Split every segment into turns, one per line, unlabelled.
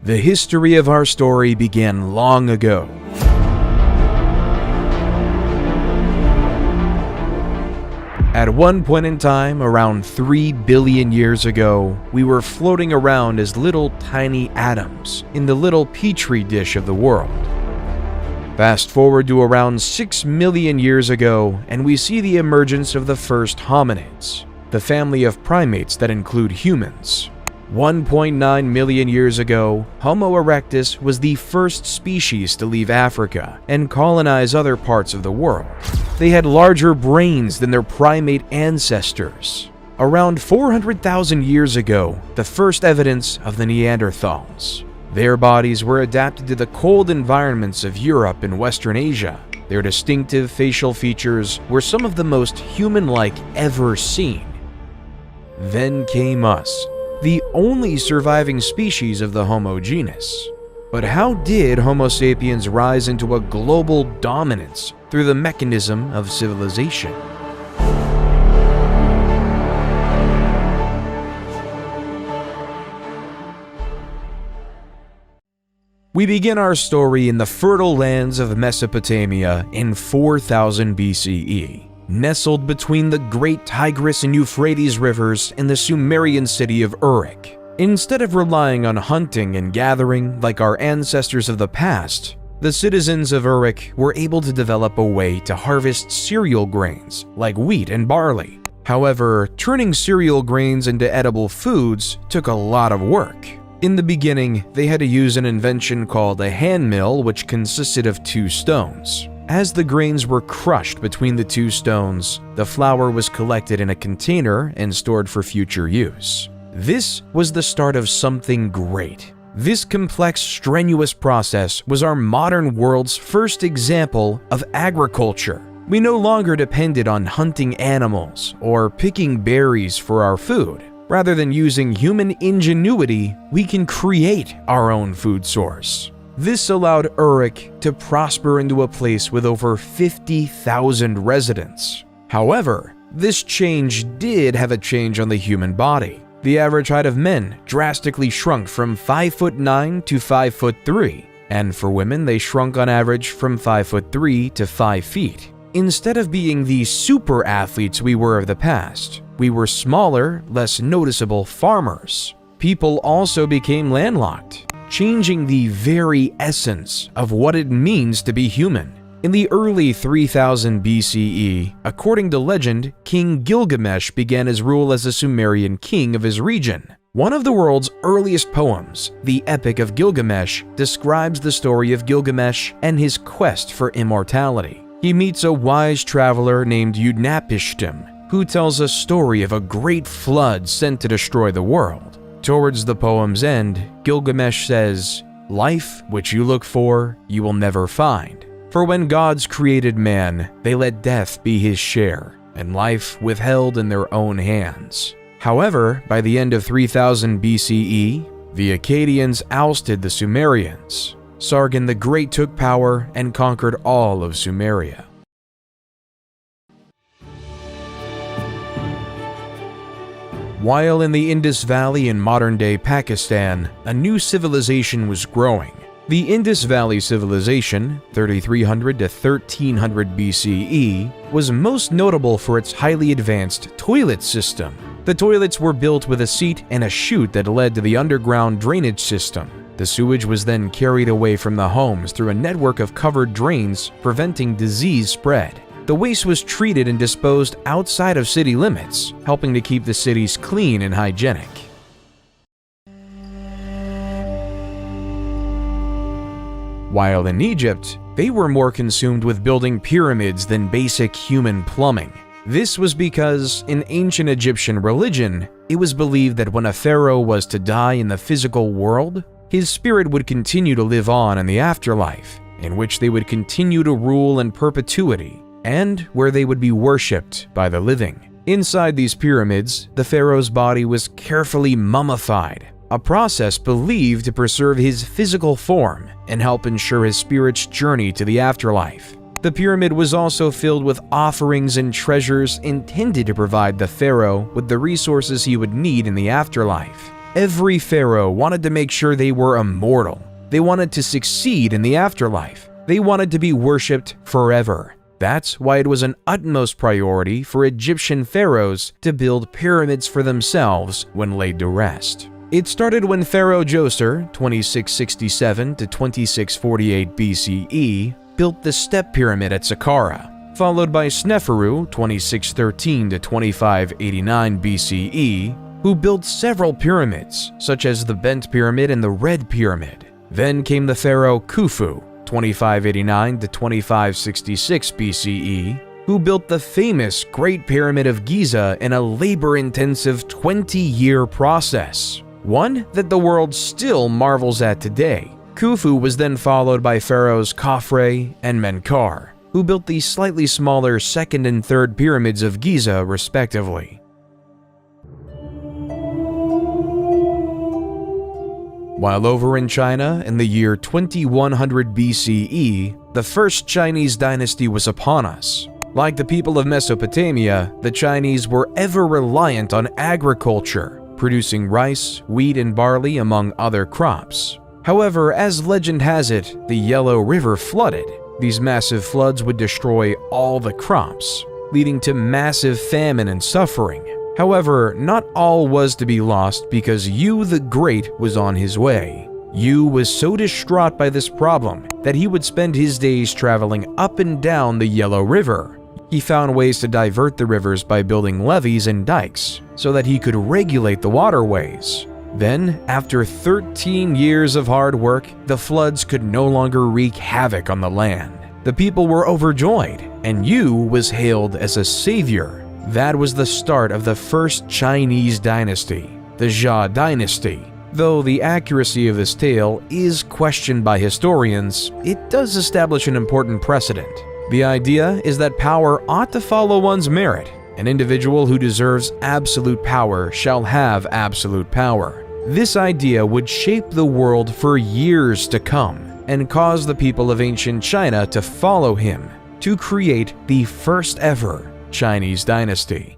The history of our story began long ago. At one point in time, around 3 billion years ago, we were floating around as little tiny atoms in the little petri dish of the world. Fast forward to around 6 million years ago, and we see the emergence of the first hominids, the family of primates that include humans. 1.9 million years ago, Homo erectus was the first species to leave Africa and colonize other parts of the world. They had larger brains than their primate ancestors. Around 400,000 years ago, the first evidence of the Neanderthals. Their bodies were adapted to the cold environments of Europe and Western Asia. Their distinctive facial features were some of the most human-like ever seen. Then came us, the only surviving species of the Homo genus. But how did Homo sapiens rise into a global dominance through the mechanism of civilization? We begin our story in the fertile lands of Mesopotamia in 4000 BCE. Nestled between the great Tigris and Euphrates rivers in the Sumerian city of Uruk. Instead of relying on hunting and gathering like our ancestors of the past, the citizens of Uruk were able to develop a way to harvest cereal grains like wheat and barley. However, turning cereal grains into edible foods took a lot of work. In the beginning, they had to use an invention called a hand mill, which consisted of 2 stones. As the grains were crushed between the 2 stones, the flour was collected in a container and stored for future use. This was the start of something great. This complex, strenuous process was our modern world's first example of agriculture. We no longer depended on hunting animals or picking berries for our food. Rather than using human ingenuity, we can create our own food source. This allowed Uruk to prosper into a place with over 50,000 residents. However, this change did have a change on the human body. The average height of men drastically shrunk from 5'9" to 5'3", and for women they shrunk on average from 5'3" to 5 feet. Instead of being the super athletes we were of the past, we were smaller, less noticeable farmers. People also became landlocked, changing the very essence of what it means to be human. In the early 3000 BCE, according to legend, King Gilgamesh began his rule as a Sumerian king of his region. One of the world's earliest poems, the Epic of Gilgamesh, describes the story of Gilgamesh and his quest for immortality. He meets a wise traveler named Utnapishtim, who tells a story of a great flood sent to destroy the world. Towards the poem's end, Gilgamesh says, "Life which you look for, you will never find. For when gods created man, they let death be his share, and life withheld in their own hands." However, by the end of 3000 BCE, the Akkadians ousted the Sumerians. Sargon the Great took power and conquered all of Sumeria. While in the Indus Valley in modern-day Pakistan, a new civilization was growing. The Indus Valley civilization, 3300 to 1300 BCE, was most notable for its highly advanced toilet system. The toilets were built with a seat and a chute that led to the underground drainage system. The sewage was then carried away from the homes through a network of covered drains, preventing disease spread. The waste was treated and disposed outside of city limits, helping to keep the cities clean and hygienic. While in Egypt, they were more consumed with building pyramids than basic human plumbing. This was because, in ancient Egyptian religion, it was believed that when a pharaoh was to die in the physical world, his spirit would continue to live on in the afterlife, in which they would continue to rule in perpetuity, and where they would be worshipped by the living. Inside these pyramids, the pharaoh's body was carefully mummified, a process believed to preserve his physical form and help ensure his spirit's journey to the afterlife. The pyramid was also filled with offerings and treasures intended to provide the pharaoh with the resources he would need in the afterlife. Every pharaoh wanted to make sure they were immortal. They wanted to succeed in the afterlife. They wanted to be worshipped forever. That's why it was an utmost priority for Egyptian pharaohs to build pyramids for themselves when laid to rest. It started when Pharaoh Djoser, 2667 to 2648 BCE, built the Step Pyramid at Saqqara, followed by Sneferu, 2613 to 2589 BCE, who built several pyramids, such as the Bent Pyramid and the Red Pyramid. Then came the pharaoh Khufu, 2589 to 2566 BCE, who built the famous Great Pyramid of Giza in a labor-intensive 20-year process, one that the world still marvels at today. Khufu was then followed by pharaohs Khafre and Menkaure, who built the slightly smaller second and third pyramids of Giza respectively. While over in China in the year 2100 BCE, the first Chinese dynasty was upon us. Like the people of Mesopotamia, the Chinese were ever reliant on agriculture, producing rice, wheat, and barley among other crops. However, as legend has it, the Yellow River flooded. These massive floods would destroy all the crops, leading to massive famine and suffering. However, not all was to be lost because Yu the Great was on his way. Yu was so distraught by this problem that he would spend his days traveling up and down the Yellow River. He found ways to divert the rivers by building levees and dikes so that he could regulate the waterways. Then, after 13 years of hard work, the floods could no longer wreak havoc on the land. The people were overjoyed, and Yu was hailed as a savior. That was the start of the first Chinese dynasty, the Zhou dynasty. Though the accuracy of this tale is questioned by historians, it does establish an important precedent. The idea is that power ought to follow one's merit. An individual who deserves absolute power shall have absolute power. This idea would shape the world for years to come and cause the people of ancient China to follow him to create the first ever Chinese dynasty.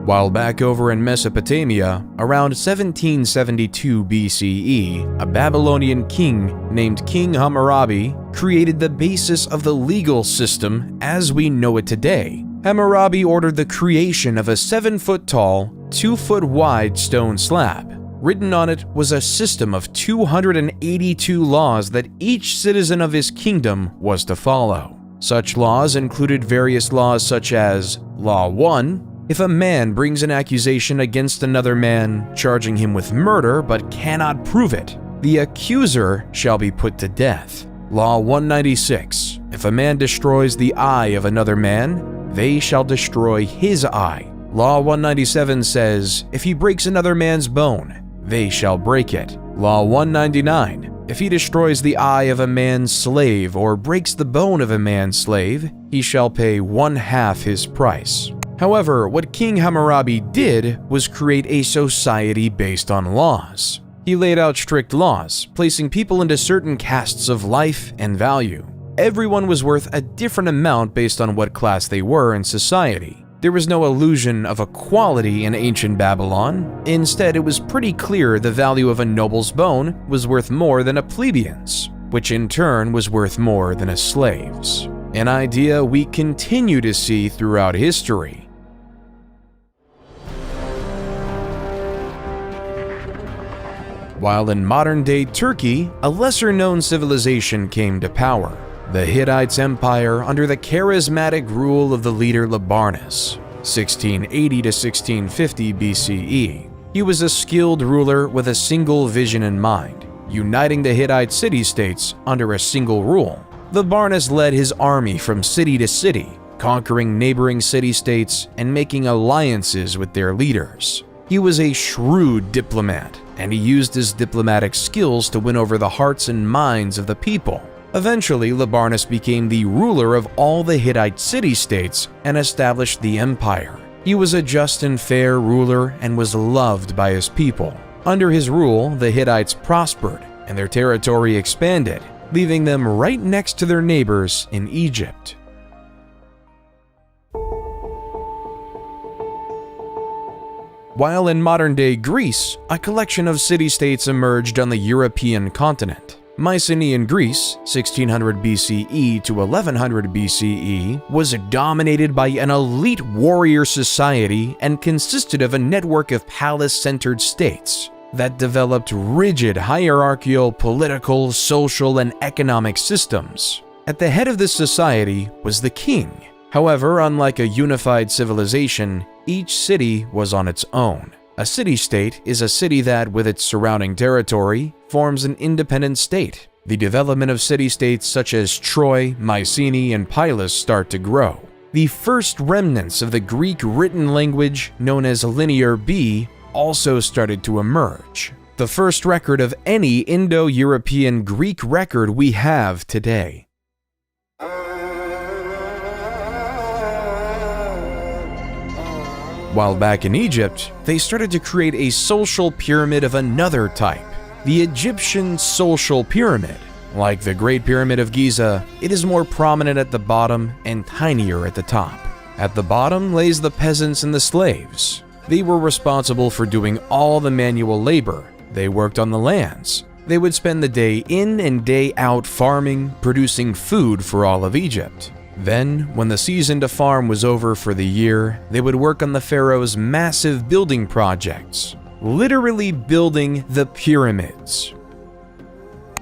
While back over in Mesopotamia, around 1772 BCE, a Babylonian king named King Hammurabi created the basis of the legal system as we know it today. Hammurabi ordered the creation of a 7-foot-tall, 2-foot-wide stone slab. Written on it was a system of 282 laws that each citizen of his kingdom was to follow. Such laws included various laws such as Law 1, if a man brings an accusation against another man, charging him with murder but cannot prove it, the accuser shall be put to death. Law 196, if a man destroys the eye of another man, they shall destroy his eye. Law 197 says, if he breaks another man's bone, they shall break it. Law 199, if he destroys the eye of a man's slave or breaks the bone of a man's slave, he shall pay 1/2 his price. However, what King Hammurabi did was create a society based on laws. He laid out strict laws, placing people into certain castes of life and value. Everyone was worth a different amount based on what class they were in society. There was no illusion of equality in ancient Babylon. Instead, it was pretty clear the value of a noble's bone was worth more than a plebeian's, which in turn was worth more than a slave's. An idea we continue to see throughout history. While in modern-day Turkey, a lesser-known civilization came to power. The Hittites Empire under the charismatic rule of the leader Labarnus, 1680 to 1650 BCE. He was a skilled ruler with a single vision in mind, uniting the Hittite city-states under a single rule. Labarnus led his army from city to city, conquering neighboring city-states and making alliances with their leaders. He was a shrewd diplomat, and he used his diplomatic skills to win over the hearts and minds of the people. Eventually, Labarnus became the ruler of all the Hittite city-states and established the empire. He was a just and fair ruler and was loved by his people. Under his rule, the Hittites prospered and their territory expanded, leaving them right next to their neighbors in Egypt. while in modern-day Greece, a collection of city-states emerged on the European continent. Mycenae in Greece, 1600 BCE to 1100 BCE, was dominated by an elite warrior society and consisted of a network of palace-centered states that developed rigid hierarchical, political, social, and economic systems. At the head of this society was the king. However, unlike a unified civilization, each city was on its own. A city-state is a city that, with its surrounding territory, forms an independent state. The development of city-states such as Troy, Mycenae, and Pylos start to grow. The first remnants of the Greek written language, known as Linear B, also started to emerge. The first record of any Indo-European Greek record we have today. While back in Egypt, they started to create a social pyramid of another type, the Egyptian social pyramid. Like the Great Pyramid of Giza, it is more prominent at the bottom and tinier at the top. At the bottom lays the peasants and the slaves. They were responsible for doing all the manual labor. They worked on the lands. They would spend the day in and day out farming, producing food for all of Egypt. Then, when the season to farm was over for the year, they would work on the pharaoh's massive building projects, literally building the pyramids.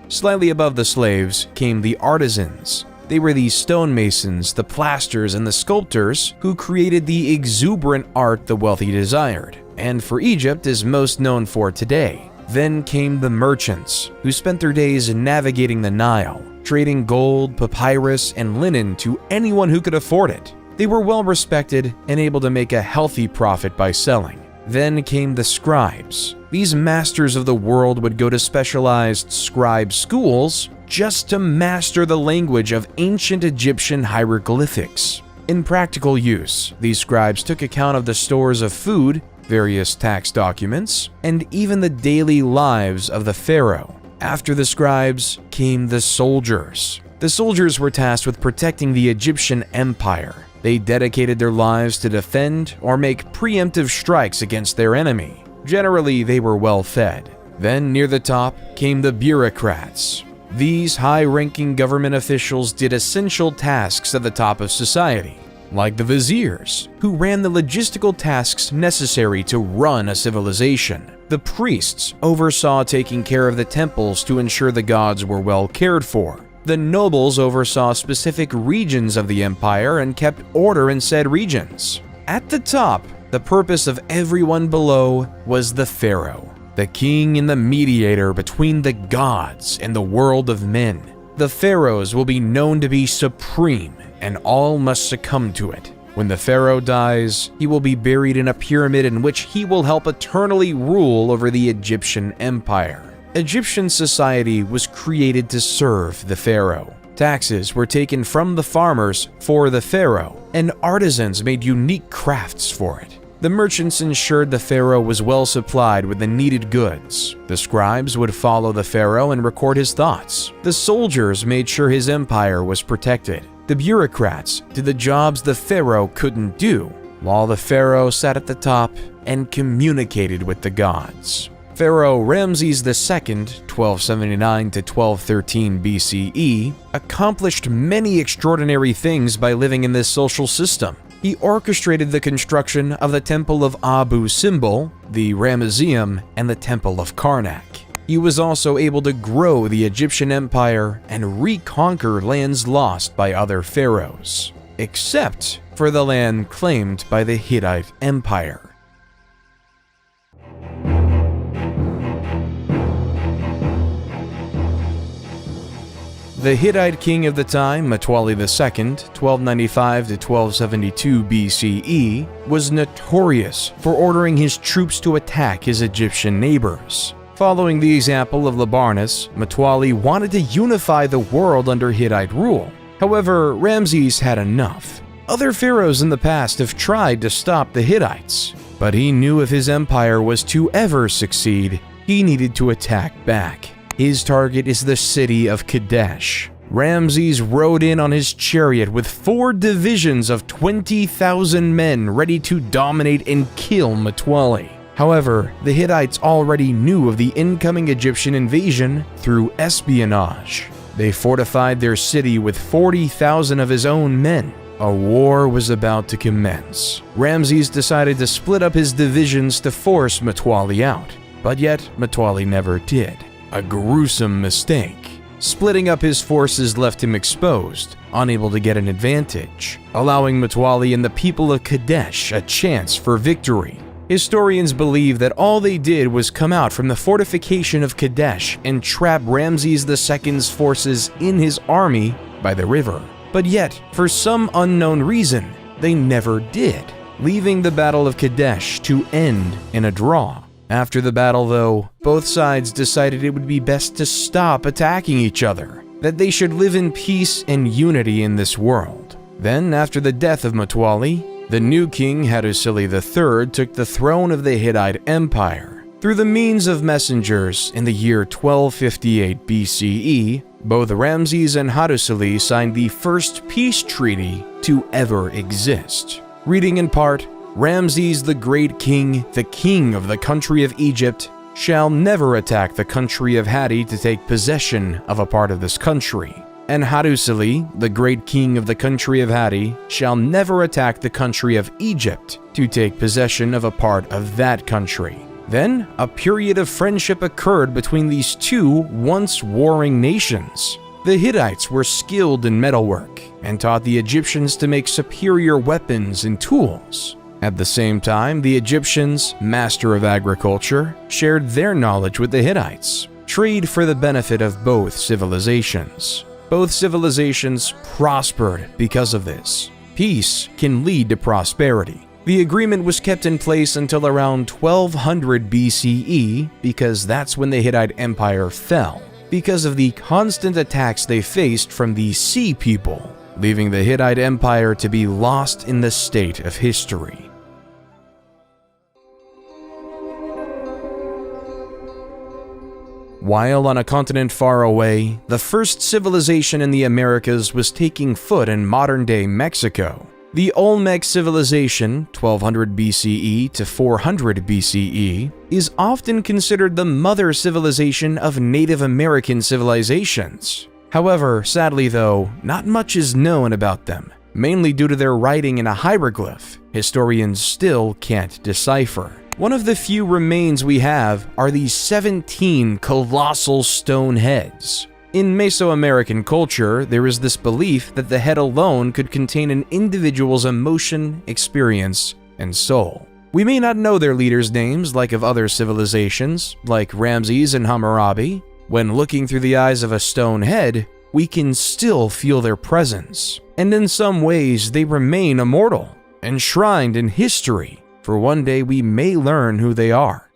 Slightly above the slaves came the artisans. They were the stonemasons, the plasters, and the sculptors who created the exuberant art the wealthy desired, and for Egypt is most known for today. Then came the merchants, who spent their days navigating the Nile, trading gold, papyrus, and linen to anyone who could afford it. They were well respected and able to make a healthy profit by selling. Then came the scribes. These masters of the world would go to specialized scribe schools just to master the language of ancient Egyptian hieroglyphics. In practical use, these scribes took account of the stores of food, various tax documents, and even the daily lives of the pharaoh. After the scribes came the soldiers. The soldiers were tasked with protecting the Egyptian empire. They dedicated their lives to defend or make preemptive strikes against their enemy. Generally, they were well fed. Then, near the top, came the bureaucrats. These high-ranking government officials did essential tasks at the top of society, like the viziers, who ran the logistical tasks necessary to run a civilization. The priests oversaw taking care of the temples to ensure the gods were well cared for. The nobles oversaw specific regions of the empire and kept order in said regions. At the top, the purpose of everyone below was the pharaoh, the king and the mediator between the gods and the world of men. The pharaohs will be known to be supreme, and all must succumb to it. When the pharaoh dies, he will be buried in a pyramid in which he will help eternally rule over the Egyptian empire. Egyptian society was created to serve the pharaoh. Taxes were taken from the farmers for the pharaoh, and artisans made unique crafts for it. The merchants ensured the pharaoh was well supplied with the needed goods. The scribes would follow the pharaoh and record his thoughts. The soldiers made sure his empire was protected. The bureaucrats did the jobs the pharaoh couldn't do, while the pharaoh sat at the top and communicated with the gods. Pharaoh Ramses II, 1279 to 1213 BCE, accomplished many extraordinary things by living in this social system. He orchestrated the construction of the Temple of Abu Simbel, the Ramesseum, and the Temple of Karnak. He was also able to grow the Egyptian empire and reconquer lands lost by other pharaohs, except for the land claimed by the Hittite Empire. The Hittite king of the time, Mtwali II, 1295 to 1272 BCE, was notorious for ordering his troops to attack his Egyptian neighbors. Following the example of Libarnus, Mtwali wanted to unify the world under Hittite rule. However, Ramses had enough. Other pharaohs in the past have tried to stop the Hittites, but he knew if his empire was to ever succeed, he needed to attack back. His target is the city of Kadesh. Ramses rode in on his chariot with 4 divisions of 20,000 men ready to dominate and kill Mtwali. However, the Hittites already knew of the incoming Egyptian invasion through espionage. They fortified their city with 40,000 of his own men. A war was about to commence. Ramses decided to split up his divisions to force Mutawalli out, but yet Mutawalli never did. A gruesome mistake. Splitting up his forces left him exposed, unable to get an advantage, allowing Mutawalli and the people of Kadesh a chance for victory. Historians believe that all they did was come out from the fortification of Kadesh and trap Ramses II's forces in his army by the river. But yet, for some unknown reason, they never did, leaving the Battle of Kadesh to end in a draw. After the battle, though, both sides decided it would be best to stop attacking each other, that they should live in peace and unity in this world. Then, after the death of Mutawalli, the new king Hattusili III took the throne of the Hittite Empire. Through the means of messengers in the year 1258 BCE, both Ramses and Hattusili signed the first peace treaty to ever exist. Reading in part, Ramses the Great King, the king of the country of Egypt, shall never attack the country of Hatti to take possession of a part of this country. And Hattusili, the great king of the country of Hatti, shall never attack the country of Egypt to take possession of a part of that country. Then, a period of friendship occurred between these two once warring nations. The Hittites were skilled in metalwork and taught the Egyptians to make superior weapons and tools. At the same time, the Egyptians, master of agriculture, shared their knowledge with the Hittites. Trade for the benefit of both civilizations. Both civilizations prospered because of this. Peace can lead to prosperity. The agreement was kept in place until around 1200 BCE because that's when the Hittite Empire fell, because of the constant attacks they faced from the Sea People, leaving the Hittite Empire to be lost in the state of history. While on a continent far away, the first civilization in the Americas was taking foot in modern-day Mexico. The Olmec civilization, 1200 BCE to 400 BCE, is often considered the mother civilization of Native American civilizations. However, sadly though, not much is known about them, mainly due to their writing in a hieroglyph historians still can't decipher. One of the few remains we have are these 17 colossal stone heads. In Mesoamerican culture, there is this belief that the head alone could contain an individual's emotion, experience, and soul. We may not know their leaders' names like of other civilizations, like Ramses and Hammurabi. When looking through the eyes of a stone head, we can still feel their presence. And in some ways, they remain immortal, enshrined in history, for one day we may learn who they are.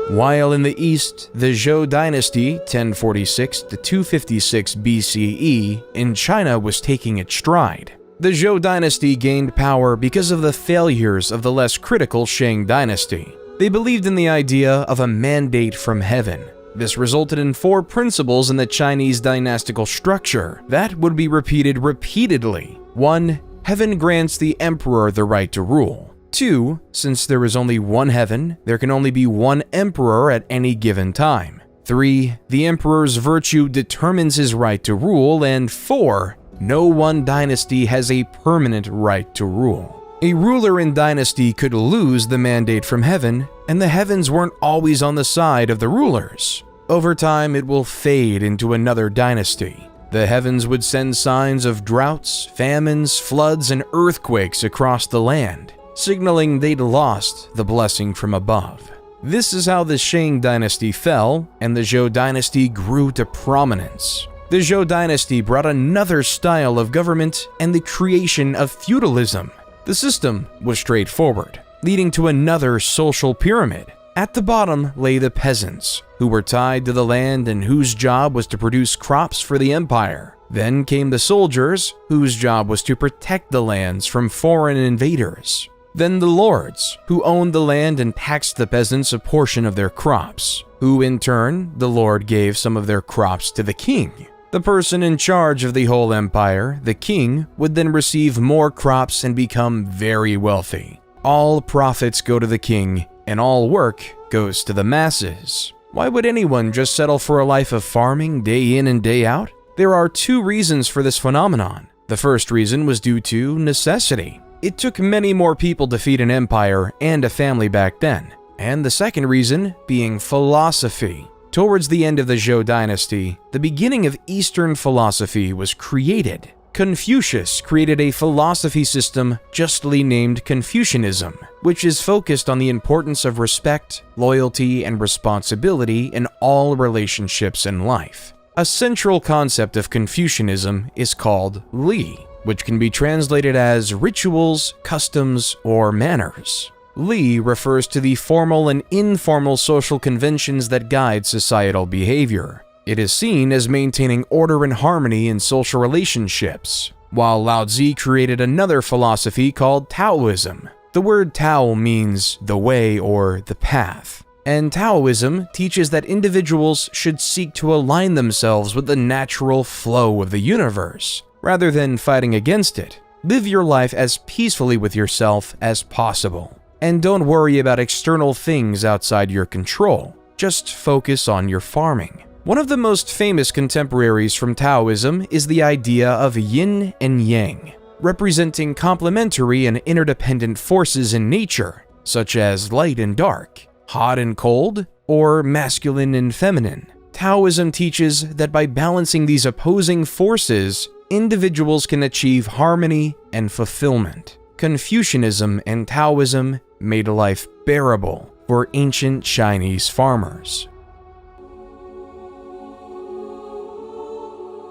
While in the east, the Zhou Dynasty, 1046 to 256 BCE, in China was taking its stride. The Zhou Dynasty gained power because of the failures of the less critical Shang Dynasty. They believed in the idea of a mandate from heaven. This resulted in 4 principles in the Chinese dynastical structure that would be repeated repeatedly. 1. Heaven grants the emperor the right to rule. 2. Since there is only one heaven, there can only be one emperor at any given time. 3. The emperor's virtue determines his right to rule. And 4. No one dynasty has a permanent right to rule. A ruler in dynasty could lose the mandate from heaven, and the heavens weren't always on the side of the rulers. Over time, it will fade into another dynasty. The heavens would send signs of droughts, famines, floods, and earthquakes across the land, signaling they'd lost the blessing from above. This is how the Shang Dynasty fell, and the Zhou Dynasty grew to prominence. The Zhou Dynasty brought another style of government and the creation of feudalism. The system was straightforward, leading to another social pyramid. At the bottom lay the peasants, who were tied to the land and whose job was to produce crops for the empire. Then came the soldiers, whose job was to protect the lands from foreign invaders. Then the lords, who owned the land and taxed the peasants a portion of their crops, who in turn, the lord gave some of their crops to the king. The person in charge of the whole empire, the king, would then receive more crops and become very wealthy. All profits go to the king, and all work goes to the masses. Why would anyone just settle for a life of farming day in and day out? There are two reasons for this phenomenon. The first reason was due to necessity. It took many more people to feed an empire and a family back then. And the second reason being philosophy. Towards the end of the Zhou dynasty, the beginning of Eastern philosophy was created. Confucius created a philosophy system justly named Confucianism, which is focused on the importance of respect, loyalty, and responsibility in all relationships in life. A central concept of Confucianism is called Li, which can be translated as rituals, customs, or manners. Li refers to the formal and informal social conventions that guide societal behavior. It is seen as maintaining order and harmony in social relationships, while Laozi created another philosophy called Taoism. The word Tao means the way or the path, and Taoism teaches that individuals should seek to align themselves with the natural flow of the universe, rather than fighting against it. Live your life as peacefully with yourself as possible. And don't worry about external things outside your control. Just focus on your farming. One of the most famous contemporaries from Taoism is the idea of yin and yang, representing complementary and interdependent forces in nature, such as light and dark, hot and cold, or masculine and feminine. Taoism teaches that by balancing these opposing forces, individuals can achieve harmony and fulfillment. Confucianism and Taoism made life bearable for ancient Chinese farmers.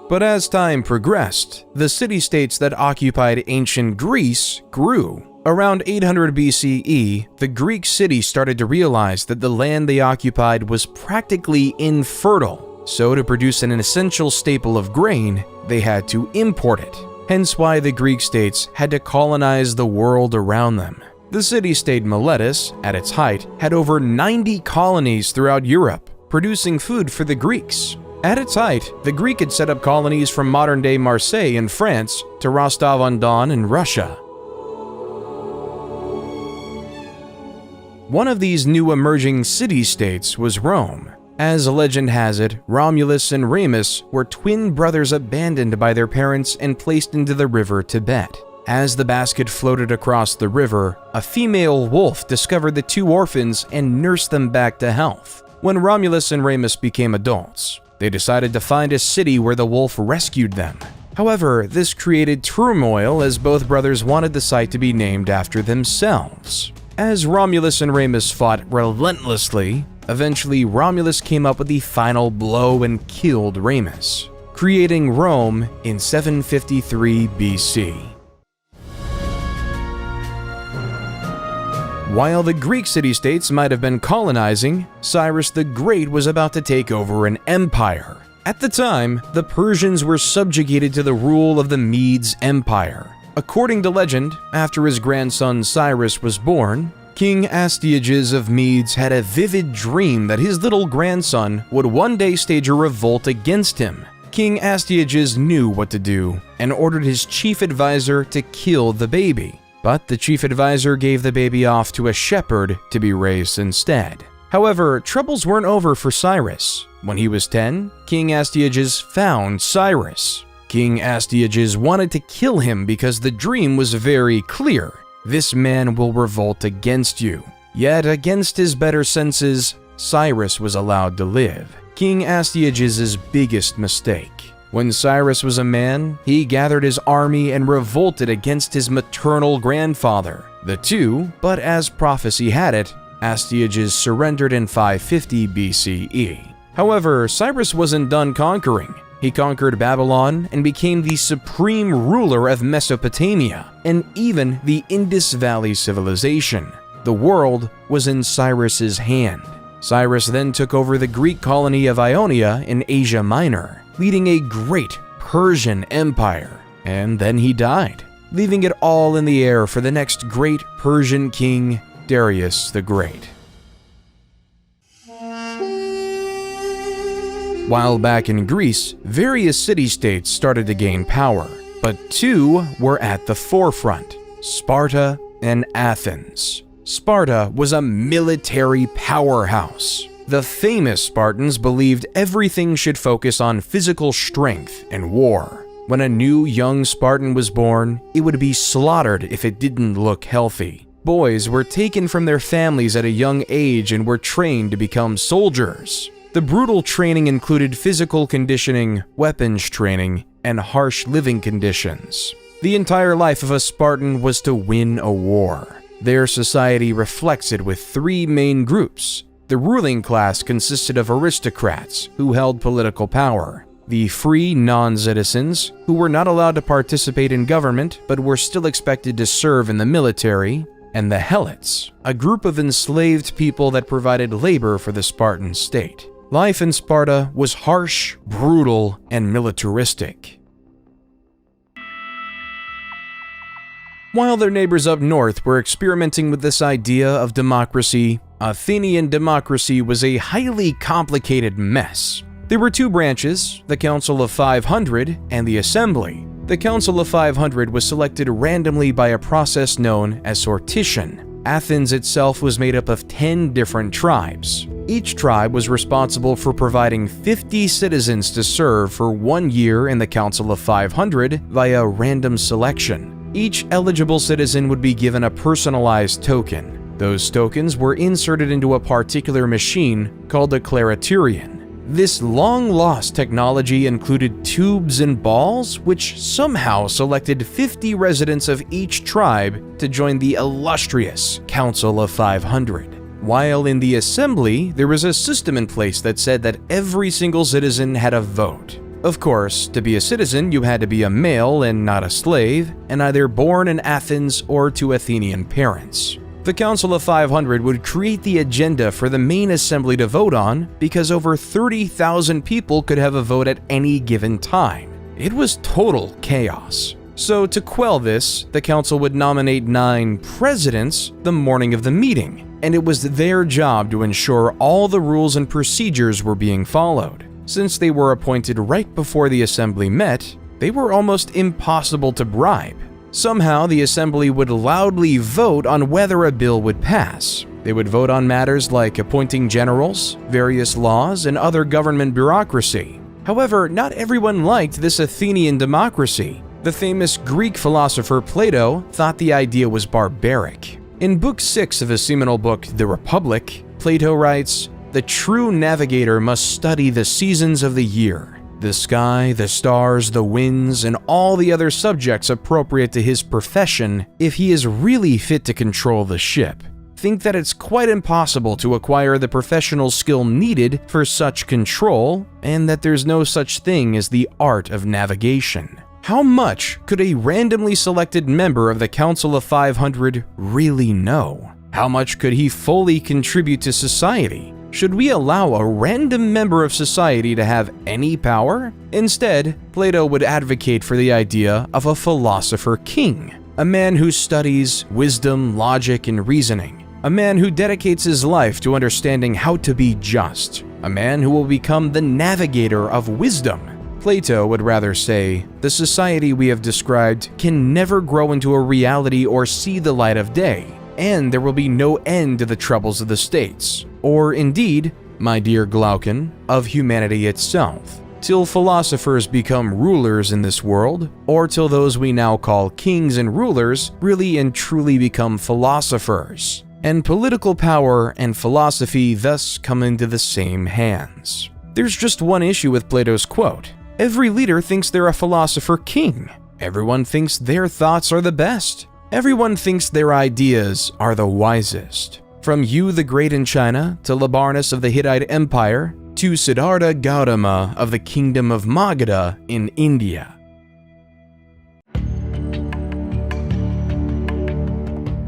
But as time progressed, the city-states that occupied ancient Greece grew. Around 800 BCE, the Greek city started to realize that the land they occupied was practically infertile, so to produce an essential staple of grain, they had to import it. Hence why the Greek states had to colonize the world around them. The city-state Miletus, at its height, had over 90 colonies throughout Europe, producing food for the Greeks. At its height, the Greek had set up colonies from modern-day Marseille in France to Rostov-on-Don in Russia. One of these new emerging city-states was Rome. As legend has it, Romulus and Remus were twin brothers abandoned by their parents and placed into the river Tibet. As the basket floated across the river, a female wolf discovered the two orphans and nursed them back to health. When Romulus and Remus became adults, they decided to find a city where the wolf rescued them. However, this created turmoil as both brothers wanted the site to be named after themselves. As Romulus and Remus fought relentlessly, eventually Romulus came up with the final blow and killed Remus, creating Rome in 753 BC. While the Greek city-states might have been colonizing, Cyrus the Great was about to take over an empire. At the time, the Persians were subjugated to the rule of the Medes Empire. According to legend, after his grandson Cyrus was born, King Astyages of Medes had a vivid dream that his little grandson would one day stage a revolt against him. King Astyages knew what to do and ordered his chief advisor to kill the baby. But the chief advisor gave the baby off to a shepherd to be raised instead. However, troubles weren't over for Cyrus. When he was 10, King Astyages found Cyrus. King Astyages wanted to kill him because the dream was very clear. This man will revolt against you. Yet, against his better senses, Cyrus was allowed to live. King Astyages' biggest mistake. When Cyrus was a man, he gathered his army and revolted against his maternal grandfather. The two, but as prophecy had it, Astyages surrendered in 550 BCE. However, Cyrus wasn't done conquering. He conquered Babylon and became the supreme ruler of Mesopotamia and even the Indus Valley civilization. The world was in Cyrus's hand. Cyrus then took over the Greek colony of Ionia in Asia Minor, leading a great Persian empire, and then he died, leaving it all in the air for the next great Persian king, Darius the Great. While back in Greece, various city-states started to gain power, but two were at the forefront: Sparta and Athens. Sparta was a military powerhouse. The famous Spartans believed everything should focus on physical strength and war. When a new young Spartan was born, it would be slaughtered if it didn't look healthy. Boys were taken from their families at a young age and were trained to become soldiers. The brutal training included physical conditioning, weapons training, and harsh living conditions. The entire life of a Spartan was to win a war. Their society reflects it with three main groups. The ruling class consisted of aristocrats who held political power, the free non-citizens who were not allowed to participate in government but were still expected to serve in the military, and the Helots, a group of enslaved people that provided labor for the Spartan state. Life in Sparta was harsh, brutal, and militaristic. While their neighbors up north were experimenting with this idea of democracy, Athenian democracy was a highly complicated mess. There were two branches, the Council of 500 and the Assembly. The Council of 500 was selected randomly by a process known as sortition. Athens itself was made up of 10 different tribes. Each tribe was responsible for providing 50 citizens to serve for 1 year in the Council of 500 via random selection. Each eligible citizen would be given a personalized token. Those tokens were inserted into a particular machine called a clariterion. This long-lost technology included tubes and balls, which somehow selected 50 residents of each tribe to join the illustrious Council of 500. While in the Assembly, there was a system in place that said that every single citizen had a vote. Of course, to be a citizen, you had to be a male and not a slave, and either born in Athens or to Athenian parents. The Council of 500 would create the agenda for the main assembly to vote on because over 30,000 people could have a vote at any given time. It was total chaos. So to quell this, the council would nominate 9 presidents the morning of the meeting, and it was their job to ensure all the rules and procedures were being followed. Since they were appointed right before the assembly met, they were almost impossible to bribe. Somehow, the assembly would loudly vote on whether a bill would pass. They would vote on matters like appointing generals, various laws, and other government bureaucracy. However, not everyone liked this Athenian democracy. The famous Greek philosopher Plato thought the idea was barbaric. In Book 6 of his seminal book, The Republic, Plato writes, "The true navigator must study the seasons of the year, the sky, the stars, the winds, and all the other subjects appropriate to his profession if he is really fit to control the ship. Think that it's quite impossible to acquire the professional skill needed for such control, and that there's no such thing as the art of navigation." How much could a randomly selected member of the Council of 500 really know? How much could he fully contribute to society? Should we allow a random member of society to have any power? Instead, Plato would advocate for the idea of a philosopher king, a man who studies wisdom, logic, and reasoning, a man who dedicates his life to understanding how to be just, a man who will become the navigator of wisdom. Plato would rather say, the society we have described can never grow into a reality or see the light of day, and there will be no end to the troubles of the states, or indeed, my dear Glaucon, of humanity itself, till philosophers become rulers in this world, or till those we now call kings and rulers really and truly become philosophers, and political power and philosophy thus come into the same hands. There's just one issue with Plato's quote. Every leader thinks they're a philosopher king. Everyone thinks their thoughts are the best. Everyone thinks their ideas are the wisest. From Yu the Great in China, to Labarnus of the Hittite Empire, to Siddhartha Gautama of the Kingdom of Magadha in India.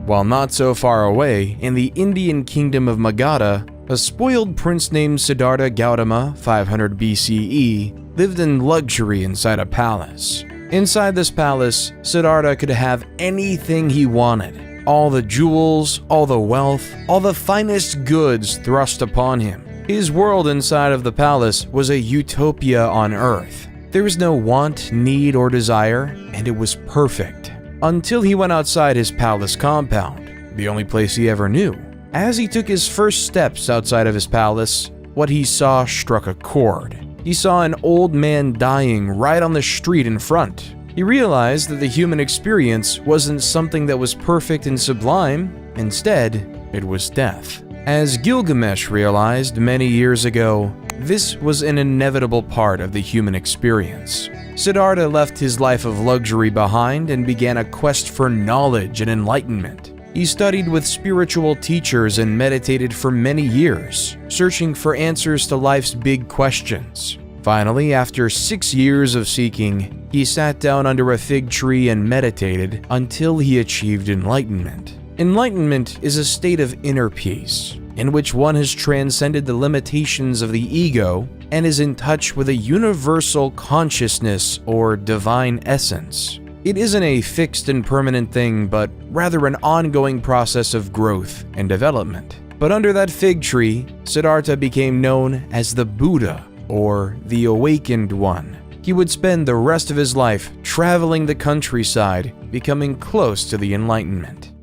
While not so far away, in the Indian Kingdom of Magadha, a spoiled prince named Siddhartha Gautama, 500 BCE, lived in luxury inside a palace. Inside this palace, Siddhartha could have anything he wanted. All the jewels, all the wealth, all the finest goods thrust upon him. His world inside of the palace was a utopia on Earth. There was no want, need, or desire, and it was perfect. Until he went outside his palace compound, the only place he ever knew. As he took his first steps outside of his palace, what he saw struck a chord. He saw an old man dying right on the street in front. He realized that the human experience wasn't something that was perfect and sublime. Instead, it was death. As Gilgamesh realized many years ago, this was an inevitable part of the human experience. Siddhartha left his life of luxury behind and began a quest for knowledge and enlightenment. He studied with spiritual teachers and meditated for many years, searching for answers to life's big questions. Finally, after 6 years of seeking, he sat down under a fig tree and meditated until he achieved enlightenment. Enlightenment is a state of inner peace, in which one has transcended the limitations of the ego and is in touch with a universal consciousness or divine essence. It isn't a fixed and permanent thing, but rather an ongoing process of growth and development. But under that fig tree, Siddhartha became known as the Buddha, or the Awakened One. He would spend the rest of his life traveling the countryside, becoming close to the Enlightenment.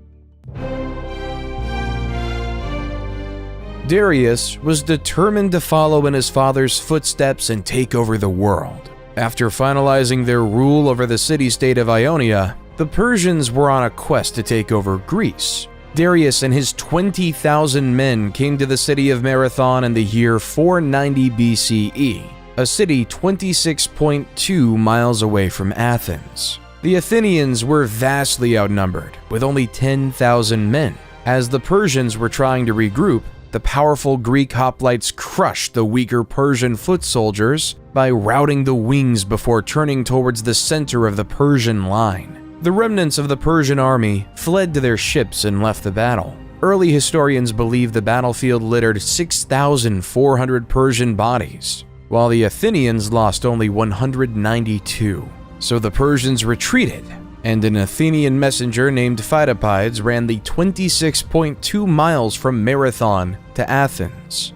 Darius was determined to follow in his father's footsteps and take over the world. After finalizing their rule over the city-state of Ionia, the Persians were on a quest to take over Greece. Darius and his 20,000 men came to the city of Marathon in the year 490 BCE, a city 26.2 miles away from Athens. The Athenians were vastly outnumbered, with only 10,000 men. As the Persians were trying to regroup, the powerful Greek hoplites crushed the weaker Persian foot soldiers by routing the wings before turning towards the center of the Persian line. The remnants of the Persian army fled to their ships and left the battle. Early historians believe the battlefield littered 6,400 Persian bodies, while the Athenians lost only 192. So the Persians retreated, and an Athenian messenger named Phidippides ran the 26.2 miles from Marathon to Athens,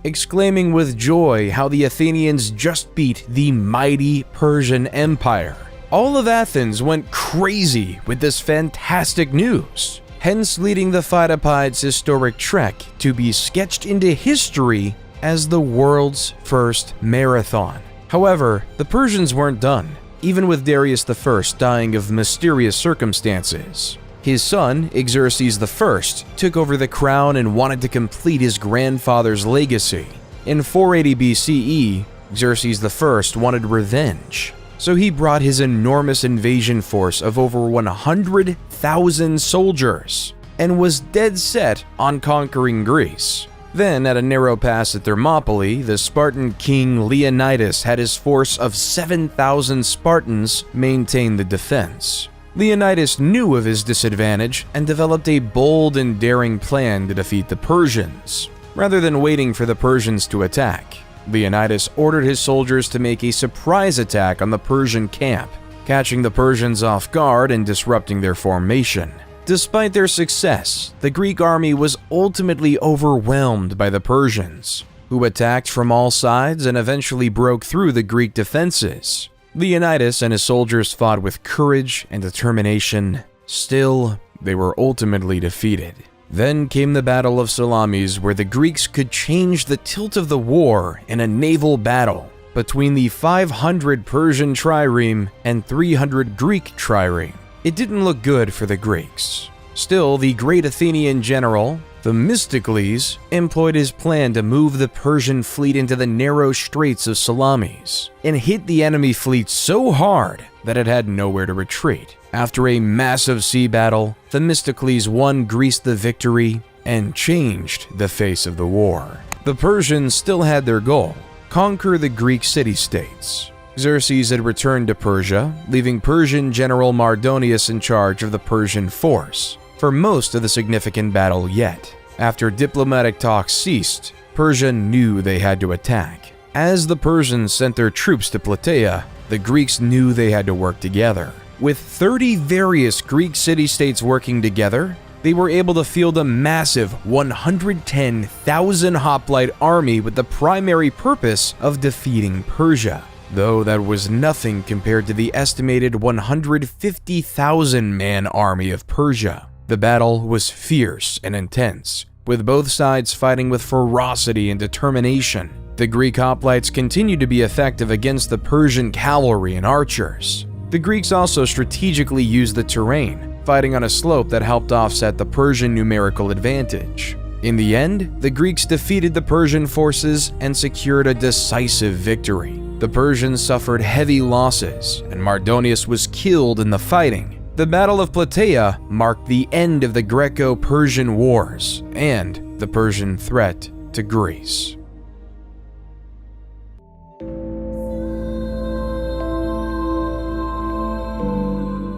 exclaiming with joy how the Athenians just beat the mighty Persian Empire. All of Athens went crazy with this fantastic news, hence leading the Phidippides' historic trek to be sketched into history as the world's first marathon. However, the Persians weren't done, even with Darius I dying of mysterious circumstances. His son, Xerxes I, took over the crown and wanted to complete his grandfather's legacy. In 480 BCE, Xerxes I wanted revenge, so he brought his enormous invasion force of over 100,000 soldiers and was dead set on conquering Greece. Then, at a narrow pass at Thermopylae, the Spartan king Leonidas had his force of 7,000 Spartans maintain the defense. Leonidas knew of his disadvantage and developed a bold and daring plan to defeat the Persians. Rather than waiting for the Persians to attack, Leonidas ordered his soldiers to make a surprise attack on the Persian camp, catching the Persians off guard and disrupting their formation. Despite their success, the Greek army was ultimately overwhelmed by the Persians, who attacked from all sides and eventually broke through the Greek defenses. Leonidas and his soldiers fought with courage and determination. Still, they were ultimately defeated. Then came the Battle of Salamis, where the Greeks could change the tilt of the war in a naval battle between the 500 Persian trireme and 300 Greek trireme. It didn't look good for the Greeks. Still, the great Athenian general, Themistocles, employed his plan to move the Persian fleet into the narrow straits of Salamis and hit the enemy fleet so hard that it had nowhere to retreat. After a massive sea battle, Themistocles won Greece the victory and changed the face of the war. The Persians still had their goal: conquer the Greek city-states. Xerxes had returned to Persia, leaving Persian General Mardonius in charge of the Persian force for most of the significant battle yet. After diplomatic talks ceased, Persia knew they had to attack. As the Persians sent their troops to Plataea, the Greeks knew they had to work together. With 30 various Greek city-states working together, they were able to field a massive 110,000 hoplite army with the primary purpose of defeating Persia, though that was nothing compared to the estimated 150,000-man army of Persia. The battle was fierce and intense, with both sides fighting with ferocity and determination. The Greek hoplites continued to be effective against the Persian cavalry and archers. The Greeks also strategically used the terrain, fighting on a slope that helped offset the Persian numerical advantage. In the end, the Greeks defeated the Persian forces and secured a decisive victory. The Persians suffered heavy losses, and Mardonius was killed in the fighting. The Battle of Plataea marked the end of the Greco-Persian Wars and the Persian threat to Greece.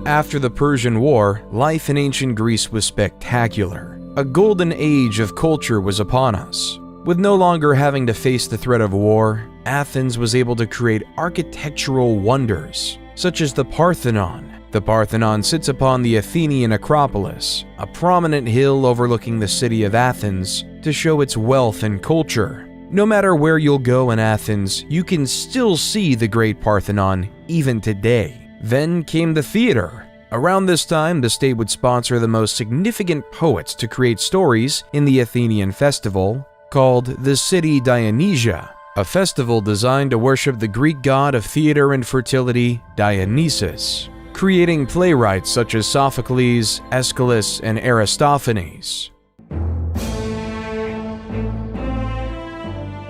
After the Persian War, life in ancient Greece was spectacular. A golden age of culture was upon us. With no longer having to face the threat of war, Athens was able to create architectural wonders, such as the Parthenon. The Parthenon sits upon the Athenian Acropolis, a prominent hill overlooking the city of Athens, to show its wealth and culture. No matter where you'll go in Athens, you can still see the Great Parthenon even today. Then came the theater. Around this time, the state would sponsor the most significant poets to create stories in the Athenian festival, called the City Dionysia, a festival designed to worship the Greek god of theater and fertility, Dionysus, creating playwrights such as Sophocles, Aeschylus, and Aristophanes.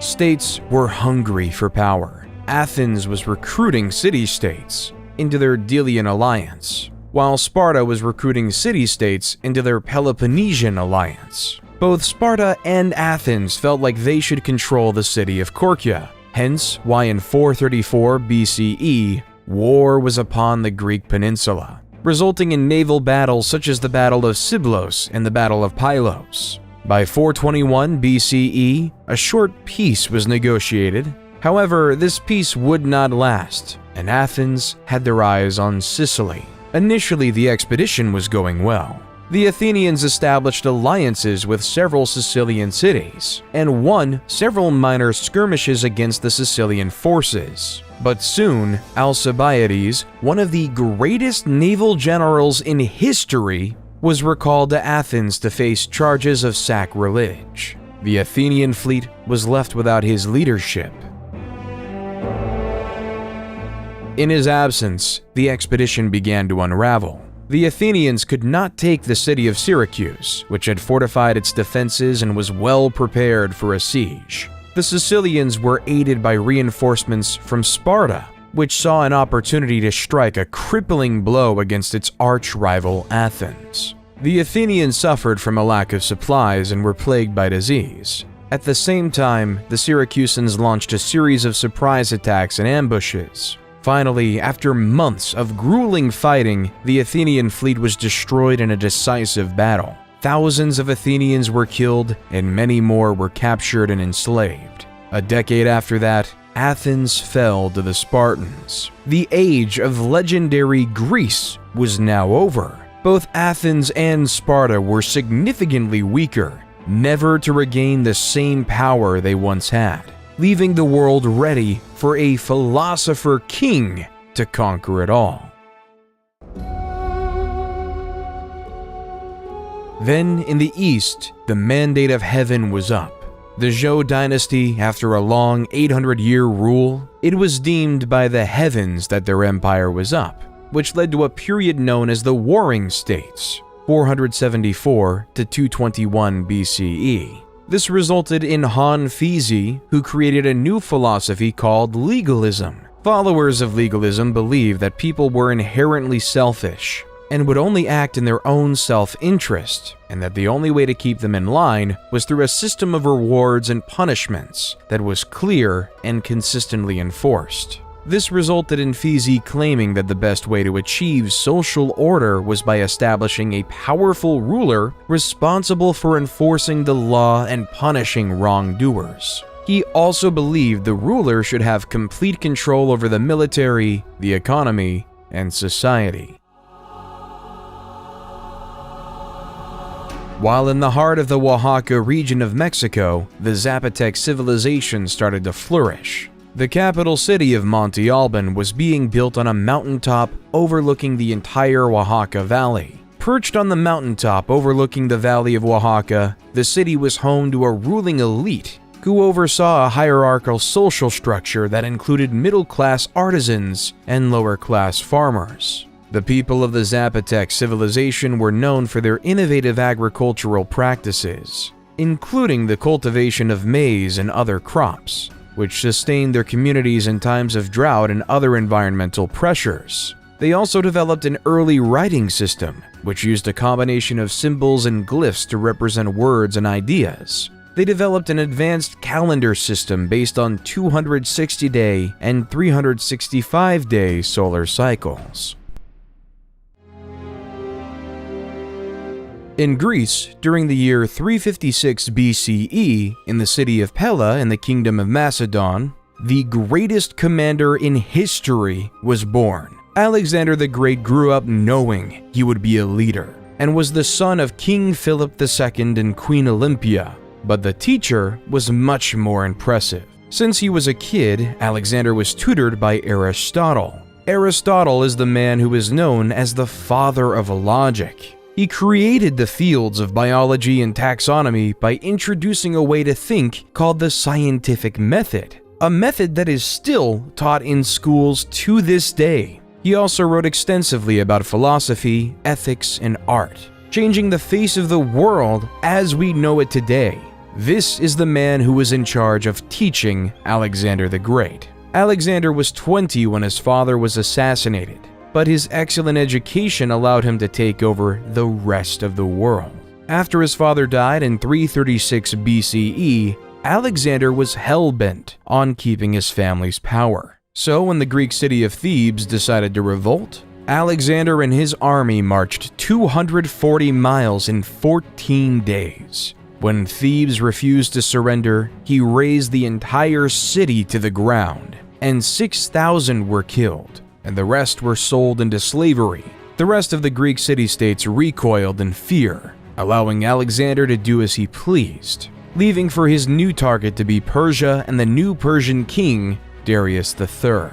States were hungry for power. Athens was recruiting city-states into their Delian alliance, while Sparta was recruiting city-states into their Peloponnesian alliance. Both Sparta and Athens felt like they should control the city of Korkia, hence why in 434 BCE, war was upon the Greek peninsula, resulting in naval battles such as the Battle of Siblos and the Battle of Pylos. By 421 BCE, a short peace was negotiated. However, this peace would not last, and Athens had their eyes on Sicily. Initially, the expedition was going well. The Athenians established alliances with several Sicilian cities, and won several minor skirmishes against the Sicilian forces. But soon, Alcibiades, one of the greatest naval generals in history, was recalled to Athens to face charges of sacrilege. The Athenian fleet was left without his leadership. In his absence, the expedition began to unravel. The Athenians could not take the city of Syracuse, which had fortified its defenses and was well prepared for a siege. The Sicilians were aided by reinforcements from Sparta, which saw an opportunity to strike a crippling blow against its arch-rival Athens. The Athenians suffered from a lack of supplies and were plagued by disease. At the same time, the Syracusans launched a series of surprise attacks and ambushes. Finally, after months of grueling fighting, the Athenian fleet was destroyed in a decisive battle. Thousands of Athenians were killed, and many more were captured and enslaved. A decade after that, Athens fell to the Spartans. The age of legendary Greece was now over. Both Athens and Sparta were significantly weaker, never to regain the same power they once had, leaving the world ready for a philosopher king to conquer it all. Then, in the east, the mandate of heaven was up. The Zhou dynasty, after a long 800-year rule, it was deemed by the heavens that their empire was up, which led to a period known as the Warring States, 474 to 221 BCE. This resulted in Han Fizi, who created a new philosophy called legalism. Followers of legalism believed that people were inherently selfish and would only act in their own self-interest, and that the only way to keep them in line was through a system of rewards and punishments that was clear and consistently enforced. This resulted in Fizi claiming that the best way to achieve social order was by establishing a powerful ruler responsible for enforcing the law and punishing wrongdoers. He also believed the ruler should have complete control over the military, the economy, and society. While in the heart of the Oaxaca region of Mexico, the Zapotec civilization started to flourish. The capital city of Monte Alban was being built on a mountaintop overlooking the entire Oaxaca Valley. Perched on the mountaintop overlooking the Valley of Oaxaca, the city was home to a ruling elite who oversaw a hierarchical social structure that included middle-class artisans and lower-class farmers. The people of the Zapotec civilization were known for their innovative agricultural practices, including the cultivation of maize and other crops, which sustained their communities in times of drought and other environmental pressures. They also developed an early writing system, which used a combination of symbols and glyphs to represent words and ideas. They developed an advanced calendar system based on 260-day and 365-day solar cycles. In Greece, during the year 356 BCE, in the city of Pella in the Kingdom of Macedon, the greatest commander in history was born. Alexander the Great grew up knowing he would be a leader, and was the son of King Philip II and Queen Olympia. But the teacher was much more impressive. Since he was a kid, Alexander was tutored by Aristotle. Aristotle is the man who is known as the father of logic. He created the fields of biology and taxonomy by introducing a way to think called the scientific method, a method that is still taught in schools to this day. He also wrote extensively about philosophy, ethics, and art, changing the face of the world as we know it today. This is the man who was in charge of teaching Alexander the Great. Alexander was 20 when his father was assassinated, but his excellent education allowed him to take over the rest of the world. After his father died in 336 BCE, Alexander was hell-bent on keeping his family's power. So when the Greek city of Thebes decided to revolt, Alexander and his army marched 240 miles in 14 days. When Thebes refused to surrender, he razed the entire city to the ground, and 6,000 were killed, and the rest were sold into slavery. The rest of the Greek city-states recoiled in fear, allowing Alexander to do as he pleased, leaving for his new target to be Persia and the new Persian king, Darius III.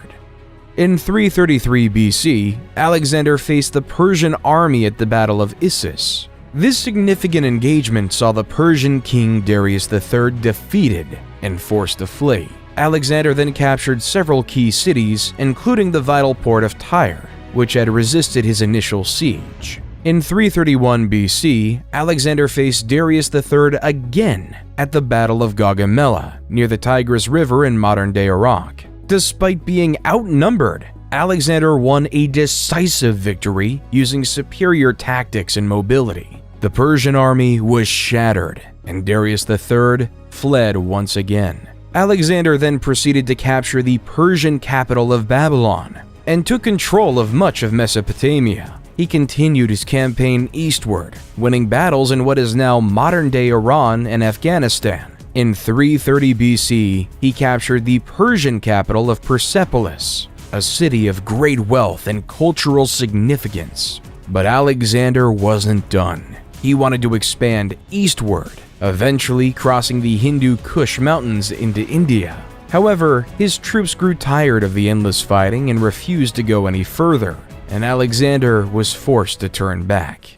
In 333 BC, Alexander faced the Persian army at the Battle of Issus. This significant engagement saw the Persian king Darius III defeated and forced to flee. Alexander then captured several key cities, including the vital port of Tyre, which had resisted his initial siege. In 331 BC, Alexander faced Darius III again at the Battle of Gaugamela, near the Tigris River in modern-day Iraq. Despite being outnumbered, Alexander won a decisive victory using superior tactics and mobility. The Persian army was shattered, and Darius III fled once again. Alexander then proceeded to capture the Persian capital of Babylon and took control of much of Mesopotamia. He continued his campaign eastward, winning battles in what is now modern-day Iran and Afghanistan. In 330 BC, he captured the Persian capital of Persepolis, a city of great wealth and cultural significance. But Alexander wasn't done. He wanted to expand eastward, eventually crossing the Hindu Kush mountains into India. However, his troops grew tired of the endless fighting and refused to go any further, and Alexander was forced to turn back.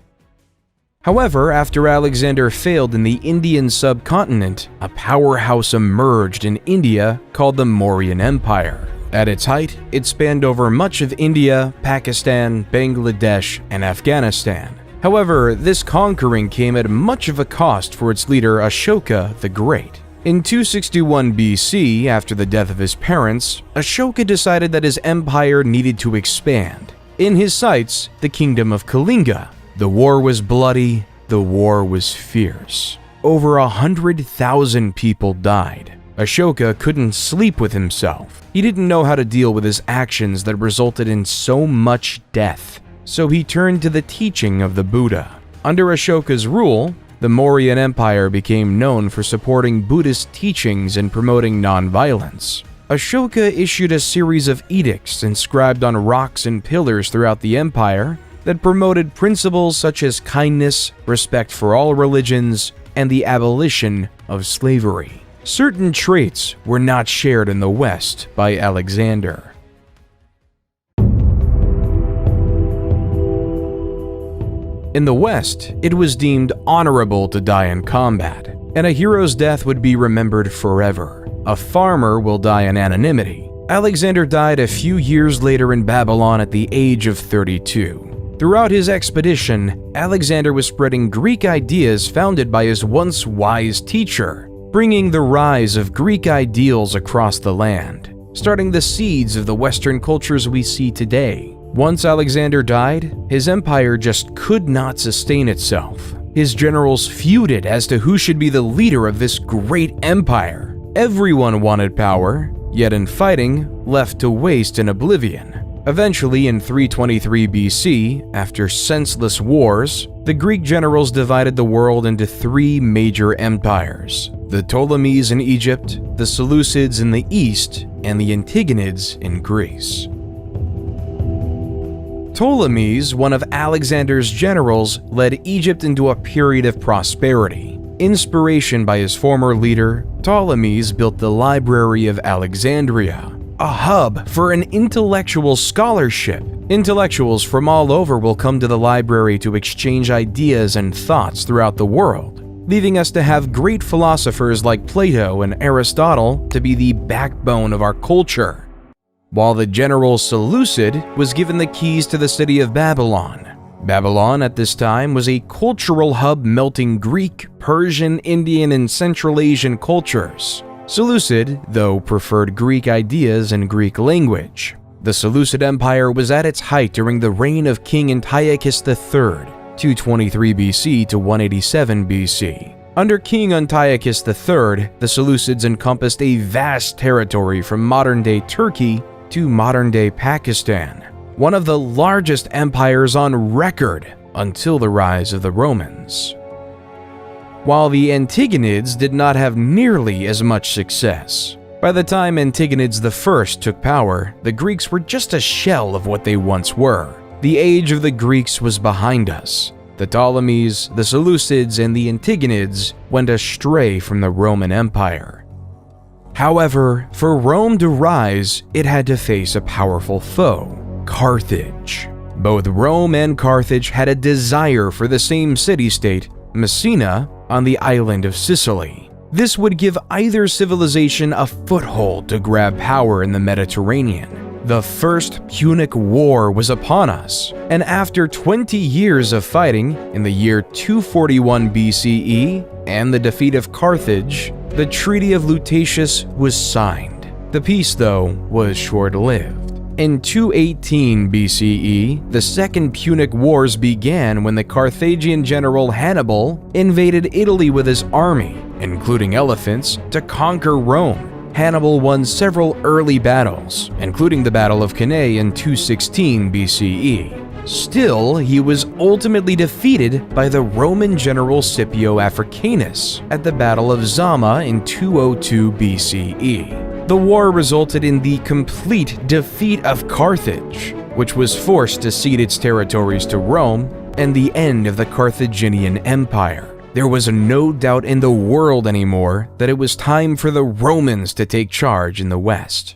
However, after Alexander failed in the Indian subcontinent, a powerhouse emerged in India called the Mauryan Empire. At its height, it spanned over much of India, Pakistan, Bangladesh, and Afghanistan. However, this conquering came at much of a cost for its leader Ashoka the Great. In 261 BC, after the death of his parents, Ashoka decided that his empire needed to expand. In his sights, the kingdom of Kalinga. The war was bloody, the war was fierce. Over 100,000 people died. Ashoka couldn't sleep with himself. He didn't know how to deal with his actions that resulted in so much death. So he turned to the teaching of the Buddha. Under Ashoka's rule, the Mauryan Empire became known for supporting Buddhist teachings and promoting nonviolence. Ashoka issued a series of edicts inscribed on rocks and pillars throughout the empire, that promoted principles such as kindness, respect for all religions, and the abolition of slavery. Certain traits were not shared in the West by Alexander. In the West, it was deemed honorable to die in combat, and a hero's death would be remembered forever. A farmer will die in anonymity. Alexander died a few years later in Babylon at the age of 32. Throughout his expedition, Alexander was spreading Greek ideas founded by his once wise teacher, bringing the rise of Greek ideals across the land, starting the seeds of the Western cultures we see today. Once Alexander died, his empire just could not sustain itself. His generals feuded as to who should be the leader of this great empire. Everyone wanted power, yet in fighting, left to waste in oblivion. Eventually, in 323 BC, after senseless wars, the Greek generals divided the world into three major empires: the Ptolemies in Egypt, the Seleucids in the east, and the Antigonids in Greece. Ptolemies, one of Alexander's generals, led Egypt into a period of prosperity. Inspiration by his former leader, Ptolemies built the Library of Alexandria, a hub for an intellectual scholarship. Intellectuals from all over will come to the library to exchange ideas and thoughts throughout the world, leaving us to have great philosophers like Plato and Aristotle to be the backbone of our culture. While the general Seleucid was given the keys to the city of Babylon. Babylon at this time was a cultural hub melting Greek, Persian, Indian, and Central Asian cultures. Seleucid, though, preferred Greek ideas and Greek language. The Seleucid Empire was at its height during the reign of King Antiochus III, 223 BC to 187 BC. Under King Antiochus III, the Seleucids encompassed a vast territory from modern-day Turkey to modern-day Pakistan, one of the largest empires on record until the rise of the Romans. While the Antigonids did not have nearly as much success. By the time Antigonids I took power, the Greeks were just a shell of what they once were. The age of the Greeks was behind us. The Ptolemies, the Seleucids, and the Antigonids went astray from the Roman Empire. However, for Rome to rise, it had to face a powerful foe, Carthage. Both Rome and Carthage had a desire for the same city-state, Mycenae, on the island of Sicily. This would give either civilization a foothold to grab power in the Mediterranean. The First Punic War was upon us, and after 20 years of fighting, in the year 241 BCE, and the defeat of Carthage, the Treaty of Lutatius was signed. The peace, though, was short-lived. In 218 BCE, the Second Punic Wars began when the Carthaginian general Hannibal invaded Italy with his army, including elephants, to conquer Rome. Hannibal won several early battles, including the Battle of Cannae in 216 BCE. Still, he was ultimately defeated by the Roman general Scipio Africanus at the Battle of Zama in 202 BCE. The war resulted in the complete defeat of Carthage, which was forced to cede its territories to Rome, and the end of the Carthaginian Empire. There was no doubt in the world anymore that it was time for the Romans to take charge in the West.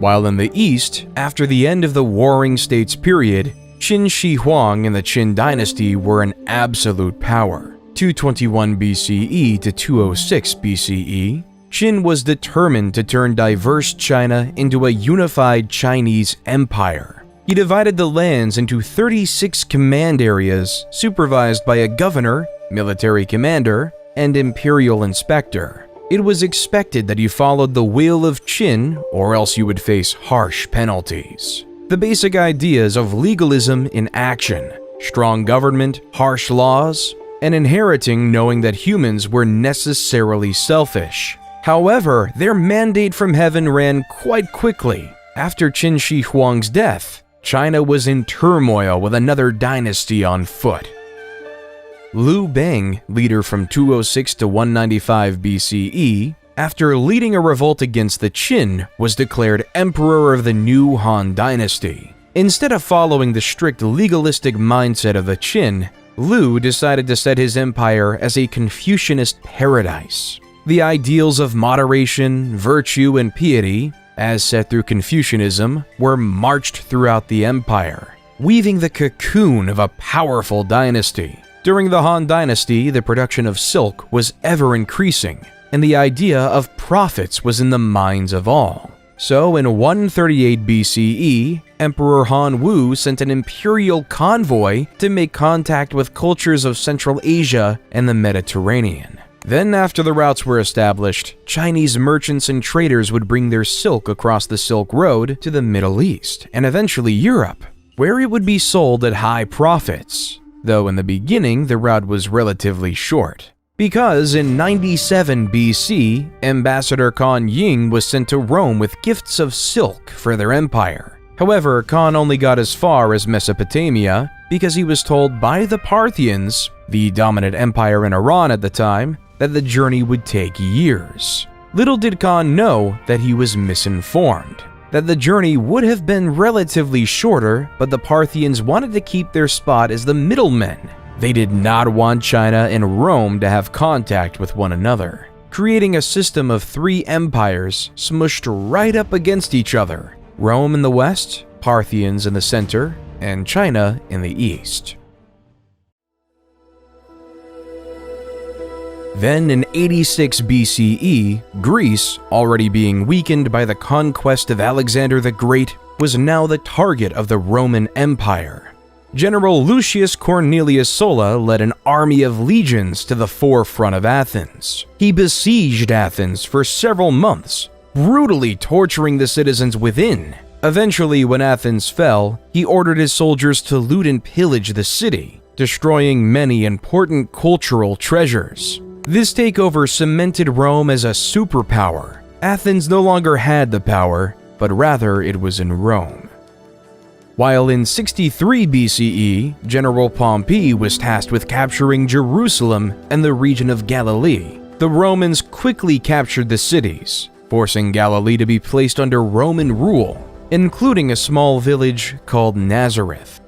While in the East, after the end of the Warring States period, Qin Shi Huang and the Qin Dynasty were an absolute power. 221 BCE to 206 BCE, Qin was determined to turn diverse China into a unified Chinese empire. He divided the lands into 36 command areas supervised by a governor, military commander, and imperial inspector. It was expected that you followed the will of Qin, or else you would face harsh penalties. The basic ideas of legalism in action, strong government, harsh laws, and inheriting knowing that humans were necessarily selfish. However, their mandate from heaven ran quite quickly. After Qin Shi Huang's death, China was in turmoil with another dynasty on foot. Liu Bang, leader from 206 to 195 BCE, after leading a revolt against the Qin, was declared emperor of the new Han Dynasty. Instead of following the strict legalistic mindset of the Qin, Liu decided to set his empire as a Confucianist paradise. The ideals of moderation, virtue, and piety, as set through Confucianism, were marched throughout the empire, weaving the cocoon of a powerful dynasty. During the Han Dynasty, the production of silk was ever increasing, and the idea of profits was in the minds of all. So in 138 BCE, Emperor Han Wu sent an imperial convoy to make contact with cultures of Central Asia and the Mediterranean. Then, after the routes were established, Chinese merchants and traders would bring their silk across the Silk Road to the Middle East and eventually Europe, where it would be sold at high profits, though in the beginning the route was relatively short. Because in 97 BC, Ambassador Kan Ying was sent to Rome with gifts of silk for their empire. However, Kan only got as far as Mesopotamia because he was told by the Parthians, the dominant empire in Iran at the time, that the journey would take years. Little did Kan know that he was misinformed, that the journey would have been relatively shorter, but the Parthians wanted to keep their spot as the middlemen. They did not want China and Rome to have contact with one another, creating a system of three empires smushed right up against each other: Rome in the west, Parthians in the center, and China in the east. Then in 86 BCE, Greece, already being weakened by the conquest of Alexander the Great, was now the target of the Roman Empire. General Lucius Cornelius Sulla led an army of legions to the forefront of Athens. He besieged Athens for several months, brutally torturing the citizens within. Eventually, when Athens fell, he ordered his soldiers to loot and pillage the city, destroying many important cultural treasures. This takeover cemented Rome as a superpower. Athens no longer had the power, but rather it was in Rome. While in 63 BCE, General Pompey was tasked with capturing Jerusalem and the region of Galilee, the Romans quickly captured the cities, forcing Galilee to be placed under Roman rule, including a small village called Nazareth.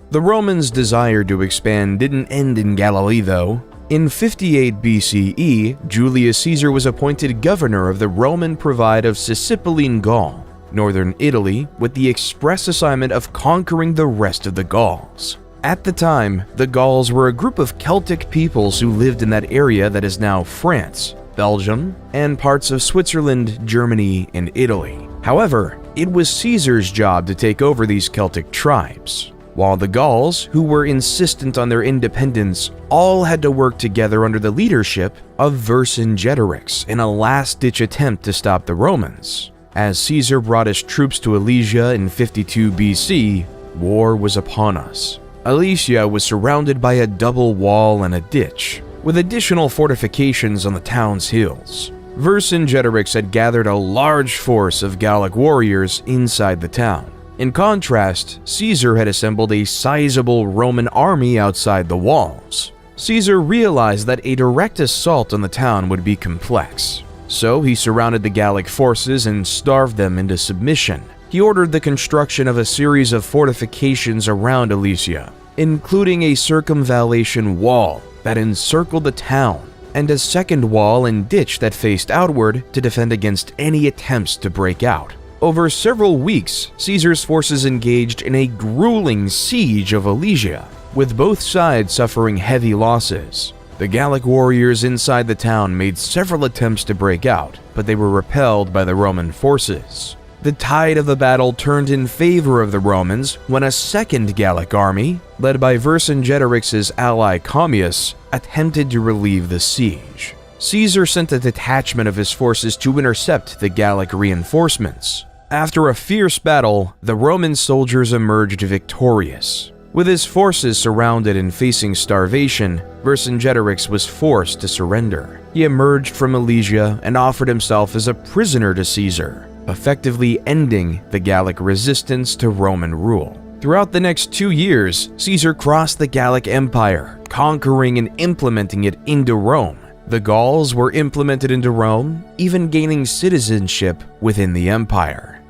The Romans' desire to expand didn't end in Galilee, though. In 58 BCE, Julius Caesar was appointed governor of the Roman Province of Sicilian Gaul, northern Italy, with the express assignment of conquering the rest of the Gauls. At the time, the Gauls were a group of Celtic peoples who lived in that area that is now France, Belgium, and parts of Switzerland, Germany, and Italy. However, it was Caesar's job to take over these Celtic tribes, while the Gauls, who were insistent on their independence, all had to work together under the leadership of Vercingetorix in a last-ditch attempt to stop the Romans. As Caesar brought his troops to Alesia in 52 BC, war was upon us. Alesia was surrounded by a double wall and a ditch, with additional fortifications on the town's hills. Vercingetorix had gathered a large force of Gallic warriors inside the town. In contrast, Caesar had assembled a sizable Roman army outside the walls. Caesar realized that a direct assault on the town would be complex, so he surrounded the Gallic forces and starved them into submission. He ordered the construction of a series of fortifications around Alesia, including a circumvallation wall that encircled the town, and a second wall and ditch that faced outward to defend against any attempts to break out. Over several weeks, Caesar's forces engaged in a grueling siege of Alesia, with both sides suffering heavy losses. The Gallic warriors inside the town made several attempts to break out, but they were repelled by the Roman forces. The tide of the battle turned in favor of the Romans when a second Gallic army, led by Vercingetorix's ally Commius, attempted to relieve the siege. Caesar sent a detachment of his forces to intercept the Gallic reinforcements. After a fierce battle, the Roman soldiers emerged victorious. With his forces surrounded and facing starvation, Vercingetorix was forced to surrender. He emerged from Alesia and offered himself as a prisoner to Caesar, effectively ending the Gallic resistance to Roman rule. Throughout the next 2 years, Caesar crossed the Gallic Empire, conquering and implementing it into Rome. The Gauls were implemented into Rome, even gaining citizenship within the empire.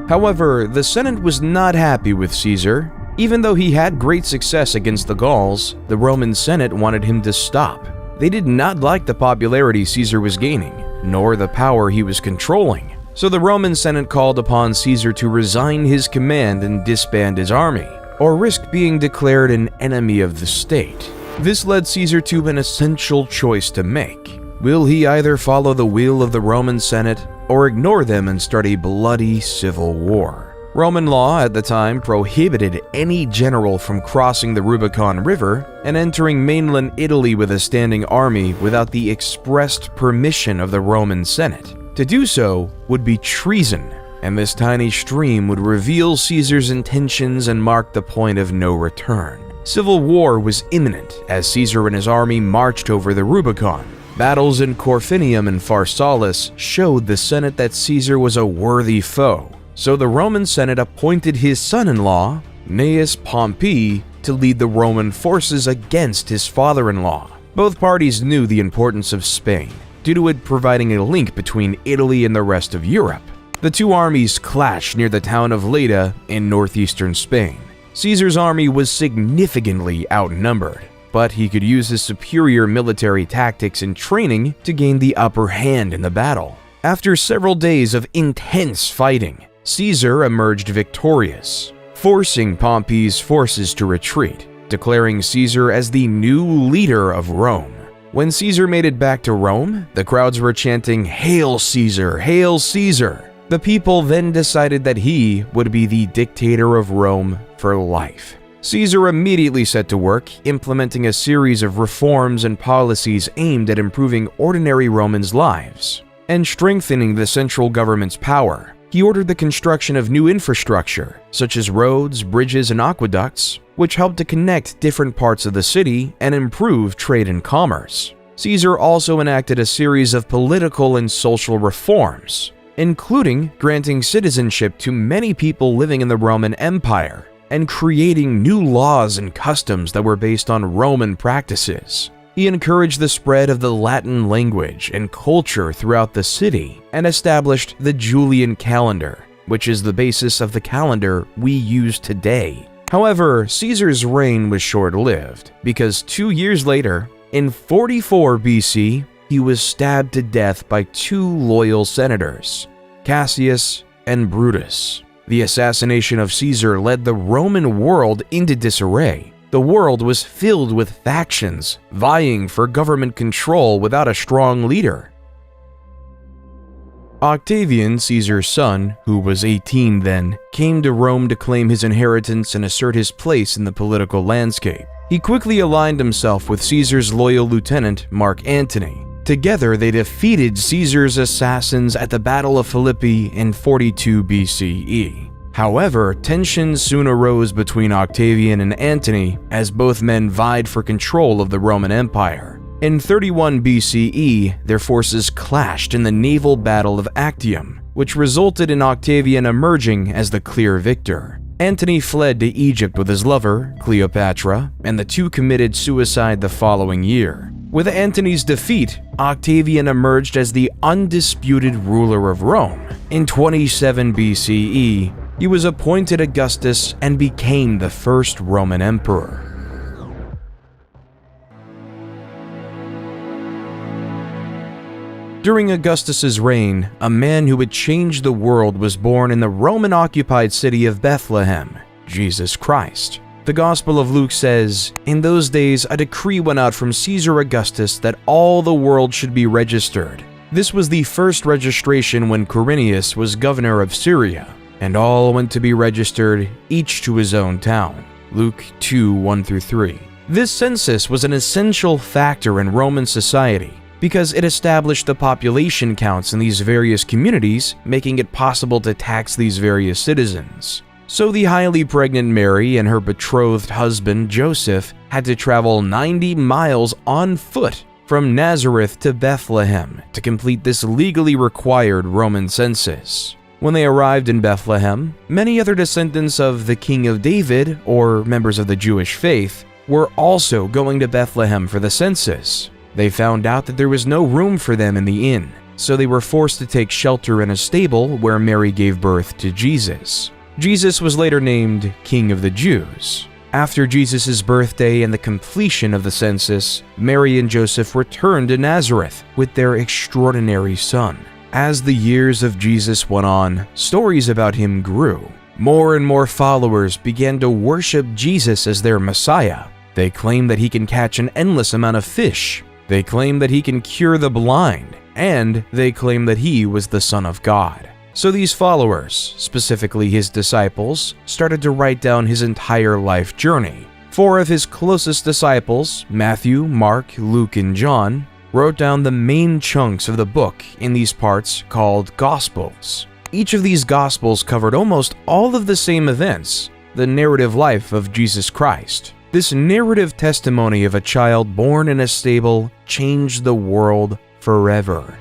However, the Senate was not happy with Caesar. Even though he had great success against the Gauls, the Roman Senate wanted him to stop. They did not like the popularity Caesar was gaining, nor the power he was controlling. So the Roman Senate called upon Caesar to resign his command and disband his army, or risk being declared an enemy of the state. This led Caesar to an essential choice to make. Will he either follow the will of the Roman Senate or ignore them and start a bloody civil war? Roman law at the time prohibited any general from crossing the Rubicon River and entering mainland Italy with a standing army without the expressed permission of the Roman Senate. To do so would be treason, and this tiny stream would reveal Caesar's intentions and mark the point of no return. Civil war was imminent as Caesar and his army marched over the Rubicon. Battles in Corfinium and Pharsalus showed the Senate that Caesar was a worthy foe, so the Roman Senate appointed his son-in-law, Gnaeus Pompey, to lead the Roman forces against his father-in-law. Both parties knew the importance of Spain, due to it providing a link between Italy and the rest of Europe. The two armies clashed near the town of Leda in northeastern Spain. Caesar's army was significantly outnumbered, but he could use his superior military tactics and training to gain the upper hand in the battle. After several days of intense fighting, Caesar emerged victorious, forcing Pompey's forces to retreat, declaring Caesar as the new leader of Rome. When Caesar made it back to Rome, the crowds were chanting, "Hail Caesar! Hail Caesar!" The people then decided that he would be the dictator of Rome for life. Caesar immediately set to work, implementing a series of reforms and policies aimed at improving ordinary Romans' lives and strengthening the central government's power. He ordered the construction of new infrastructure, such as roads, bridges, and aqueducts, which helped to connect different parts of the city and improve trade and commerce. Caesar also enacted a series of political and social reforms, including granting citizenship to many people living in the Roman Empire and creating new laws and customs that were based on Roman practices. He encouraged the spread of the Latin language and culture throughout the city and established the Julian calendar, which is the basis of the calendar we use today. However, Caesar's reign was short-lived because 2 years later, in 44 BC, he was stabbed to death by two loyal senators, Cassius and Brutus. The assassination of Caesar led the Roman world into disarray. The world was filled with factions vying for government control without a strong leader. Octavian, Caesar's son, who was 18 then, came to Rome to claim his inheritance and assert his place in the political landscape. He quickly aligned himself with Caesar's loyal lieutenant, Mark Antony. Together, they defeated Caesar's assassins at the Battle of Philippi in 42 BCE. However, tensions soon arose between Octavian and Antony as both men vied for control of the Roman Empire. In 31 BCE, their forces clashed in the naval Battle of Actium, which resulted in Octavian emerging as the clear victor. Antony fled to Egypt with his lover, Cleopatra, and the two committed suicide the following year. With Antony's defeat, Octavian emerged as the undisputed ruler of Rome. In 27 BCE, he was appointed Augustus and became the first Roman emperor. During Augustus's reign, a man who would change the world was born in the Roman-occupied city of Bethlehem, Jesus Christ. The Gospel of Luke says, "In those days a decree went out from Caesar Augustus that all the world should be registered." This was the first registration when Quirinius was governor of Syria, and all went to be registered, each to his own town. Luke 2:1-3. This census was an essential factor in Roman society, because it established the population counts in these various communities, making it possible to tax these various citizens. So the highly pregnant Mary and her betrothed husband Joseph had to travel 90 miles on foot from Nazareth to Bethlehem to complete this legally required Roman census. When they arrived in Bethlehem, many other descendants of the King of David, or members of the Jewish faith, were also going to Bethlehem for the census. They found out that there was no room for them in the inn, so they were forced to take shelter in a stable where Mary gave birth to Jesus. Jesus was later named King of the Jews. After Jesus' birthday and the completion of the census, Mary and Joseph returned to Nazareth with their extraordinary son. As the years of Jesus went on, stories about him grew. More and more followers began to worship Jesus as their Messiah. They claim that he can catch an endless amount of fish. They claim that he can cure the blind, and they claim that he was the Son of God. So these followers, specifically his disciples, started to write down his entire life journey. 4 of his closest disciples, Matthew, Mark, Luke, and John, wrote down the main chunks of the book in these parts called Gospels. Each of these Gospels covered almost all of the same events, the narrative life of Jesus Christ. This narrative testimony of a child born in a stable changed the world forever.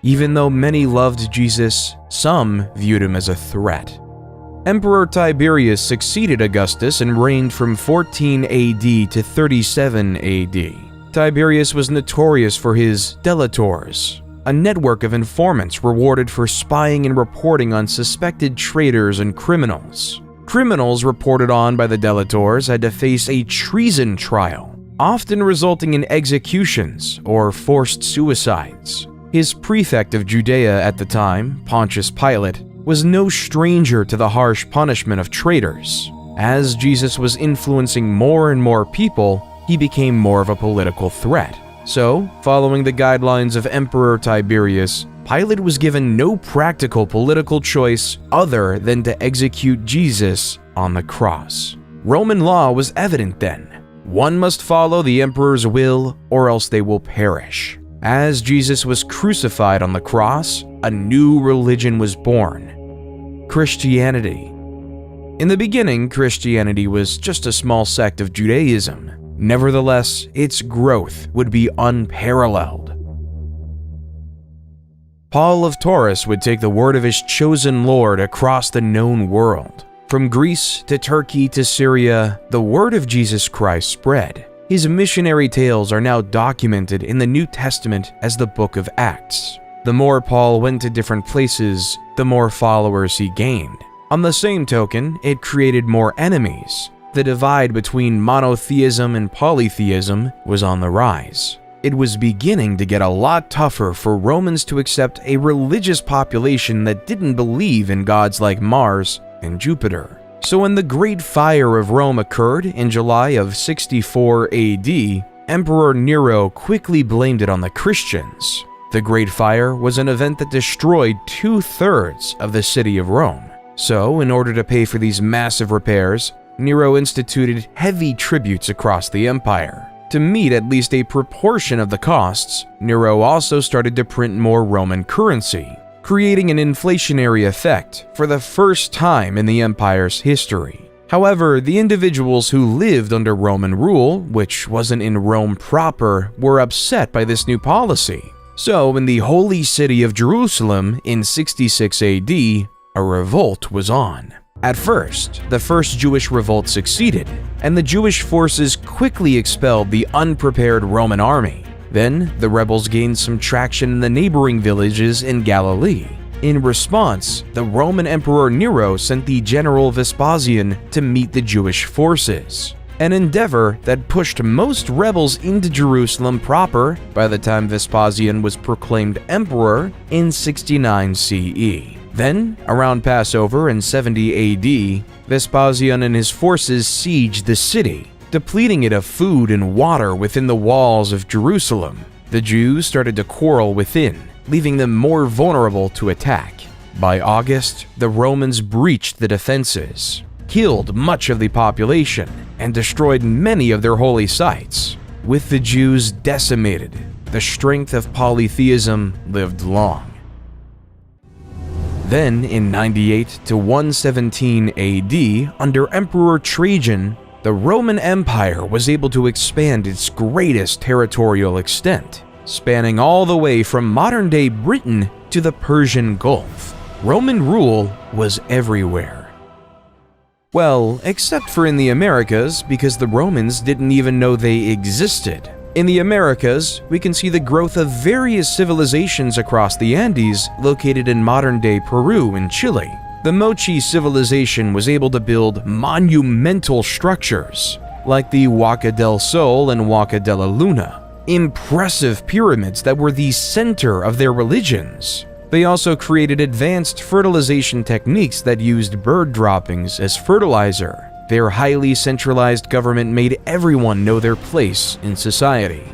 Even though many loved Jesus, some viewed him as a threat. Emperor Tiberius succeeded Augustus and reigned from 14 AD to 37 AD. Tiberius was notorious for his delators, a network of informants rewarded for spying and reporting on suspected traitors and criminals. Criminals reported on by the delators had to face a treason trial, often resulting in executions or forced suicides. His prefect of Judea at the time, Pontius Pilate, was no stranger to the harsh punishment of traitors. As Jesus was influencing more and more people, he became more of a political threat. So, following the guidelines of Emperor Tiberius, Pilate was given no practical political choice other than to execute Jesus on the cross. Roman law was evident then. One must follow the emperor's will or else they will perish. As Jesus was crucified on the cross, a new religion was born: Christianity. In the beginning, Christianity was just a small sect of Judaism. Nevertheless, its growth would be unparalleled. Paul of Taurus would take the word of his chosen Lord across the known world. From Greece to Turkey to Syria, the word of Jesus Christ spread. His missionary tales are now documented in the New Testament as the Book of Acts. The more Paul went to different places, the more followers he gained. On the same token, it created more enemies. The divide between monotheism and polytheism was on the rise. It was beginning to get a lot tougher for Romans to accept a religious population that didn't believe in gods like Mars and Jupiter. So when the Great Fire of Rome occurred in July of 64 AD, Emperor Nero quickly blamed it on the Christians. The Great Fire was an event that destroyed 2/3 of the city of Rome. So, in order to pay for these massive repairs, Nero instituted heavy tributes across the empire. To meet at least a proportion of the costs, Nero also started to print more Roman currency, creating an inflationary effect for the first time in the empire's history. However, the individuals who lived under Roman rule, which wasn't in Rome proper, were upset by this new policy. So, in the holy city of Jerusalem in 66 AD, a revolt was on. At first, the first Jewish revolt succeeded, and the Jewish forces quickly expelled the unprepared Roman army. Then, the rebels gained some traction in the neighboring villages in Galilee. In response, the Roman Emperor Nero sent the general Vespasian to meet the Jewish forces, an endeavor that pushed most rebels into Jerusalem proper by the time Vespasian was proclaimed emperor in 69 CE. Then, around Passover in 70 AD, Vespasian and his forces sieged the city, depleting it of food and water within the walls of Jerusalem. The Jews started to quarrel within, leaving them more vulnerable to attack. By August, the Romans breached the defenses, killed much of the population, and destroyed many of their holy sites. With the Jews decimated, the strength of polytheism lived long. Then, in 98 to 117 AD, under Emperor Trajan, the Roman Empire was able to expand its greatest territorial extent, spanning all the way from modern-day Britain to the Persian Gulf. Roman rule was everywhere. Well, except for in the Americas, because the Romans didn't even know they existed. In the Americas, we can see the growth of various civilizations across the Andes located in modern-day Peru and Chile. The Mochi civilization was able to build monumental structures, like the Huaca del Sol and Huaca de la Luna, impressive pyramids that were the center of their religions. They also created advanced fertilization techniques that used bird droppings as fertilizer. Their highly centralized government made everyone know their place in society.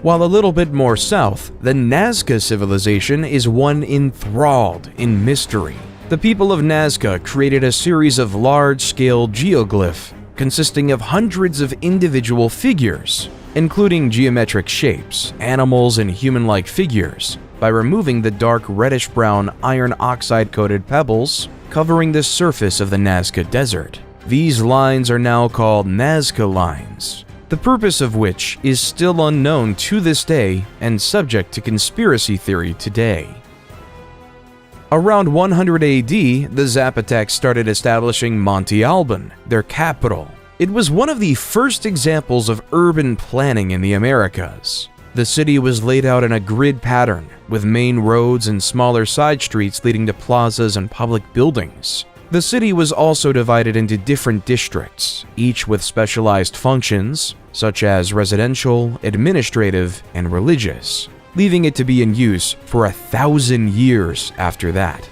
While a little bit more south, the Nazca civilization is one enthralled in mystery. The people of Nazca created a series of large-scale geoglyphs consisting of hundreds of individual figures, including geometric shapes, animals, and human-like figures, by removing the dark reddish-brown iron oxide-coated pebbles covering the surface of the Nazca Desert. These lines are now called Nazca Lines, the purpose of which is still unknown to this day and subject to conspiracy theory today. Around 100 AD, the Zapotecs started establishing Monte Alban, their capital. It was one of the first examples of urban planning in the Americas. The city was laid out in a grid pattern, with main roads and smaller side streets leading to plazas and public buildings. The city was also divided into different districts, each with specialized functions, such as residential, administrative, and religious, leaving it to be in use for 1,000 years after that.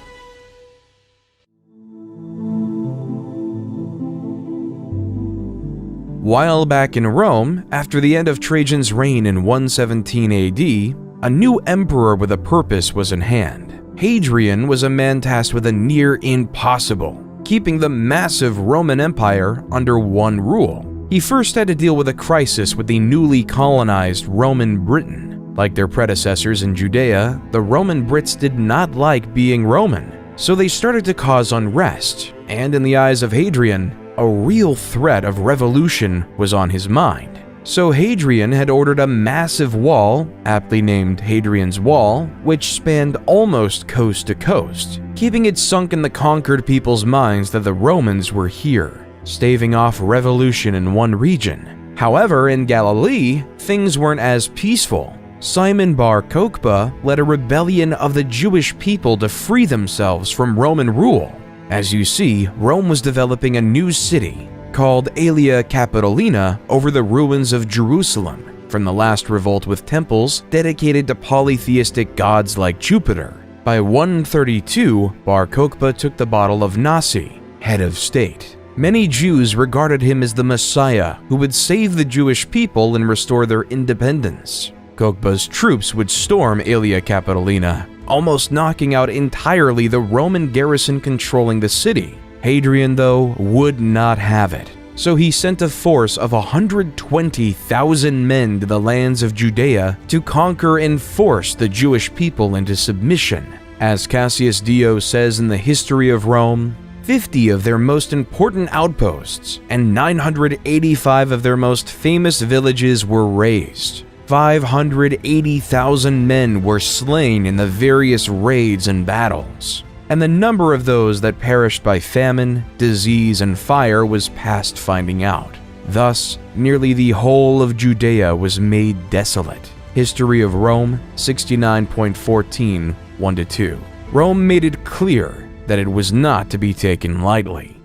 While back in Rome, after the end of Trajan's reign in 117 AD, a new emperor with a purpose was in hand. Hadrian was a man tasked with a near impossible, keeping the massive Roman Empire under one rule. He first had to deal with a crisis with the newly colonized Roman Britain. Like their predecessors in Judea, the Roman Brits did not like being Roman, so they started to cause unrest, and in the eyes of Hadrian, a real threat of revolution was on his mind. So Hadrian had ordered a massive wall, aptly named Hadrian's Wall, which spanned almost coast to coast, keeping it sunk in the conquered people's minds that the Romans were here, staving off revolution in one region. However, in Galilee, things weren't as peaceful. Simon Bar Kokhba led a rebellion of the Jewish people to free themselves from Roman rule. As you see, Rome was developing a new city called Aelia Capitolina over the ruins of Jerusalem from the last revolt, with temples dedicated to polytheistic gods like Jupiter. By 132, Bar Kokhba took the bottle of Nasi, head of state. Many Jews regarded him as the Messiah who would save the Jewish people and restore their independence. Kokhba's troops would storm Aelia Capitolina, almost knocking out entirely the Roman garrison controlling the city. Hadrian, though, would not have it, so he sent a force of 120,000 men to the lands of Judea to conquer and force the Jewish people into submission. As Cassius Dio says in the History of Rome, 50 of their most important outposts and 985 of their most famous villages were razed. 580,000 men were slain in the various raids and battles, and the number of those that perished by famine, disease, and fire was past finding out. Thus, nearly the whole of Judea was made desolate. History of Rome 69.14, 1-2. Rome made it clear that it was not to be taken lightly.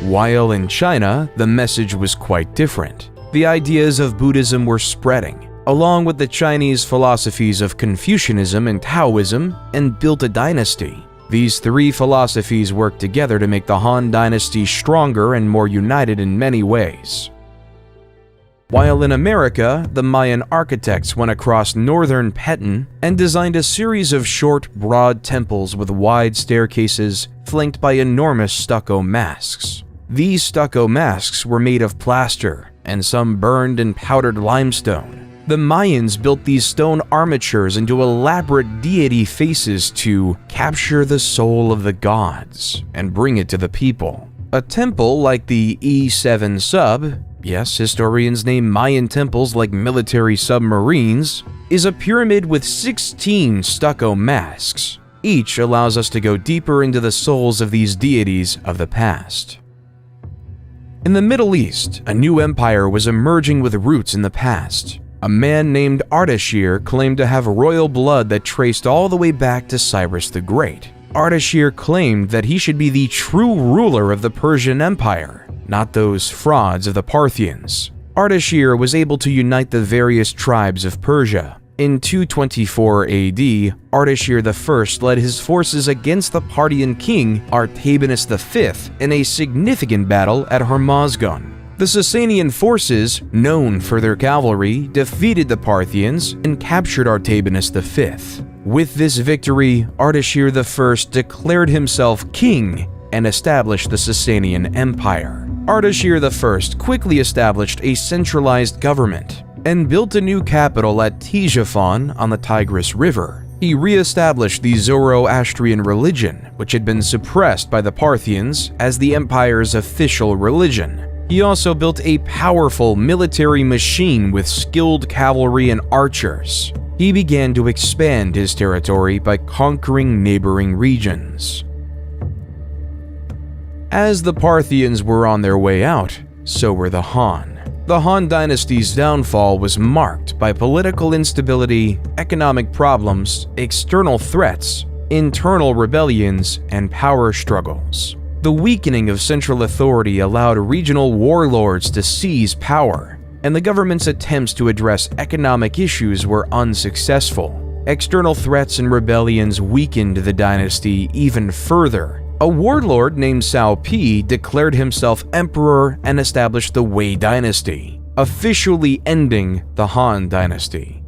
While in China, the message was quite different. The ideas of Buddhism were spreading, along with the Chinese philosophies of Confucianism and Taoism, and built a dynasty. These three philosophies worked together to make the Han Dynasty stronger and more united in many ways. While in America, the Mayan architects went across northern Petén and designed a series of short, broad temples with wide staircases flanked by enormous stucco masks. These stucco masks were made of plaster, and some burned and powdered limestone. The Mayans built these stone armatures into elaborate deity faces to capture the soul of the gods and bring it to the people. A temple like the E7 sub, yes, historians name Mayan temples like military submarines, is a pyramid with 16 stucco masks. Each allows us to go deeper into the souls of these deities of the past. In the Middle East, a new empire was emerging with roots in the past. A man named Ardashir claimed to have royal blood that traced all the way back to Cyrus the Great. Ardashir claimed that he should be the true ruler of the Persian Empire, not those frauds of the Parthians. Ardashir was able to unite the various tribes of Persia. In 224 AD, Ardashir I led his forces against the Parthian king Artabanus V in a significant battle at Hormozgan. The Sasanian forces, known for their cavalry, defeated the Parthians and captured Artabanus V. With this victory, Ardashir I declared himself king and established the Sasanian Empire. Ardashir I quickly established a centralized government and built a new capital at Ctesiphon on the Tigris River. He re-established the Zoroastrian religion, which had been suppressed by the Parthians as the empire's official religion. He also built a powerful military machine with skilled cavalry and archers. He began to expand his territory by conquering neighboring regions. As the Parthians were on their way out, so were the Han. The Han dynasty's downfall was marked by political instability, economic problems, external threats, internal rebellions, and power struggles. The weakening of central authority allowed regional warlords to seize power, and the government's attempts to address economic issues were unsuccessful. External threats and rebellions weakened the dynasty even further. A warlord named Cao Pi declared himself emperor and established the Wei dynasty, officially ending the Han dynasty.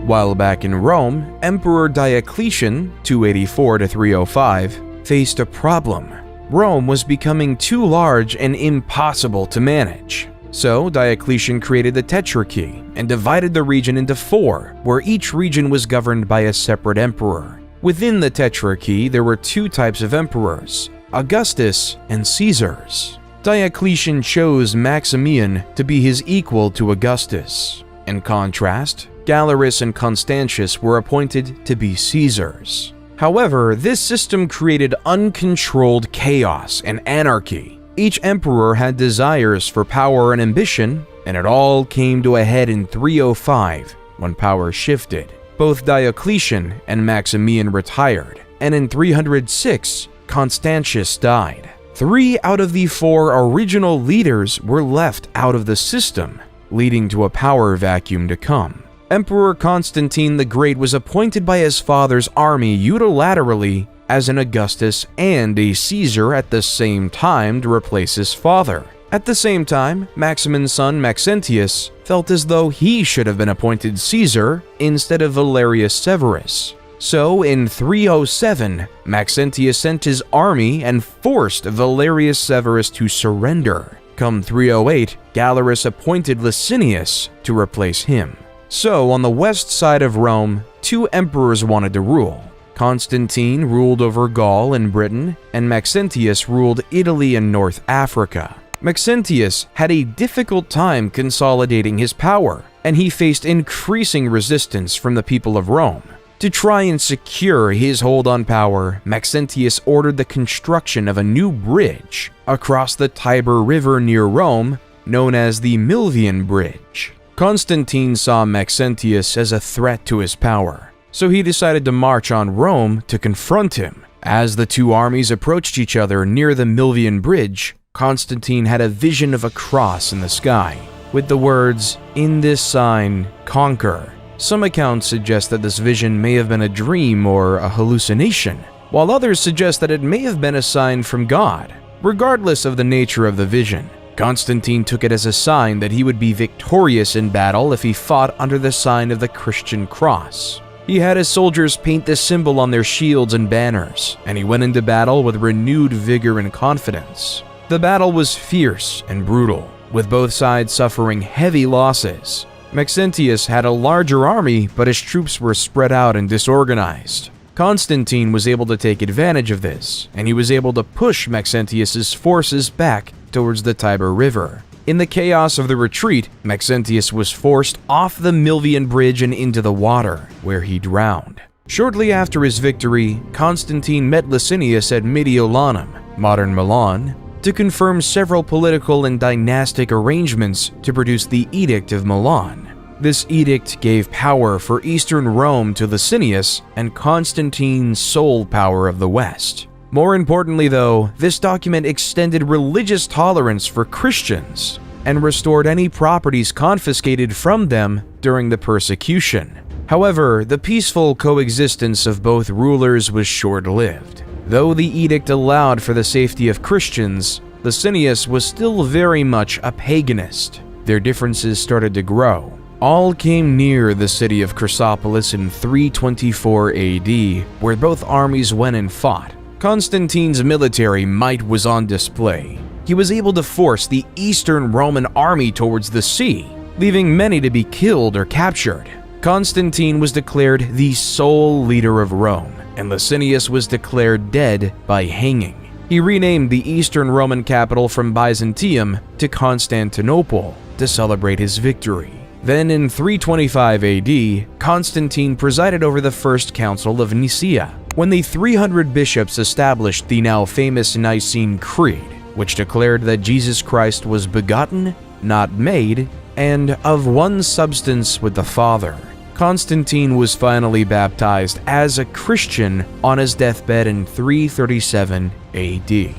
While back in Rome, Emperor Diocletian, 284 to 305, faced a problem. Rome was becoming too large and impossible to manage. So Diocletian created the Tetrarchy and divided the region into 4, where each region was governed by a separate emperor. Within the Tetrarchy, there were 2 types of emperors, Augustus and Caesars. Diocletian chose Maximian to be his equal to Augustus. In contrast, Galerius and Constantius were appointed to be Caesars. However, this system created uncontrolled chaos and anarchy. Each emperor had desires for power and ambition, and it all came to a head in 305 when power shifted. Both Diocletian and Maximian retired, and in 306, Constantius died. 3 out of the 4 original leaders were left out of the system, leading to a power vacuum to come. Emperor Constantine the Great was appointed by his father's army unilaterally as an Augustus and a Caesar at the same time to replace his father. At the same time, Maximin's son Maxentius felt as though he should have been appointed Caesar instead of Valerius Severus. So in 307, Maxentius sent his army and forced Valerius Severus to surrender. Come 308, Galerius appointed Licinius to replace him. So on the west side of Rome, 2 emperors wanted to rule. Constantine ruled over Gaul and Britain, and Maxentius ruled Italy and North Africa. Maxentius had a difficult time consolidating his power, and he faced increasing resistance from the people of Rome. To try and secure his hold on power, Maxentius ordered the construction of a new bridge across the Tiber River near Rome, known as the Milvian Bridge. Constantine saw Maxentius as a threat to his power, so he decided to march on Rome to confront him. As the 2 armies approached each other near the Milvian Bridge, Constantine had a vision of a cross in the sky, with the words, "In this sign, conquer." Some accounts suggest that this vision may have been a dream or a hallucination, while others suggest that it may have been a sign from God. Regardless of the nature of the vision, Constantine took it as a sign that he would be victorious in battle if he fought under the sign of the Christian cross. He had his soldiers paint this symbol on their shields and banners, and he went into battle with renewed vigor and confidence. The battle was fierce and brutal, with both sides suffering heavy losses. Maxentius had a larger army, but his troops were spread out and disorganized. Constantine was able to take advantage of this, and he was able to push Maxentius's forces back towards the Tiber River. In the chaos of the retreat, Maxentius was forced off the Milvian bridge and into the water, where he drowned. Shortly after his victory, Constantine met Licinius at Mediolanum, modern Milan, to confirm several political and dynastic arrangements to produce the Edict of Milan. This edict gave power for Eastern Rome to Licinius and Constantine sole power of the West. More importantly though, this document extended religious tolerance for Christians and restored any properties confiscated from them during the persecution. However, the peaceful coexistence of both rulers was short-lived. Though the edict allowed for the safety of Christians, Licinius was still very much a paganist. Their differences started to grow. All came near the city of Chrysopolis in 324 AD, where both armies went and fought. Constantine's military might was on display. He was able to force the Eastern Roman army towards the sea, leaving many to be killed or captured. Constantine was declared the sole leader of Rome, and Licinius was declared dead by hanging. He renamed the Eastern Roman capital from Byzantium to Constantinople to celebrate his victory. Then in 325 AD, Constantine presided over the First Council of Nicaea, when the 300 bishops established the now famous Nicene Creed, which declared that Jesus Christ was begotten, not made, and of one substance with the Father. Constantine was finally baptized as a Christian on his deathbed in 337 AD.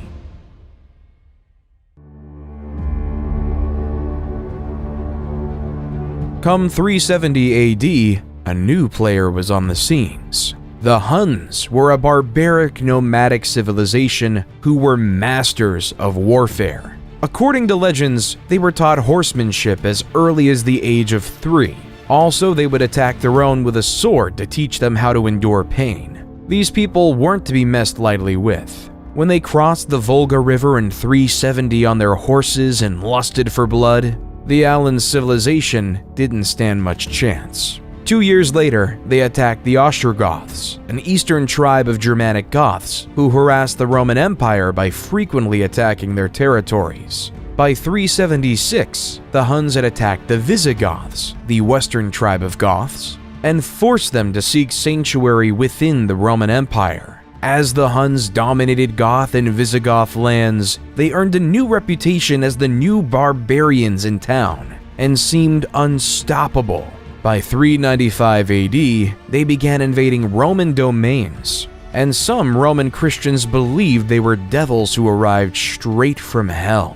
Come 370 AD, a new player was on the scenes. The Huns were a barbaric nomadic civilization who were masters of warfare. According to legends, they were taught horsemanship as early as the age of 3. Also, they would attack their own with a sword to teach them how to endure pain. These people weren't to be messed lightly with. When they crossed the Volga River in 370 on their horses and lusted for blood, the Alan civilization didn't stand much chance. 2 years later, they attacked the Ostrogoths, an eastern tribe of Germanic Goths who harassed the Roman Empire by frequently attacking their territories. By 376, the Huns had attacked the Visigoths, the western tribe of Goths, and forced them to seek sanctuary within the Roman Empire. As the Huns dominated Goth and Visigoth lands, they earned a new reputation as the new barbarians in town and seemed unstoppable. By 395 AD, they began invading Roman domains, and some Roman Christians believed they were devils who arrived straight from hell.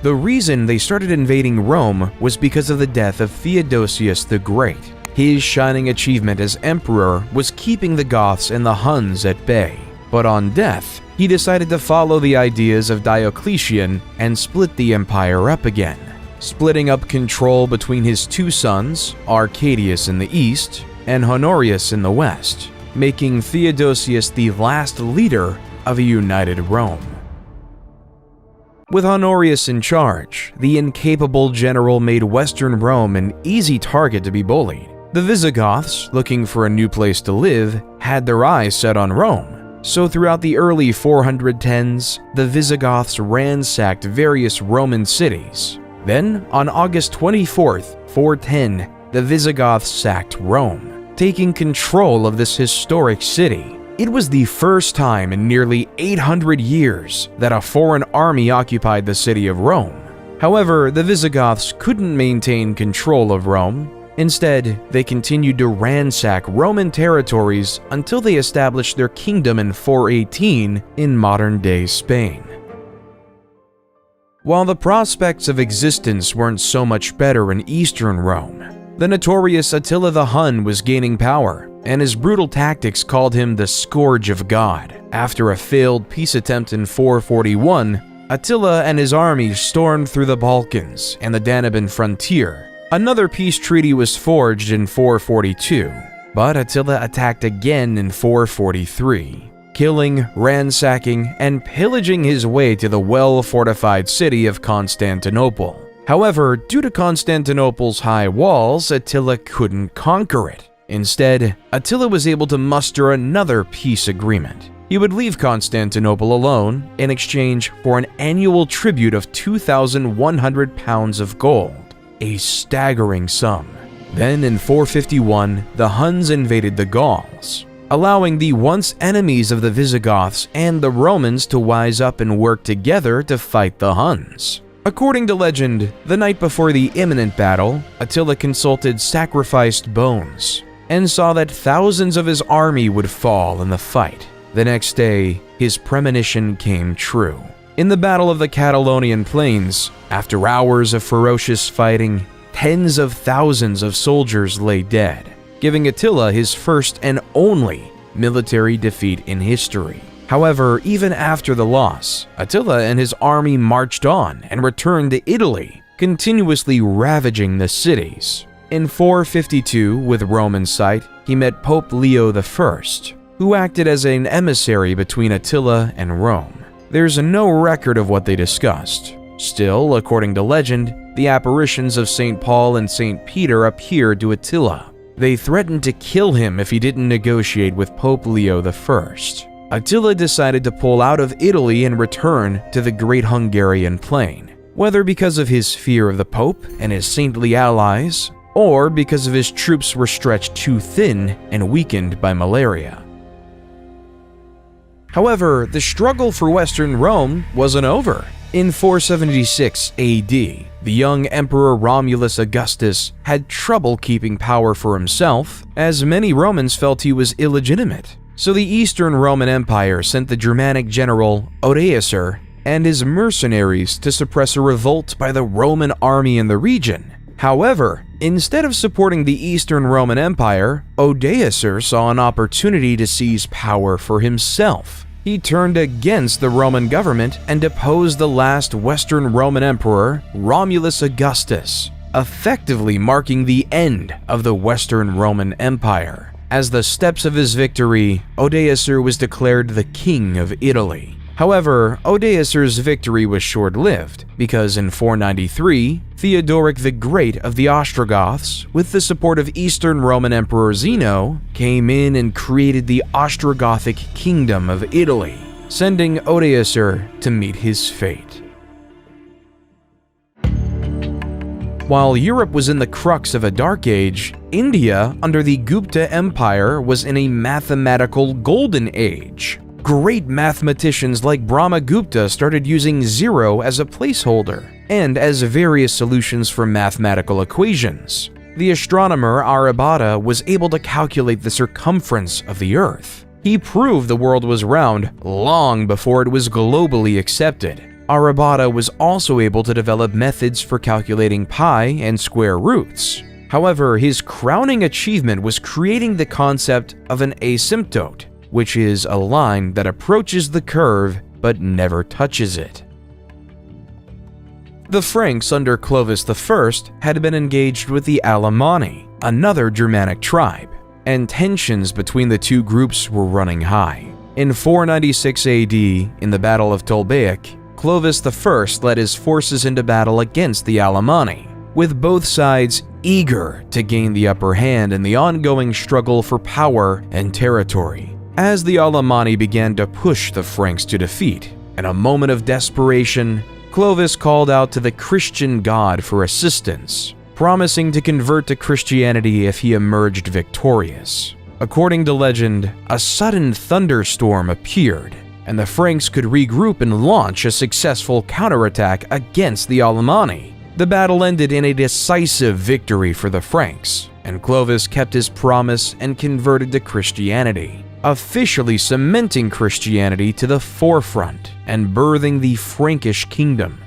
The reason they started invading Rome was because of the death of Theodosius the Great. His shining achievement as emperor was keeping the Goths and the Huns at bay. But on death, he decided to follow the ideas of Diocletian and split the empire up again, splitting up control between his two sons, Arcadius in the east and Honorius in the west, making Theodosius the last leader of a united Rome. With Honorius in charge, the incapable general made Western Rome an easy target to be bullied. The Visigoths, looking for a new place to live, had their eyes set on Rome. So throughout the early 410s, the Visigoths ransacked various Roman cities. Then, on August 24th, 410, the Visigoths sacked Rome, taking control of this historic city. It was the first time in nearly 800 years that a foreign army occupied the city of Rome. However, the Visigoths couldn't maintain control of Rome. Instead, they continued to ransack Roman territories until they established their kingdom in 418 in modern-day Spain. While the prospects of existence weren't so much better in Eastern Rome, the notorious Attila the Hun was gaining power, and his brutal tactics called him the Scourge of God. After a failed peace attempt in 441, Attila and his army stormed through the Balkans and the Danubian frontier. Another peace treaty was forged in 442, but Attila attacked again in 443, killing, ransacking, and pillaging his way to the well-fortified city of Constantinople. However, due to Constantinople's high walls, Attila couldn't conquer it. Instead, Attila was able to muster another peace agreement. He would leave Constantinople alone in exchange for an annual tribute of 2,100 pounds of gold, a staggering sum. Then in 451, the Huns invaded the Gauls, allowing the once enemies of the Visigoths and the Romans to wise up and work together to fight the Huns. According to legend, the night before the imminent battle, Attila consulted sacrificed bones and saw that thousands of his army would fall in the fight. The next day, his premonition came true. In the Battle of the Catalonian Plains, after hours of ferocious fighting, tens of thousands of soldiers lay dead, giving Attila his first and only military defeat in history. However, even after the loss, Attila and his army marched on and returned to Italy, continuously ravaging the cities. In 452, with Rome in sight, he met Pope Leo I, who acted as an emissary between Attila and Rome. There's no record of what they discussed. Still, according to legend, the apparitions of St. Paul and St. Peter appeared to Attila. They threatened to kill him if he didn't negotiate with Pope Leo I. Attila decided to pull out of Italy and return to the Great Hungarian Plain, whether because of his fear of the Pope and his saintly allies, or because of his troops were stretched too thin and weakened by malaria. However, the struggle for Western Rome wasn't over. In 476 AD, the young Emperor Romulus Augustus had trouble keeping power for himself, as many Romans felt he was illegitimate. So the Eastern Roman Empire sent the Germanic general Odoacer and his mercenaries to suppress a revolt by the Roman army in the region. However, instead of supporting the Eastern Roman Empire, Odoacer saw an opportunity to seize power for himself. He turned against the Roman government and deposed the last Western Roman emperor, Romulus Augustus, effectively marking the end of the Western Roman Empire. As the steps of his victory, Odoacer was declared the King of Italy. However, Odoacer's victory was short-lived, because in 493, Theodoric the Great of the Ostrogoths, with the support of Eastern Roman Emperor Zeno, came in and created the Ostrogothic Kingdom of Italy, sending Odoacer to meet his fate. While Europe was in the crux of a dark age, India, under the Gupta Empire, was in a mathematical golden age. Great mathematicians like Brahmagupta started using 0 as a placeholder and as various solutions for mathematical equations. The astronomer Aryabhata was able to calculate the circumference of the Earth. He proved the world was round long before it was globally accepted. Aryabhata was also able to develop methods for calculating pi and square roots. However, his crowning achievement was creating the concept of an asymptote, which is a line that approaches the curve but never touches it. The Franks under Clovis I had been engaged with the Alemanni, another Germanic tribe, and tensions between the two groups were running high. In 496 AD, in the Battle of Tolbiac, Clovis I led his forces into battle against the Alemanni, with both sides eager to gain the upper hand in the ongoing struggle for power and territory. As the Alemanni began to push the Franks to defeat, in a moment of desperation, Clovis called out to the Christian god for assistance, promising to convert to Christianity if he emerged victorious. According to legend, a sudden thunderstorm appeared, and the Franks could regroup and launch a successful counterattack against the Alemanni. The battle ended in a decisive victory for the Franks, and Clovis kept his promise and converted to Christianity, officially cementing Christianity to the forefront and birthing the Frankish kingdom.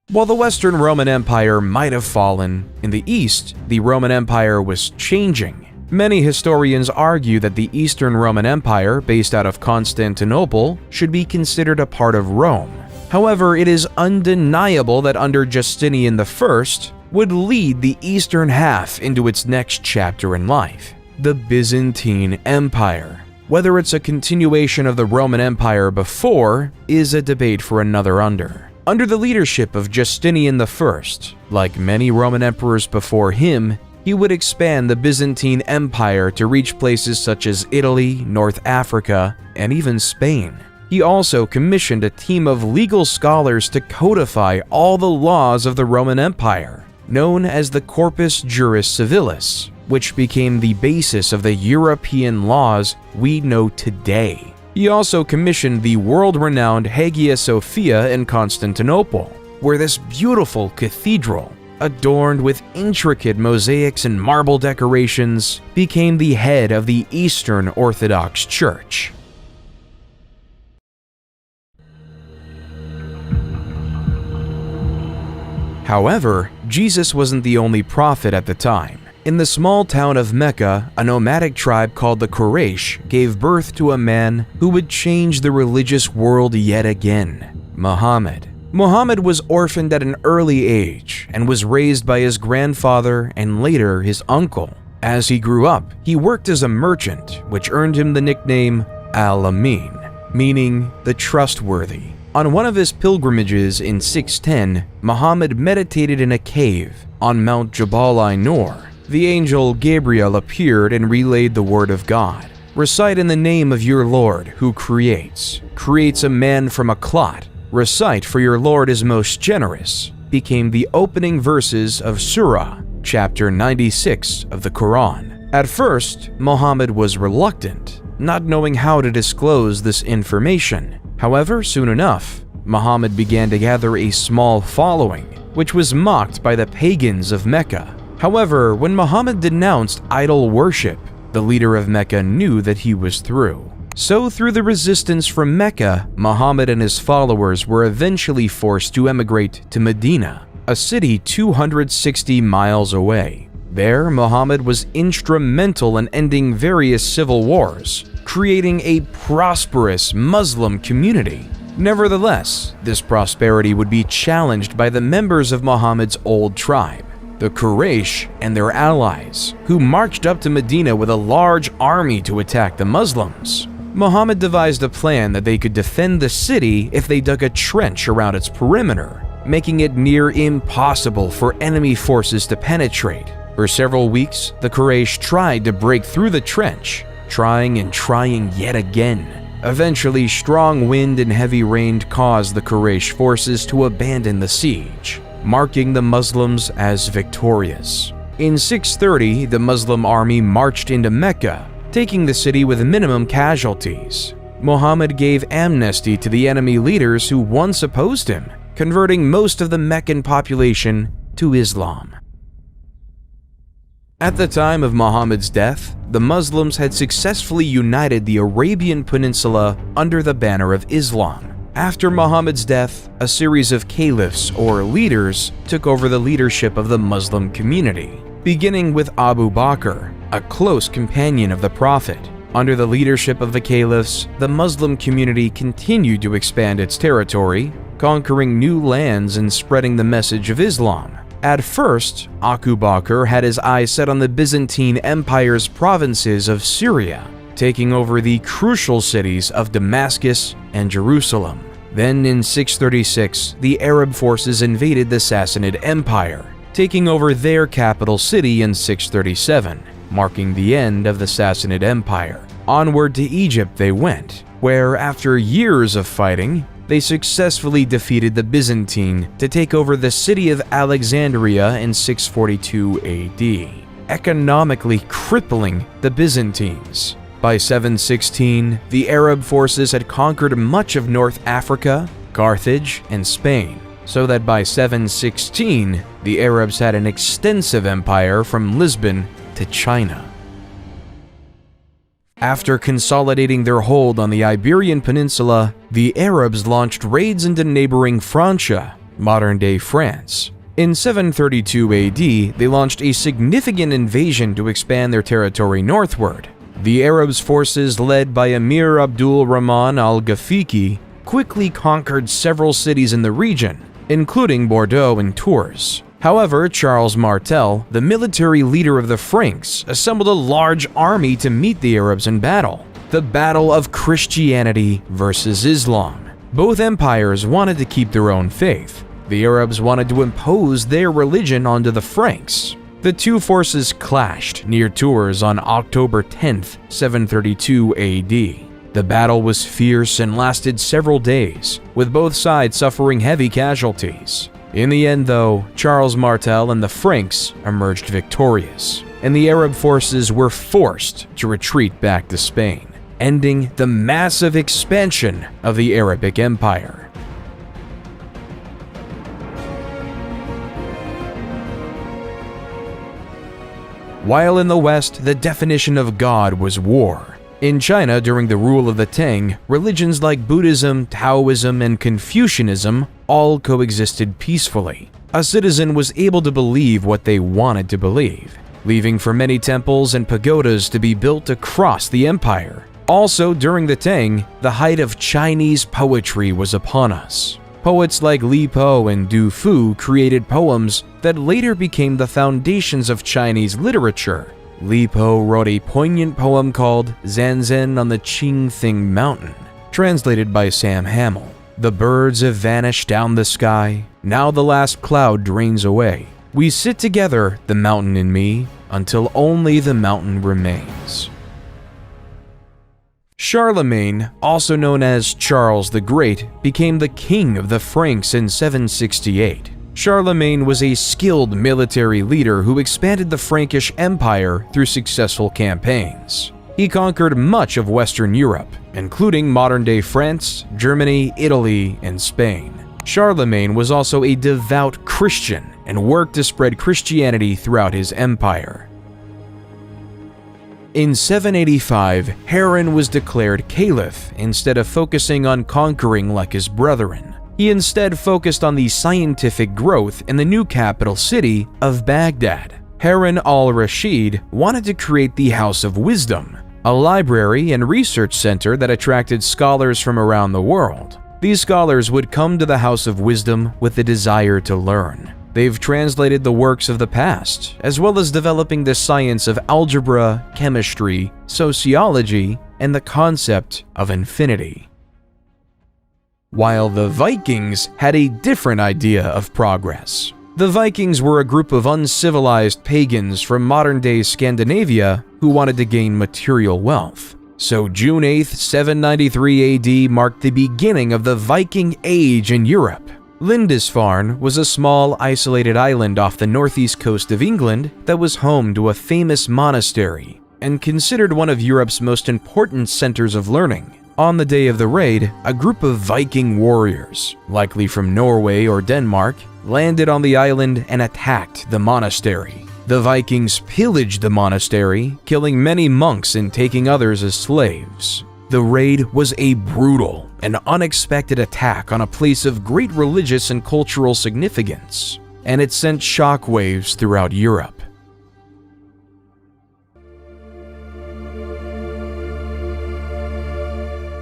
While the Western Roman Empire might have fallen, in the East, the Roman Empire was changing. Many historians argue that the Eastern Roman Empire, based out of Constantinople, should be considered a part of Rome. However, it is undeniable that under Justinian I would lead the eastern half into its next chapter in life, the Byzantine Empire. Whether it's a continuation of the Roman Empire before is a debate for another Under the leadership of Justinian I, like many Roman emperors before him, he would expand the Byzantine Empire to reach places such as Italy, North Africa, and even Spain. He also commissioned a team of legal scholars to codify all the laws of the Roman Empire, known as the Corpus Juris Civilis, which became the basis of the European laws we know today. He also commissioned the world-renowned Hagia Sophia in Constantinople, where this beautiful cathedral, adorned with intricate mosaics and marble decorations, became the head of the Eastern Orthodox Church. However, Jesus wasn't the only prophet at the time. In the small town of Mecca, a nomadic tribe called the Quraysh gave birth to a man who would change the religious world yet again: Muhammad. Muhammad was orphaned at an early age and was raised by his grandfather and later his uncle. As he grew up, he worked as a merchant, which earned him the nickname Al-Amin, meaning the trustworthy. On one of his pilgrimages in 610, Muhammad meditated in a cave on Mount Jabal Nur. The angel Gabriel appeared and relayed the word of God. Recite in the name of your Lord who creates a man from a clot. Recite, for your Lord is most generous, became the opening verses of Surah, chapter 96 of the Quran. At first, Muhammad was reluctant, not knowing how to disclose this information. However, soon enough, Muhammad began to gather a small following, which was mocked by the pagans of Mecca. However, when Muhammad denounced idol worship, the leader of Mecca knew that he was through. So through the resistance from Mecca, Muhammad and his followers were eventually forced to emigrate to Medina, a city 260 miles away. There, Muhammad was instrumental in ending various civil wars, creating a prosperous Muslim community. Nevertheless, this prosperity would be challenged by the members of Muhammad's old tribe, the Quraysh and their allies, who marched up to Medina with a large army to attack the Muslims. Muhammad devised a plan that they could defend the city if they dug a trench around its perimeter, making it near impossible for enemy forces to penetrate. For several weeks, the Quraysh tried to break through the trench, trying and trying yet again. Eventually, strong wind and heavy rain caused the Quraysh forces to abandon the siege, marking the Muslims as victorious. In 630, the Muslim army marched into Mecca, taking the city with minimum casualties. Muhammad gave amnesty to the enemy leaders who once opposed him, converting most of the Meccan population to Islam. At the time of Muhammad's death, the Muslims had successfully united the Arabian Peninsula under the banner of Islam. After Muhammad's death, a series of caliphs or leaders took over the leadership of the Muslim community, beginning with Abu Bakr, a close companion of the Prophet. Under the leadership of the caliphs, the Muslim community continued to expand its territory, conquering new lands and spreading the message of Islam. At first, Abu Bakr had his eyes set on the Byzantine Empire's provinces of Syria, taking over the crucial cities of Damascus and Jerusalem. Then in 636, the Arab forces invaded the Sassanid Empire, taking over their capital city in 637, marking the end of the Sassanid Empire. Onward to Egypt they went, where after years of fighting, they successfully defeated the Byzantine to take over the city of Alexandria in 642 AD, economically crippling the Byzantines. By 716, the Arab forces had conquered much of North Africa, Carthage, and Spain, so that by 716, the Arabs had an extensive empire from Lisbon to China. After consolidating their hold on the Iberian Peninsula, the Arabs launched raids into neighboring Francia, modern-day France. In 732 AD, they launched a significant invasion to expand their territory northward. The Arabs' forces, led by Emir Abdul Rahman al-Ghafiqi, quickly conquered several cities in the region, including Bordeaux and Tours. However, Charles Martel, the military leader of the Franks, assembled a large army to meet the Arabs in battle. The battle of Christianity versus Islam. Both empires wanted to keep their own faith. The Arabs wanted to impose their religion onto the Franks. The two forces clashed near Tours on October 10, 732 AD. The battle was fierce and lasted several days, with both sides suffering heavy casualties. In the end, though, Charles Martel and the Franks emerged victorious, and the Arab forces were forced to retreat back to Spain, ending the massive expansion of the Arabic Empire. While in the West, the definition of God was war. In China, during the rule of the Tang, religions like Buddhism, Taoism, and Confucianism all coexisted peacefully. A citizen was able to believe what they wanted to believe, leaving for many temples and pagodas to be built across the empire. Also, during the Tang, the height of Chinese poetry was upon us. Poets like Li Po and Du Fu created poems that later became the foundations of Chinese literature. Li Po wrote a poignant poem called Zanzan on the Qingthing Mountain, translated by Sam Hamill. The birds have vanished down the sky, now the last cloud drains away. We sit together, the mountain and me, until only the mountain remains. Charlemagne, also known as Charles the Great, became the king of the Franks in 768. Charlemagne was a skilled military leader who expanded the Frankish Empire through successful campaigns. He conquered much of Western Europe, including modern-day France, Germany, Italy, and Spain. Charlemagne was also a devout Christian and worked to spread Christianity throughout his empire. In 785, Harran was declared caliph instead of focusing on conquering like his brethren. He instead focused on the scientific growth in the new capital city of Baghdad. Harun al-Rashid wanted to create the House of Wisdom, a library and research center that attracted scholars from around the world. These scholars would come to the House of Wisdom with the desire to learn. They've translated the works of the past, as well as developing the science of algebra, chemistry, sociology, and the concept of infinity. While the Vikings had a different idea of progress. The Vikings were a group of uncivilized pagans from modern-day Scandinavia who wanted to gain material wealth. So June 8, 793 AD marked the beginning of the Viking Age in Europe. Lindisfarne was a small, isolated island off the northeast coast of England that was home to a famous monastery and considered one of Europe's most important centers of learning. On the day of the raid, a group of Viking warriors, likely from Norway or Denmark, landed on the island and attacked the monastery. The Vikings pillaged the monastery, killing many monks and taking others as slaves. The raid was a brutal and unexpected attack on a place of great religious and cultural significance, and it sent shockwaves throughout Europe.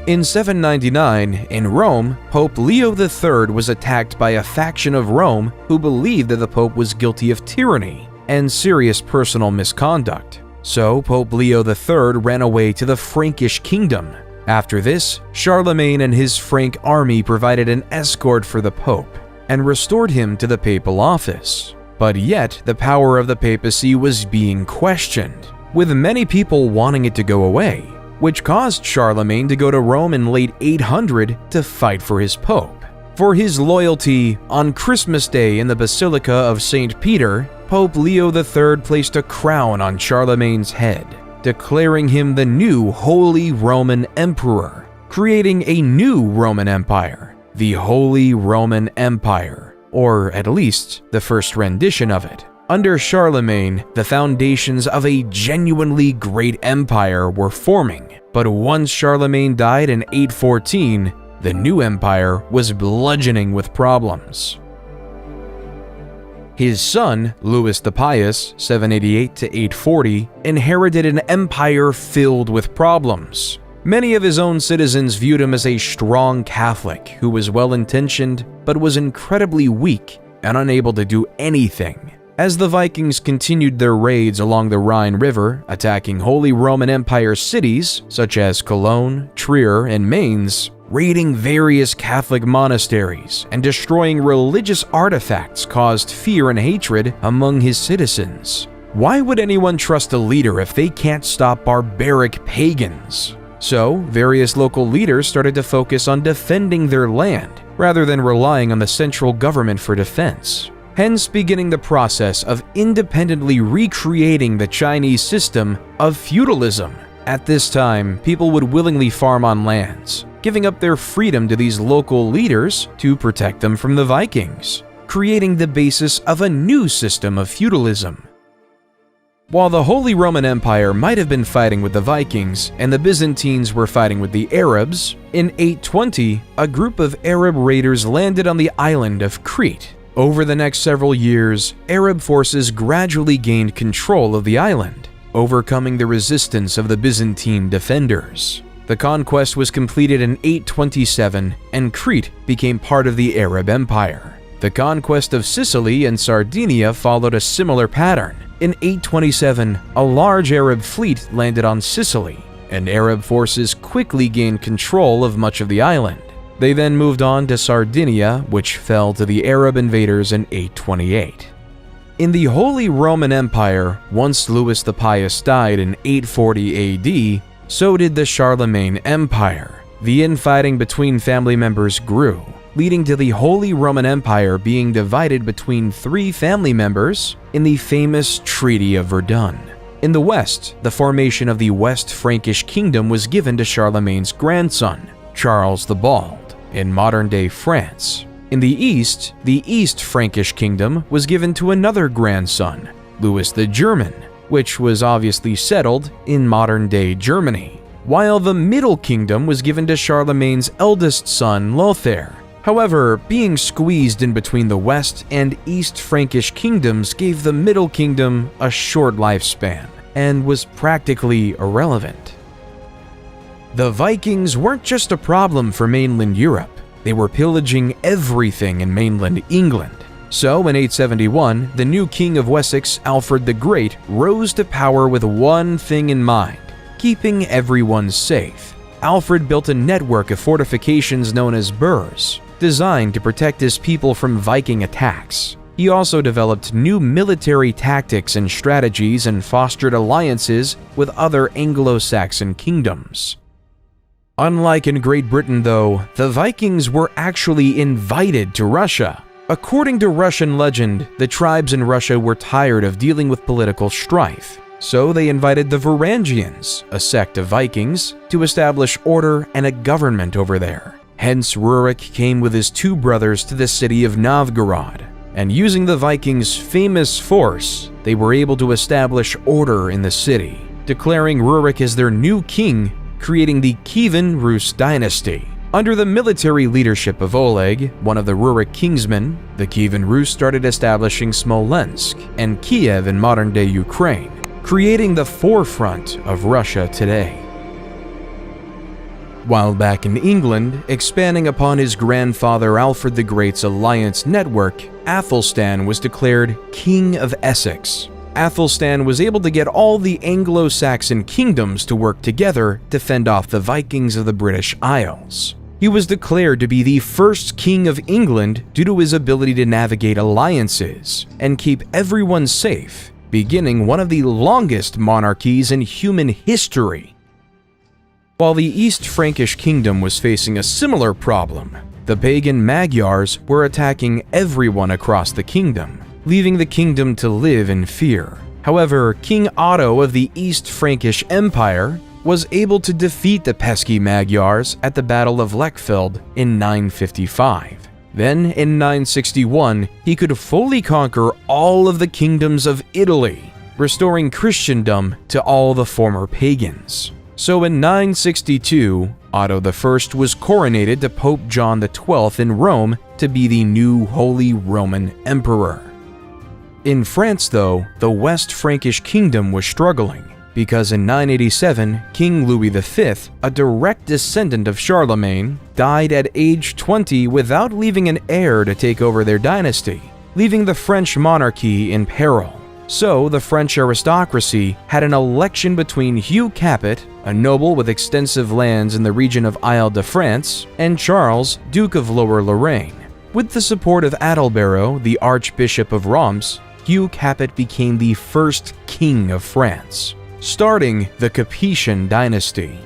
In 799, in Rome, Pope Leo III was attacked by a faction of Rome who believed that the Pope was guilty of tyranny and serious personal misconduct. So Pope Leo III ran away to the Frankish kingdom. After this, Charlemagne and his Frank army provided an escort for the Pope and restored him to the papal office. But yet, the power of the papacy was being questioned, with many people wanting it to go away, which caused Charlemagne to go to Rome in late 800 to fight for his Pope. For his loyalty, on Christmas Day in the Basilica of St. Peter, Pope Leo III placed a crown on Charlemagne's head, declaring him the new Holy Roman Emperor, creating a new Roman Empire, the Holy Roman Empire, or at least the first rendition of it. Under Charlemagne, the foundations of a genuinely great empire were forming, but once Charlemagne died in 814, the new empire was bludgeoning with problems. His son, Louis the Pious, 788 to 840, inherited an empire filled with problems. Many of his own citizens viewed him as a strong Catholic who was well-intentioned but was incredibly weak and unable to do anything. As the Vikings continued their raids along the Rhine River, attacking Holy Roman Empire cities such as Cologne, Trier, and Mainz, Raiding various Catholic monasteries and destroying religious artifacts caused fear and hatred among his citizens. Why would anyone trust a leader if they can't stop barbaric pagans? So, various local leaders started to focus on defending their land rather than relying on the central government for defense, hence beginning the process of independently recreating the Chinese system of feudalism. At this time, people would willingly farm on lands, giving up their freedom to these local leaders to protect them from the Vikings, creating the basis of a new system of feudalism. While the Holy Roman Empire might have been fighting with the Vikings and the Byzantines were fighting with the Arabs, in 820, a group of Arab raiders landed on the island of Crete. Over the next several years, Arab forces gradually gained control of the island, overcoming the resistance of the Byzantine defenders. The conquest was completed in 827, and Crete became part of the Arab Empire. The conquest of Sicily and Sardinia followed a similar pattern. In 827, a large Arab fleet landed on Sicily, and Arab forces quickly gained control of much of the island. They then moved on to Sardinia, which fell to the Arab invaders in 828. In the Holy Roman Empire, once Louis the Pious died in 840 AD, so did the Charlemagne Empire. The infighting between family members grew, leading to the Holy Roman Empire being divided between three family members in the famous Treaty of Verdun. In the west, the formation of the West Frankish Kingdom was given to Charlemagne's grandson, Charles the Bald, in modern-day France. In the East Frankish Kingdom was given to another grandson, Louis the German, which was obviously settled in modern-day Germany, while the Middle Kingdom was given to Charlemagne's eldest son, Lothair. However, being squeezed in between the West and East Frankish kingdoms gave the Middle Kingdom a short lifespan and was practically irrelevant. The Vikings weren't just a problem for mainland Europe, they were pillaging everything in mainland England. So in 871, the new king of Wessex, Alfred the Great, rose to power with one thing in mind: keeping everyone safe. Alfred built a network of fortifications known as burhs, designed to protect his people from Viking attacks. He also developed new military tactics and strategies and fostered alliances with other Anglo-Saxon kingdoms. Unlike in Great Britain though, the Vikings were actually invited to Russia. According to Russian legend, the tribes in Russia were tired of dealing with political strife, so they invited the Varangians, a sect of Vikings, to establish order and a government over there. Hence, Uruk came with his two brothers to the city of Novgorod, and using the Vikings' famous force, they were able to establish order in the city, declaring Uruk as their new king, creating the Kievan Rus dynasty. Under the military leadership of Oleg, one of the Uruk kingsmen, the Kievan Rus started establishing Smolensk and Kiev in modern-day Ukraine, creating the forefront of Russia today. While back in England, expanding upon his grandfather Alfred the Great's alliance network, Athelstan was declared King of Essex. Athelstan was able to get all the Anglo-Saxon kingdoms to work together to fend off the Vikings of the British Isles. He was declared to be the first king of England due to his ability to navigate alliances and keep everyone safe, beginning one of the longest monarchies in human history. While the East Frankish kingdom was facing a similar problem, the pagan Magyars were attacking everyone across the kingdom, leaving the kingdom to live in fear. However, King Otto of the East Frankish Empire was able to defeat the pesky Magyars at the Battle of Lechfeld in 955. Then, in 961, he could fully conquer all of the kingdoms of Italy, restoring Christendom to all the former pagans. So in 962, Otto I was coronated to Pope John XII in Rome to be the new Holy Roman Emperor. In France though, the West Frankish kingdom was struggling, because in 987, King Louis V, a direct descendant of Charlemagne, died at age 20 without leaving an heir to take over their dynasty, leaving the French monarchy in peril. So the French aristocracy had an election between Hugh Capet, a noble with extensive lands in the region of Isle-de-France, and Charles, Duke of Lower Lorraine. With the support of Adalbero, the Archbishop of Reims, Hugh Capet became the first king of France, starting the Capetian dynasty.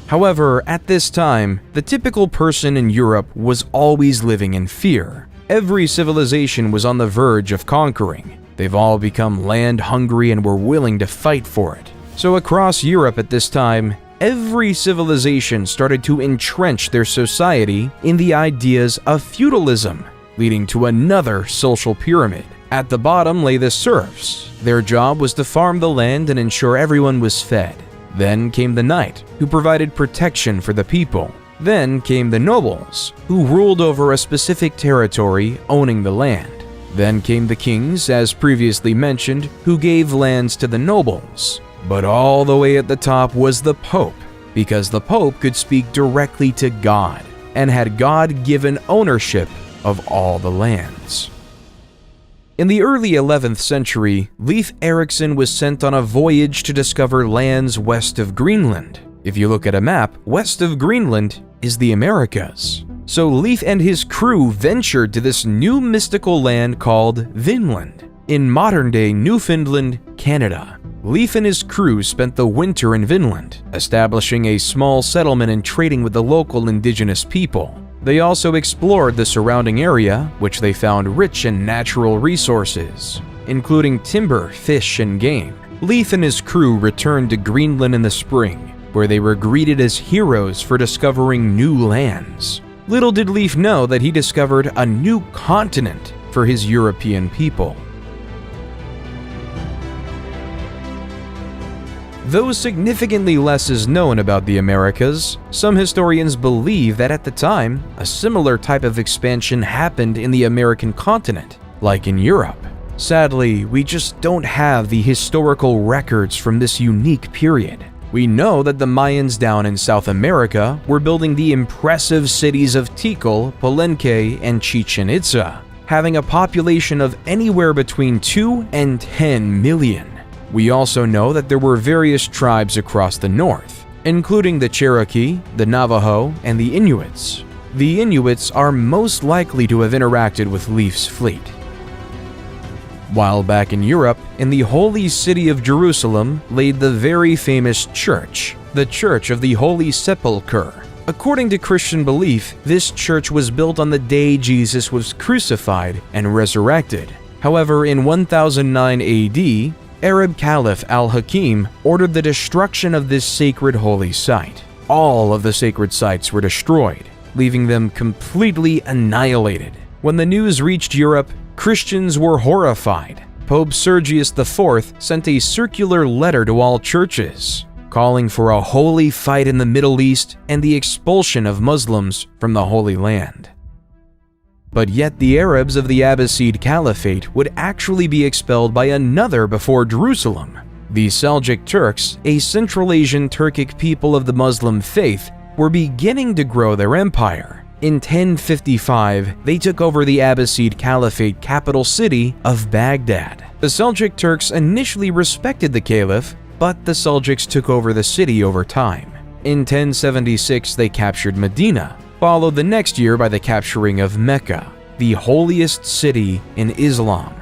However, at this time, the typical person in Europe was always living in fear. Every civilization was on the verge of conquering. They've all become land-hungry and were willing to fight for it. So across Europe at this time, every civilization started to entrench their society in the ideas of feudalism, leading to another social pyramid. At the bottom lay the serfs. Their job was to farm the land and ensure everyone was fed. Then came the knight, who provided protection for the people. Then came the nobles, who ruled over a specific territory, owning the land. Then came the kings, as previously mentioned, who gave lands to the nobles. But all the way at the top was the Pope, because the Pope could speak directly to God and had God-given ownership of all the lands. In the early 11th century, Leif Erikson was sent on a voyage to discover lands west of Greenland. If you look at a map, west of Greenland is the Americas. So Leif and his crew ventured to this new mystical land called Vinland, in modern-day Newfoundland, Canada. Leif and his crew spent the winter in Vinland, establishing a small settlement and trading with the local indigenous people. They also explored the surrounding area, which they found rich in natural resources, including timber, fish, and game. Leif and his crew returned to Greenland in the spring, where they were greeted as heroes for discovering new lands. Little did Leif know that he discovered a new continent for his European people. Though significantly less is known about the Americas, some historians believe that at the time, a similar type of expansion happened in the American continent, like in Europe. Sadly, we just don't have the historical records from this unique period. We know that the Mayans down in South America were building the impressive cities of Tikal, Palenque, and Chichen Itza, having a population of anywhere between 2 and 10 million. We also know that there were various tribes across the north, including the Cherokee, the Navajo, and the Inuits. The Inuits are most likely to have interacted with Leif's fleet. While back in Europe, in the holy city of Jerusalem laid the very famous church, the Church of the Holy Sepulchre. According to Christian belief, this church was built on the day Jesus was crucified and resurrected. However, in 1009 AD, Arab Caliph al-Hakim ordered the destruction of this sacred holy site. All of the sacred sites were destroyed, leaving them completely annihilated. When the news reached Europe, Christians were horrified. Pope Sergius IV sent a circular letter to all churches, calling for a holy fight in the Middle East and the expulsion of Muslims from the Holy Land. But yet the Arabs of the Abbasid Caliphate would actually be expelled by another before Jerusalem. The Seljuk Turks, a Central Asian Turkic people of the Muslim faith, were beginning to grow their empire. In 1055, they took over the Abbasid Caliphate capital city of Baghdad. The Seljuk Turks initially respected the Caliph, but the Seljuks took over the city over time. In 1076, they captured Medina, followed the next year by the capturing of Mecca, the holiest city in Islam.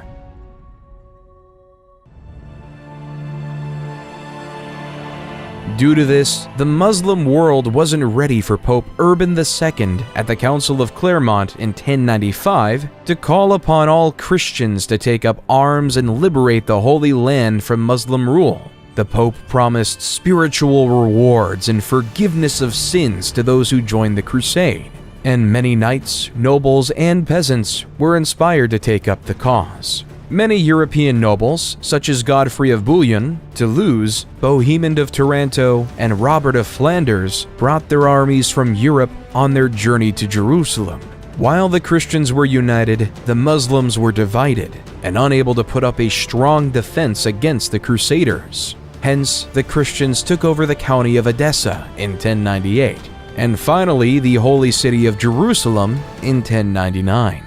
Due to this, the Muslim world wasn't ready for Pope Urban II at the Council of Clermont in 1095 to call upon all Christians to take up arms and liberate the Holy Land from Muslim rule. The Pope promised spiritual rewards and forgiveness of sins to those who joined the crusade, and many knights, nobles, and peasants were inspired to take up the cause. Many European nobles, such as Godfrey of Bouillon, Toulouse, Bohemond of Taranto, and Robert of Flanders, brought their armies from Europe on their journey to Jerusalem. While the Christians were united, the Muslims were divided and unable to put up a strong defense against the Crusaders. Hence, the Christians took over the county of Edessa in 1098, and finally the holy city of Jerusalem in 1099.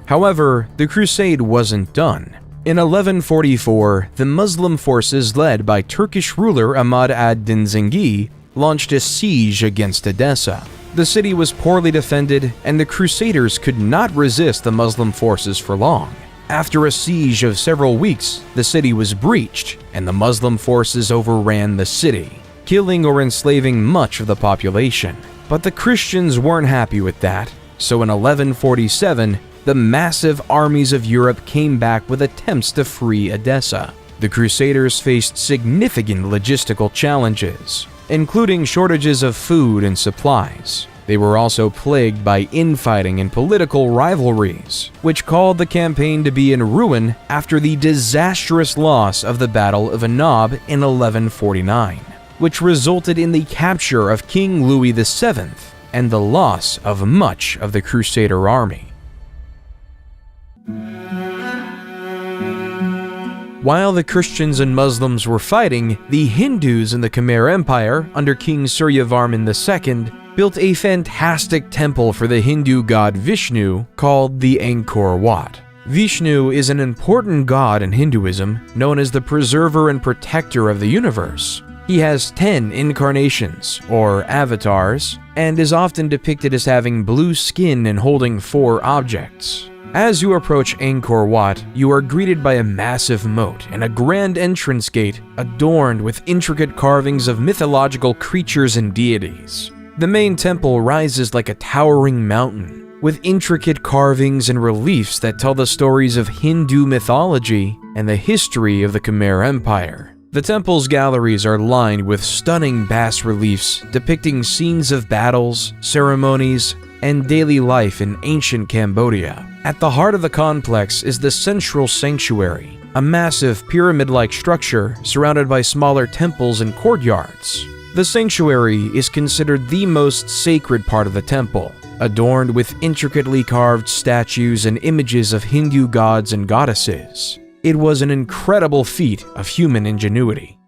However, the crusade wasn't done. In 1144, the Muslim forces led by Turkish ruler Ahmad ad-Din Zengi launched a siege against Edessa. The city was poorly defended, and the Crusaders could not resist the Muslim forces for long. After a siege of several weeks, the city was breached, and the Muslim forces overran the city, killing or enslaving much of the population. But the Christians weren't happy with that, so in 1147, the massive armies of Europe came back with attempts to free Edessa. The Crusaders faced significant logistical challenges, including shortages of food and supplies. They were also plagued by infighting and political rivalries, which called the campaign to be in ruin after the disastrous loss of the Battle of Annab in 1149, which resulted in the capture of King Louis VII and the loss of much of the Crusader army. While the Christians and Muslims were fighting, the Hindus in the Khmer Empire, under King Suryavarman II, built a fantastic temple for the Hindu god Vishnu called the Angkor Wat. Vishnu is an important god in Hinduism, known as the preserver and protector of the universe. He has 10 incarnations, or avatars, and is often depicted as having blue skin and holding 4 objects. As you approach Angkor Wat, you are greeted by a massive moat and a grand entrance gate adorned with intricate carvings of mythological creatures and deities. The main temple rises like a towering mountain, with intricate carvings and reliefs that tell the stories of Hindu mythology and the history of the Khmer Empire. The temple's galleries are lined with stunning bas-reliefs depicting scenes of battles, ceremonies, and daily life in ancient Cambodia. At the heart of the complex is the central sanctuary, a massive pyramid-like structure surrounded by smaller temples and courtyards. The sanctuary is considered the most sacred part of the temple, adorned with intricately carved statues and images of Hindu gods and goddesses. It was an incredible feat of human ingenuity.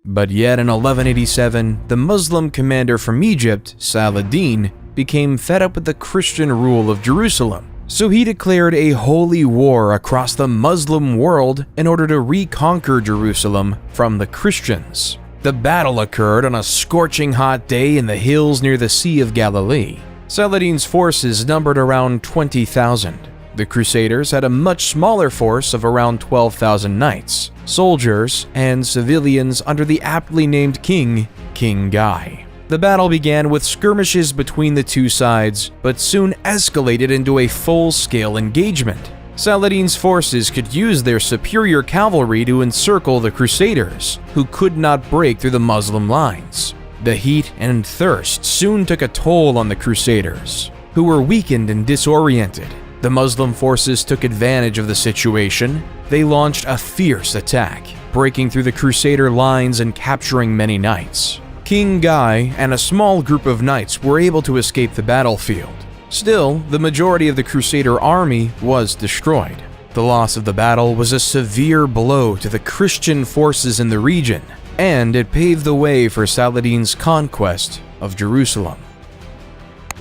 But yet in 1187, the Muslim commander from Egypt, Saladin, became fed up with the Christian rule of Jerusalem. So he declared a holy war across the Muslim world in order to reconquer Jerusalem from the Christians. The battle occurred on a scorching hot day in the hills near the Sea of Galilee. Saladin's forces numbered around 20,000. The Crusaders had a much smaller force of around 12,000 knights, soldiers, and civilians under the aptly named king, King Guy. The battle began with skirmishes between the two sides, but soon escalated into a full-scale engagement. Saladin's forces could use their superior cavalry to encircle the Crusaders, who could not break through the Muslim lines. The heat and thirst soon took a toll on the Crusaders, who were weakened and disoriented. The Muslim forces took advantage of the situation. They launched a fierce attack, breaking through the Crusader lines and capturing many knights. King Guy and a small group of knights were able to escape the battlefield. Still, the majority of the Crusader army was destroyed. The loss of the battle was a severe blow to the Christian forces in the region, and it paved the way for Saladin's conquest of Jerusalem.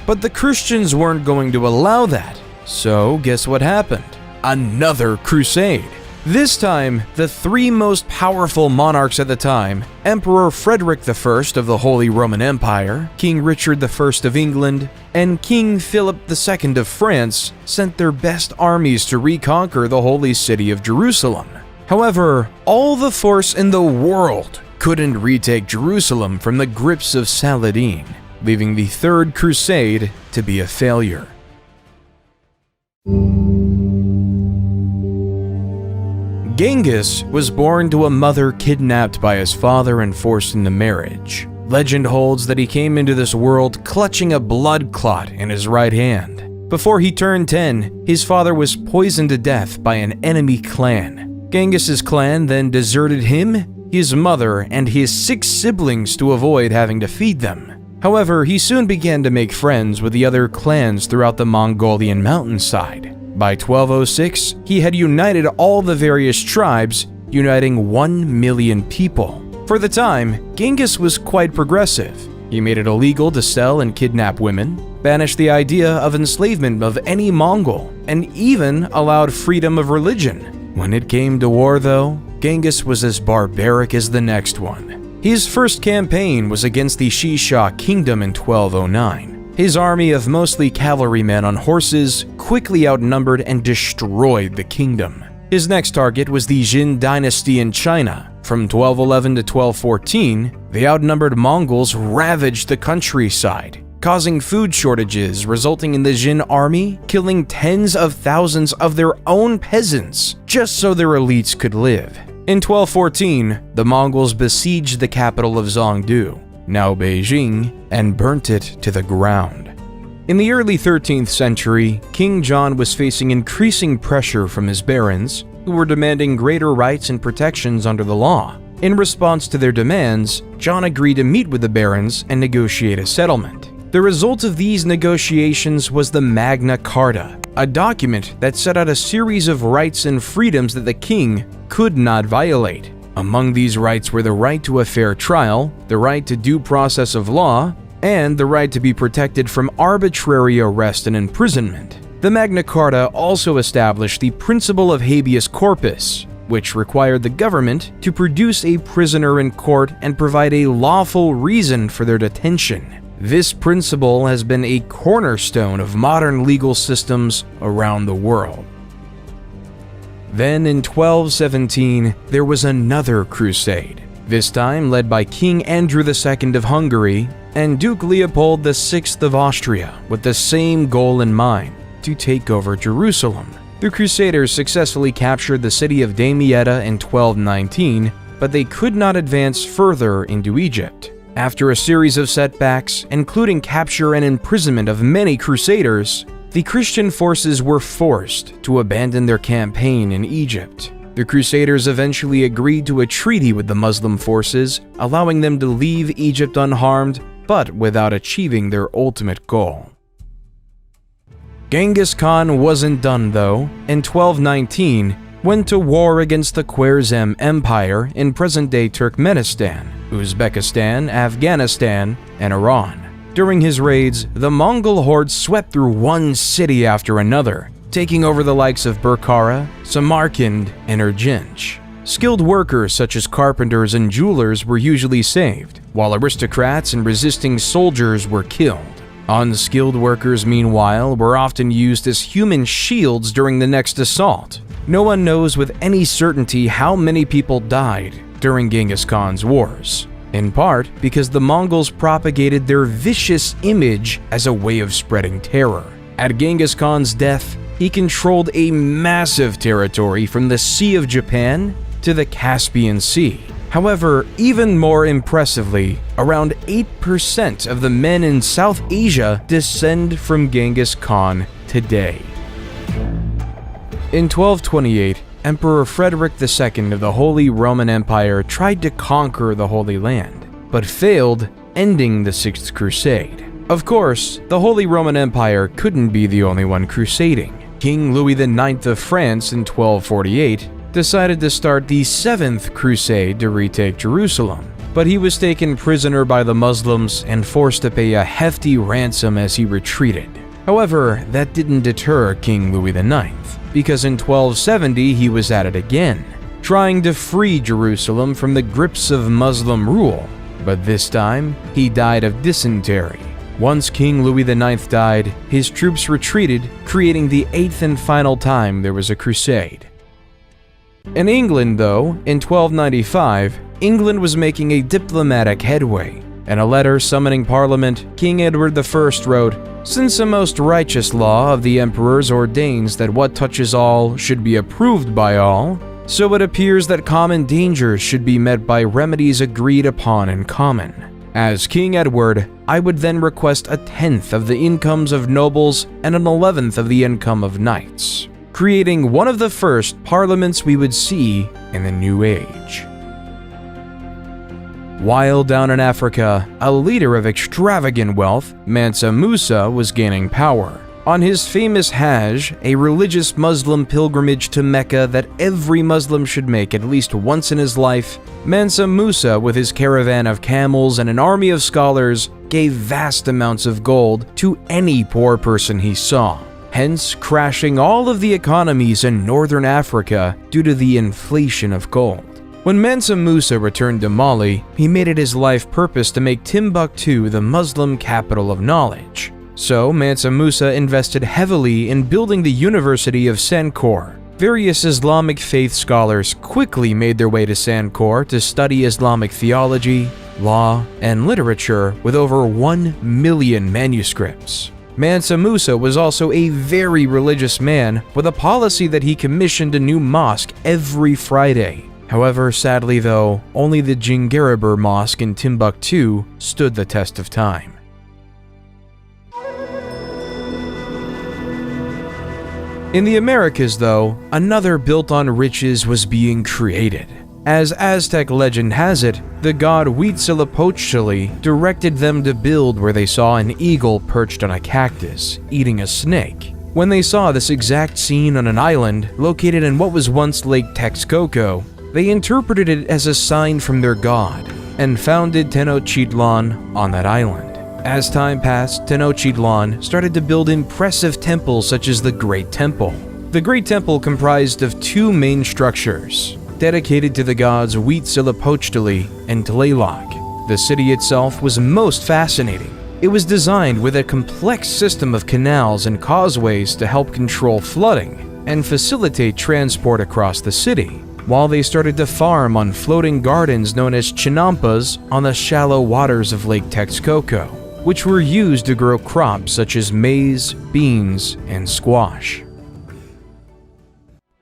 But the Christians weren't going to allow that, so guess what happened? Another crusade. This time, the 3 most powerful monarchs at the time, Emperor Frederick I of the Holy Roman Empire, King Richard I of England, and King Philip II of France, sent their best armies to reconquer the holy city of Jerusalem. However, all the force in the world couldn't retake Jerusalem from the grips of Saladin, leaving the Third Crusade to be a failure. Genghis was born to a mother kidnapped by his father and forced into marriage. Legend holds that he came into this world clutching a blood clot in his right hand. Before he turned 10, his father was poisoned to death by an enemy clan. Genghis's clan then deserted him, his mother, and his 6 siblings to avoid having to feed them. However, he soon began to make friends with the other clans throughout the Mongolian mountainside. By 1206, he had united all the various tribes, uniting 1 million people. For the time, Genghis was quite progressive. He made it illegal to sell and kidnap women, banished the idea of enslavement of any Mongol, and even allowed freedom of religion. When it came to war, though, Genghis was as barbaric as the next one. His first campaign was against the Shisha kingdom in 1209. His army of mostly cavalrymen on horses quickly outnumbered and destroyed the kingdom. His next target was the Jin dynasty in China. From 1211 to 1214, the outnumbered Mongols ravaged the countryside, causing food shortages, resulting in the Jin army killing tens of thousands of their own peasants just so their elites could live. In 1214, the Mongols besieged the capital of Zhongdu, now Beijing, and burnt it to the ground. In the early 13th century, King John was facing increasing pressure from his barons, who were demanding greater rights and protections under the law. In response to their demands, John agreed to meet with the barons and negotiate a settlement. The result of these negotiations was the Magna Carta, a document that set out a series of rights and freedoms that the king could not violate. Among these rights were the right to a fair trial, the right to due process of law, and the right to be protected from arbitrary arrest and imprisonment. The Magna Carta also established the principle of habeas corpus, which required the government to produce a prisoner in court and provide a lawful reason for their detention. This principle has been a cornerstone of modern legal systems around the world. Then in 1217, there was another crusade, this time led by King Andrew II of Hungary and Duke Leopold VI of Austria, with the same goal in mind: to take over Jerusalem. The Crusaders successfully captured the city of Damietta in 1219, but they could not advance further into Egypt. After a series of setbacks, including capture and imprisonment of many Crusaders, the Christian forces were forced to abandon their campaign in Egypt. The Crusaders eventually agreed to a treaty with the Muslim forces, allowing them to leave Egypt unharmed, but without achieving their ultimate goal. Genghis Khan wasn't done though. In 1219, went to war against the Khwarezm Empire in present-day Turkmenistan, Uzbekistan, Afghanistan, and Iran. During his raids, the Mongol Horde swept through one city after another, taking over the likes of Bukhara, Samarkand, and Urgench. Skilled workers such as carpenters and jewelers were usually saved, while aristocrats and resisting soldiers were killed. Unskilled workers, meanwhile, were often used as human shields during the next assault. No one knows with any certainty how many people died during Genghis Khan's wars, in part because the Mongols propagated their vicious image as a way of spreading terror. At Genghis Khan's death, he controlled a massive territory from the Sea of Japan to the Caspian Sea. However, even more impressively, around 8% of the men in South Asia descend from Genghis Khan today. In 1228, Emperor Frederick II of the Holy Roman Empire tried to conquer the Holy Land, but failed, ending the Sixth Crusade. Of course, the Holy Roman Empire couldn't be the only one crusading. King Louis IX of France in 1248 decided to start the Seventh Crusade to retake Jerusalem, but he was taken prisoner by the Muslims and forced to pay a hefty ransom as he retreated. However, that didn't deter King Louis IX, because in 1270 he was at it again, trying to free Jerusalem from the grips of Muslim rule, but this time he died of dysentery. Once King Louis IX died, his troops retreated, creating the eighth and final time there was a crusade. In England, though, in 1295, England was making a diplomatic headway. In a letter summoning Parliament, King Edward I wrote, "Since a most righteous law of the emperors ordains that what touches all should be approved by all, so it appears that common dangers should be met by remedies agreed upon in common. As King Edward, I would then request 1/10 of the incomes of nobles and 1/11 of the income of knights, creating one of the first parliaments we would see in the New Age." While down in Africa, a leader of extravagant wealth, Mansa Musa, was gaining power. On his famous Hajj, a religious Muslim pilgrimage to Mecca that every Muslim should make at least once in his life, Mansa Musa, with his caravan of camels and an army of scholars, gave vast amounts of gold to any poor person he saw, hence crashing all of the economies in northern Africa due to the inflation of gold. When Mansa Musa returned to Mali, he made it his life purpose to make Timbuktu the Muslim capital of knowledge. So Mansa Musa invested heavily in building the University of Sankore. Various Islamic faith scholars quickly made their way to Sankore to study Islamic theology, law, and literature with over 1 million manuscripts. Mansa Musa was also a very religious man with a policy that he commissioned a new mosque every Friday. However, sadly though, only the Djingaribur Mosque in Timbuktu stood the test of time. In the Americas, though, another built on riches was being created. As Aztec legend has it, the god Huitzilopochtli directed them to build where they saw an eagle perched on a cactus, eating a snake. When they saw this exact scene on an island located in what was once Lake Texcoco, they interpreted it as a sign from their god, and founded Tenochtitlan on that island. As time passed, Tenochtitlan started to build impressive temples such as the Great Temple. The Great Temple comprised of 2 main structures, dedicated to the gods Huitzilopochtli and Tlaloc. The city itself was most fascinating. It was designed with a complex system of canals and causeways to help control flooding and facilitate transport across the city, while they started to farm on floating gardens known as chinampas on the shallow waters of Lake Texcoco, which were used to grow crops such as maize, beans, and squash.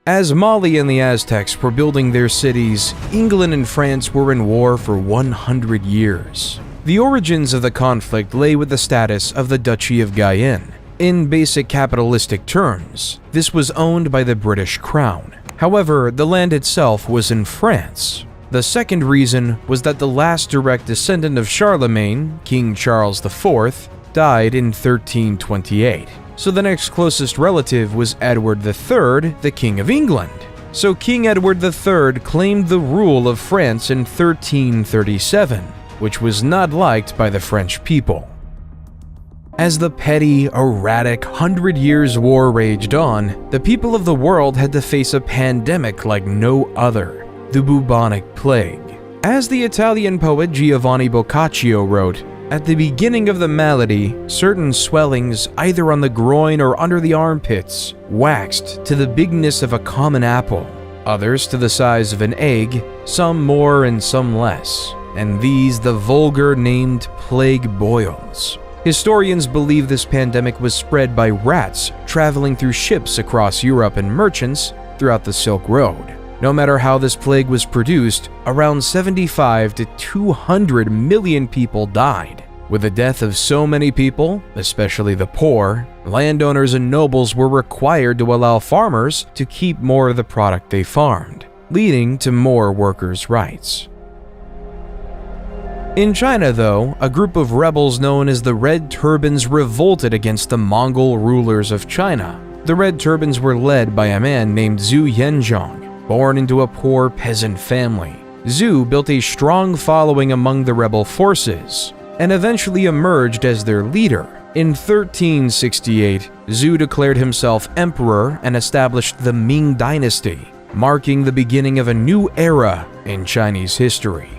As Mali and the Aztecs were building their cities, England and France were in war for 100 years. The origins of the conflict lay with the status of the Duchy of Guyenne. In basic capitalistic terms, this was owned by the British Crown. However, the land itself was in France. The second reason was that the last direct descendant of Charlemagne, King Charles IV, died in 1328. So the next closest relative was Edward III, the King of England. So King Edward III claimed the rule of France in 1337, which was not liked by the French people. As the petty, erratic 100 Years' War raged on, the people of the world had to face a pandemic like no other. The bubonic plague. As the Italian poet Giovanni Boccaccio wrote, at the beginning of the malady, certain swellings either on the groin or under the armpits waxed to the bigness of a common apple, others to the size of an egg, some more and some less, and these the vulgar named plague boils. Historians believe this pandemic was spread by rats traveling through ships across Europe and merchants throughout the Silk Road. No matter how this plague was produced, around 75 to 200 million people died. With the death of so many people, especially the poor, landowners and nobles were required to allow farmers to keep more of the product they farmed, leading to more workers' rights. In China, though, a group of rebels known as the Red Turbans revolted against the Mongol rulers of China. The Red Turbans were led by a man named Zhou Yanzhong, born into a poor peasant family. Zhou built a strong following among the rebel forces, and eventually emerged as their leader. In 1368, Zhou declared himself emperor and established the Ming Dynasty, marking the beginning of a new era in Chinese history.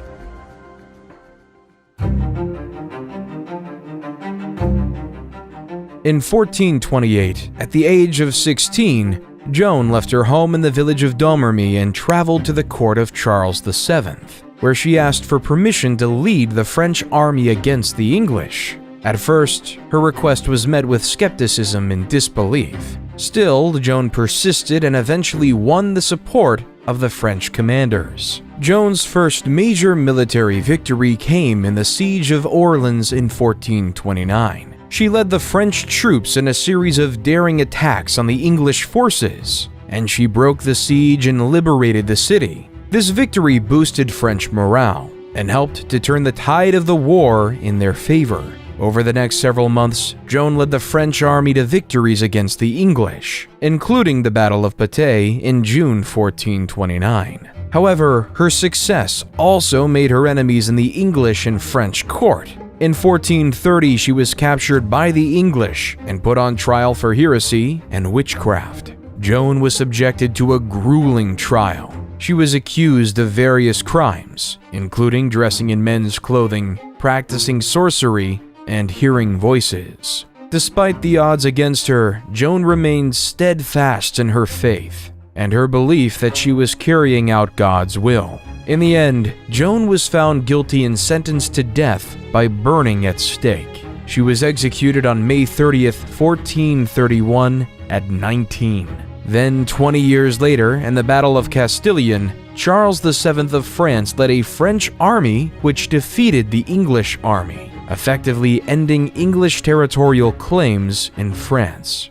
In 1428, at the age of 16, Joan left her home in the village of Domremy and traveled to the court of Charles VII, where she asked for permission to lead the French army against the English. At first, her request was met with skepticism and disbelief. Still, Joan persisted and eventually won the support of the French commanders. Joan's first major military victory came in the Siege of Orleans in 1429. She led the French troops in a series of daring attacks on the English forces, and she broke the siege and liberated the city. This victory boosted French morale and helped to turn the tide of the war in their favor. Over the next several months, Joan led the French army to victories against the English, including the Battle of Patay in June 1429. However, her success also made her enemies in the English and French court. In 1430, she was captured by the English and put on trial for heresy and witchcraft. Joan was subjected to a grueling trial. She was accused of various crimes, including dressing in men's clothing, practicing sorcery, and hearing voices. Despite the odds against her, Joan remained steadfast in her faith and her belief that she was carrying out God's will. In the end, Joan was found guilty and sentenced to death by burning at stake. She was executed on May 30th, 1431, at 19. Then, 20 years later, in the Battle of Castilian, Charles VII of France led a French army which defeated the English army, effectively ending English territorial claims in France.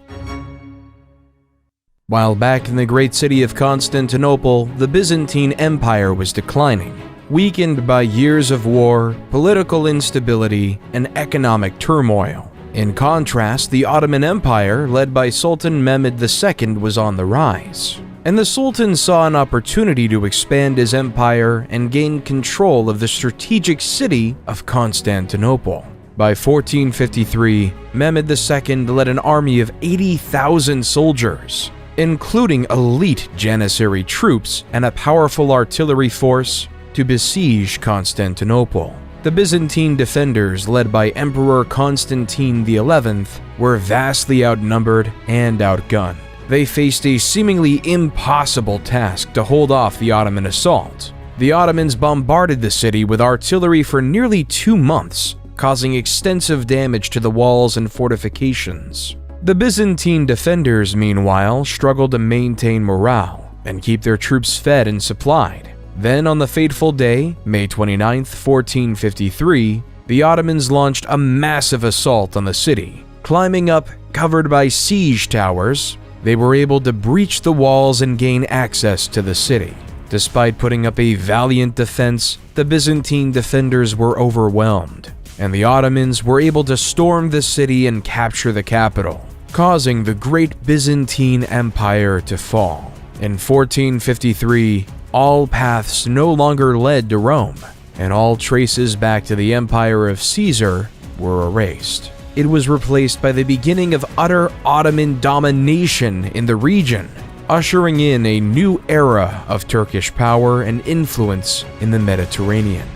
While back in the great city of Constantinople, the Byzantine Empire was declining, weakened by years of war, political instability, and economic turmoil. In contrast, the Ottoman Empire, led by Sultan Mehmed II, was on the rise, and the Sultan saw an opportunity to expand his empire and gain control of the strategic city of Constantinople. By 1453, Mehmed II led an army of 80,000 soldiers, including elite Janissary troops and a powerful artillery force, to besiege Constantinople. The Byzantine defenders, led by Emperor Constantine XI, were vastly outnumbered and outgunned. They faced a seemingly impossible task to hold off the Ottoman assault. The Ottomans bombarded the city with artillery for nearly 2 months, causing extensive damage to the walls and fortifications. The Byzantine defenders, meanwhile, struggled to maintain morale and keep their troops fed and supplied. Then, on the fateful day, May 29, 1453, the Ottomans launched a massive assault on the city. Climbing up, covered by siege towers, they were able to breach the walls and gain access to the city. Despite putting up a valiant defense, the Byzantine defenders were overwhelmed, and the Ottomans were able to storm the city and capture the capital, causing the Great Byzantine Empire to fall. In 1453, all paths no longer led to Rome, and all traces back to the empire of Caesar were erased. It was replaced by the beginning of utter Ottoman domination in the region, ushering in a new era of Turkish power and influence in the Mediterranean.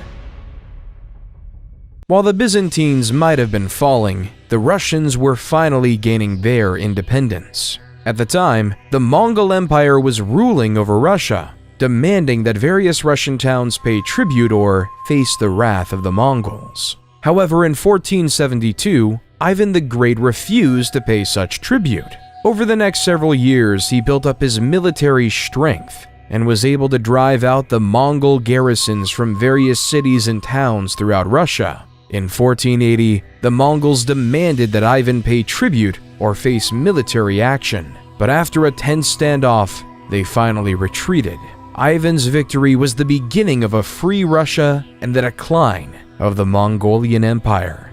While the Byzantines might have been falling, the Russians were finally gaining their independence. At the time, the Mongol Empire was ruling over Russia, demanding that various Russian towns pay tribute or face the wrath of the Mongols. However, in 1472, Ivan the Great refused to pay such tribute. Over the next several years, he built up his military strength and was able to drive out the Mongol garrisons from various cities and towns throughout Russia. In 1480, the Mongols demanded that Ivan pay tribute or face military action, but after a tense standoff, they finally retreated. Ivan's victory was the beginning of a free Russia and the decline of the Mongolian Empire.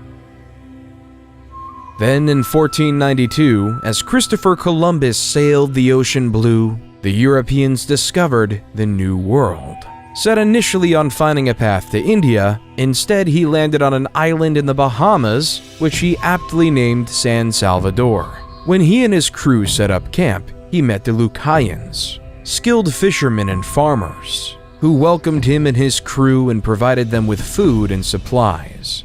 Then in 1492, as Christopher Columbus sailed the ocean blue, the Europeans discovered the New World. Set initially on finding a path to India, instead he landed on an island in the Bahamas, which he aptly named San Salvador. When he and his crew set up camp, he met the Lucayans, skilled fishermen and farmers, who welcomed him and his crew and provided them with food and supplies.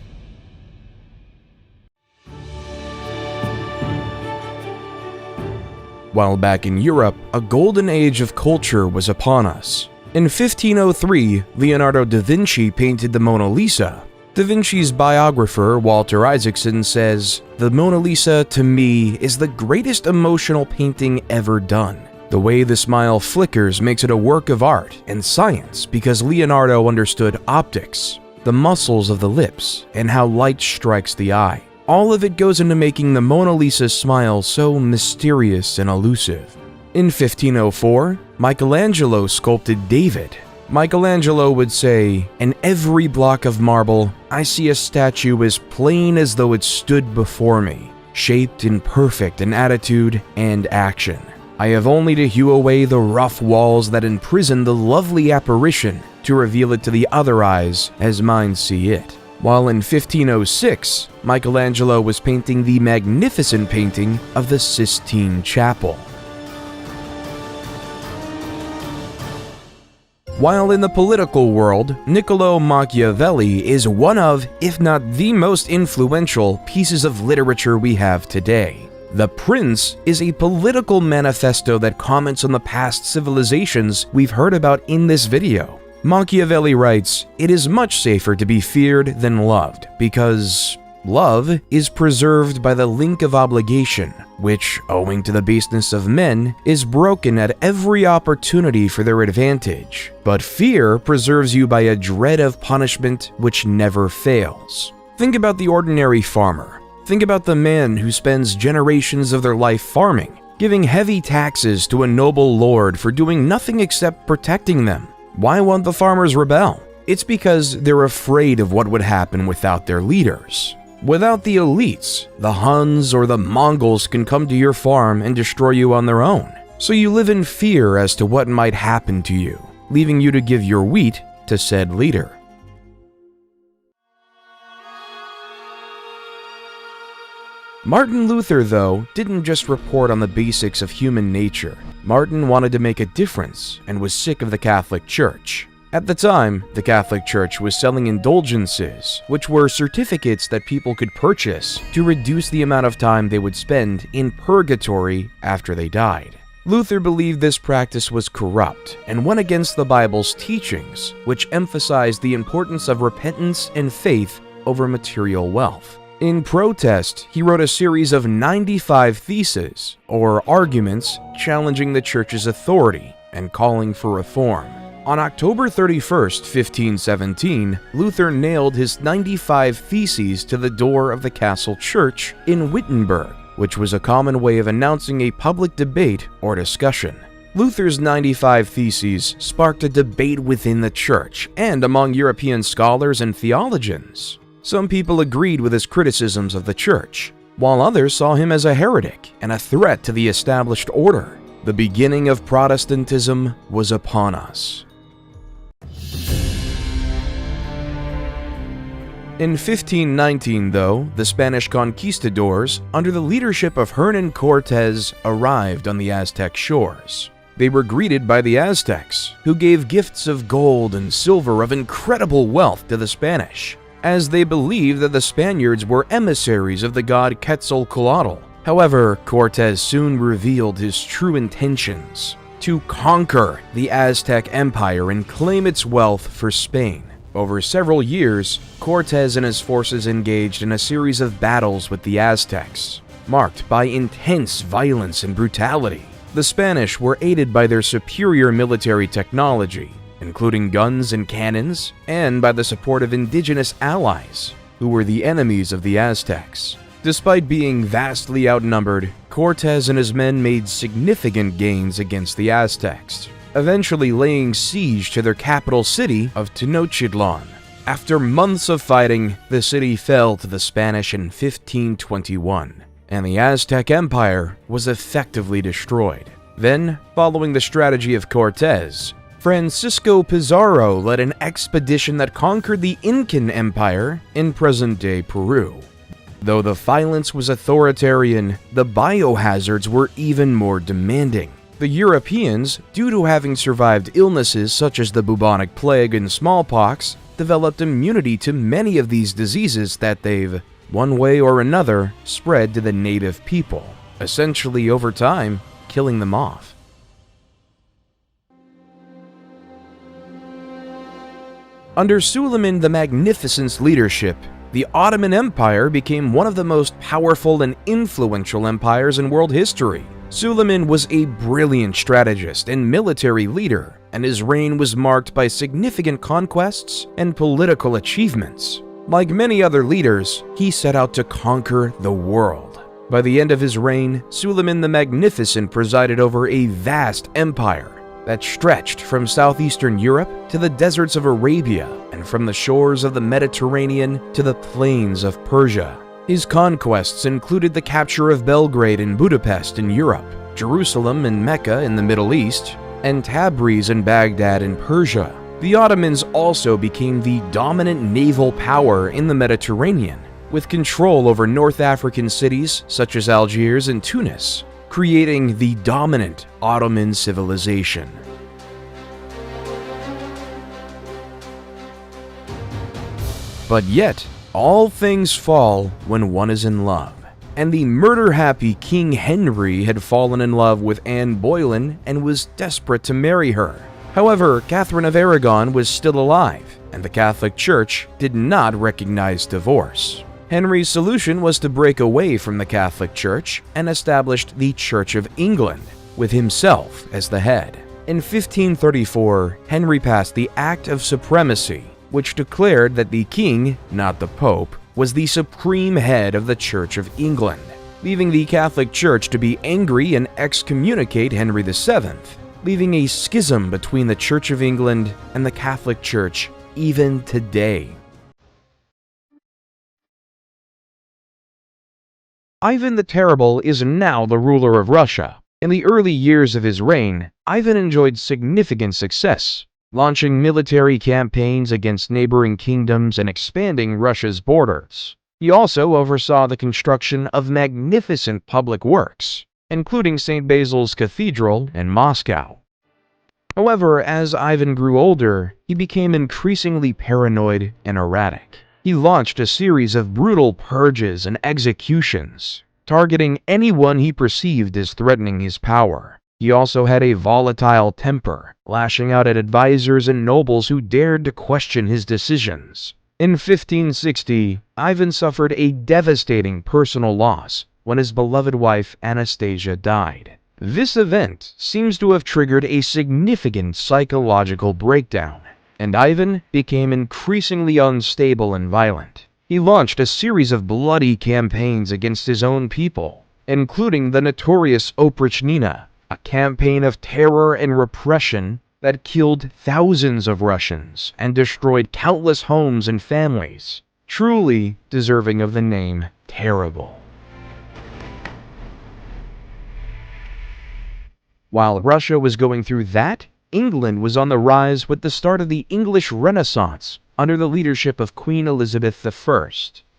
While back in Europe, a golden age of culture was upon us. In 1503, Leonardo da Vinci painted the Mona Lisa. Da Vinci's biographer, Walter Isaacson, says, "The Mona Lisa, to me, is the greatest emotional painting ever done. The way the smile flickers makes it a work of art and science because Leonardo understood optics, the muscles of the lips, and how light strikes the eye. All of it goes into making the Mona Lisa smile so mysterious and elusive." In 1504, Michelangelo sculpted David, Michelangelo would say, "In every block of marble, I see a statue as plain as though it stood before me, shaped and perfect in attitude and action. I have only to hew away the rough walls that imprison the lovely apparition to reveal it to the other eyes as mine see it." While in 1506, Michelangelo was painting the magnificent painting of the Sistine Chapel. While in the political world, Niccolò Machiavelli is one of, if not the most influential, pieces of literature we have today. The Prince is a political manifesto that comments on the past civilizations we've heard about in this video. Machiavelli writes, "It is much safer to be feared than loved, because love is preserved by the link of obligation, which, owing to the baseness of men, is broken at every opportunity for their advantage. But fear preserves you by a dread of punishment which never fails." Think about the ordinary farmer. Think about the man who spends generations of their life farming, giving heavy taxes to a noble lord for doing nothing except protecting them. Why won't the farmers rebel? It's because they're afraid of what would happen without their leaders. Without the elites, the Huns or the Mongols can come to your farm and destroy you on their own. So you live in fear as to what might happen to you, leaving you to give your wheat to said leader. Martin Luther, though, didn't just report on the basics of human nature. Martin wanted to make a difference and was sick of the Catholic Church. At the time, the Catholic Church was selling indulgences, which were certificates that people could purchase to reduce the amount of time they would spend in purgatory after they died. Luther believed this practice was corrupt and went against the Bible's teachings, which emphasized the importance of repentance and faith over material wealth. In protest, he wrote a series of 95 theses, or arguments, challenging the Church's authority and calling for reform. On October 31st, 1517, Luther nailed his 95 theses to the door of the castle church in Wittenberg, which was a common way of announcing a public debate or discussion. Luther's 95 Theses sparked a debate within the church and among European scholars and theologians. Some people agreed with his criticisms of the church, while others saw him as a heretic and a threat to the established order. The beginning of Protestantism was upon us. In 1519, though, the Spanish conquistadors, under the leadership of Hernan Cortés, arrived on the Aztec shores. They were greeted by the Aztecs, who gave gifts of gold and silver of incredible wealth to the Spanish, as they believed that the Spaniards were emissaries of the god Quetzalcoatl. However, Cortés soon revealed his true intentions: to conquer the Aztec Empire and claim its wealth for Spain. Over several years, Cortés and his forces engaged in a series of battles with the Aztecs, marked by intense violence and brutality. The Spanish were aided by their superior military technology, including guns and cannons, and by the support of indigenous allies, who were the enemies of the Aztecs. Despite being vastly outnumbered, Cortés and his men made significant gains against the Aztecs, eventually laying siege to their capital city of Tenochtitlan. After months of fighting, the city fell to the Spanish in 1521, and the Aztec Empire was effectively destroyed. Then, following the strategy of Cortés, Francisco Pizarro led an expedition that conquered the Incan Empire in present-day Peru. Though the violence was authoritarian, the biohazards were even more demanding. The Europeans, due to having survived illnesses such as the bubonic plague and smallpox, developed immunity to many of these diseases that they've, one way or another, spread to the native people, essentially over time, killing them off. Under Suleiman the Magnificent's leadership, the Ottoman Empire became one of the most powerful and influential empires in world history. Suleiman was a brilliant strategist and military leader, and his reign was marked by significant conquests and political achievements. Like many other leaders, he set out to conquer the world. By the end of his reign, Suleiman the Magnificent presided over a vast empire, that stretched from southeastern Europe to the deserts of Arabia and from the shores of the Mediterranean to the plains of Persia. His conquests included the capture of Belgrade and Budapest in Europe, Jerusalem and Mecca in the Middle East, and Tabriz and Baghdad in Persia. The Ottomans also became the dominant naval power in the Mediterranean, with control over North African cities such as Algiers and Tunis, creating the dominant Ottoman civilization. But yet, all things fall when one is in love, and the murder-happy King Henry had fallen in love with Anne Boleyn and was desperate to marry her. However, Catherine of Aragon was still alive, and the Catholic Church did not recognize divorce. Henry's solution was to break away from the Catholic Church and established the Church of England, with himself as the head. In 1534, Henry passed the Act of Supremacy, which declared that the king, not the Pope, was the supreme head of the Church of England, leaving the Catholic Church to be angry and excommunicate Henry VII, leaving a schism between the Church of England and the Catholic Church even today. Ivan the Terrible is now the ruler of Russia. In the early years of his reign, Ivan enjoyed significant success, launching military campaigns against neighboring kingdoms and expanding Russia's borders. He also oversaw the construction of magnificent public works, including St. Basil's Cathedral in Moscow. However, as Ivan grew older, he became increasingly paranoid and erratic. He launched a series of brutal purges and executions, targeting anyone he perceived as threatening his power. He also had a volatile temper, lashing out at advisors and nobles who dared to question his decisions. In 1560, Ivan suffered a devastating personal loss when his beloved wife Anastasia died. This event seems to have triggered a significant psychological breakdown, and Ivan became increasingly unstable and violent. He launched a series of bloody campaigns against his own people, including the notorious Oprichnina, a campaign of terror and repression that killed thousands of Russians and destroyed countless homes and families, truly deserving of the name Terrible. While Russia was going through that, England was on the rise with the start of the English Renaissance under the leadership of Queen Elizabeth I.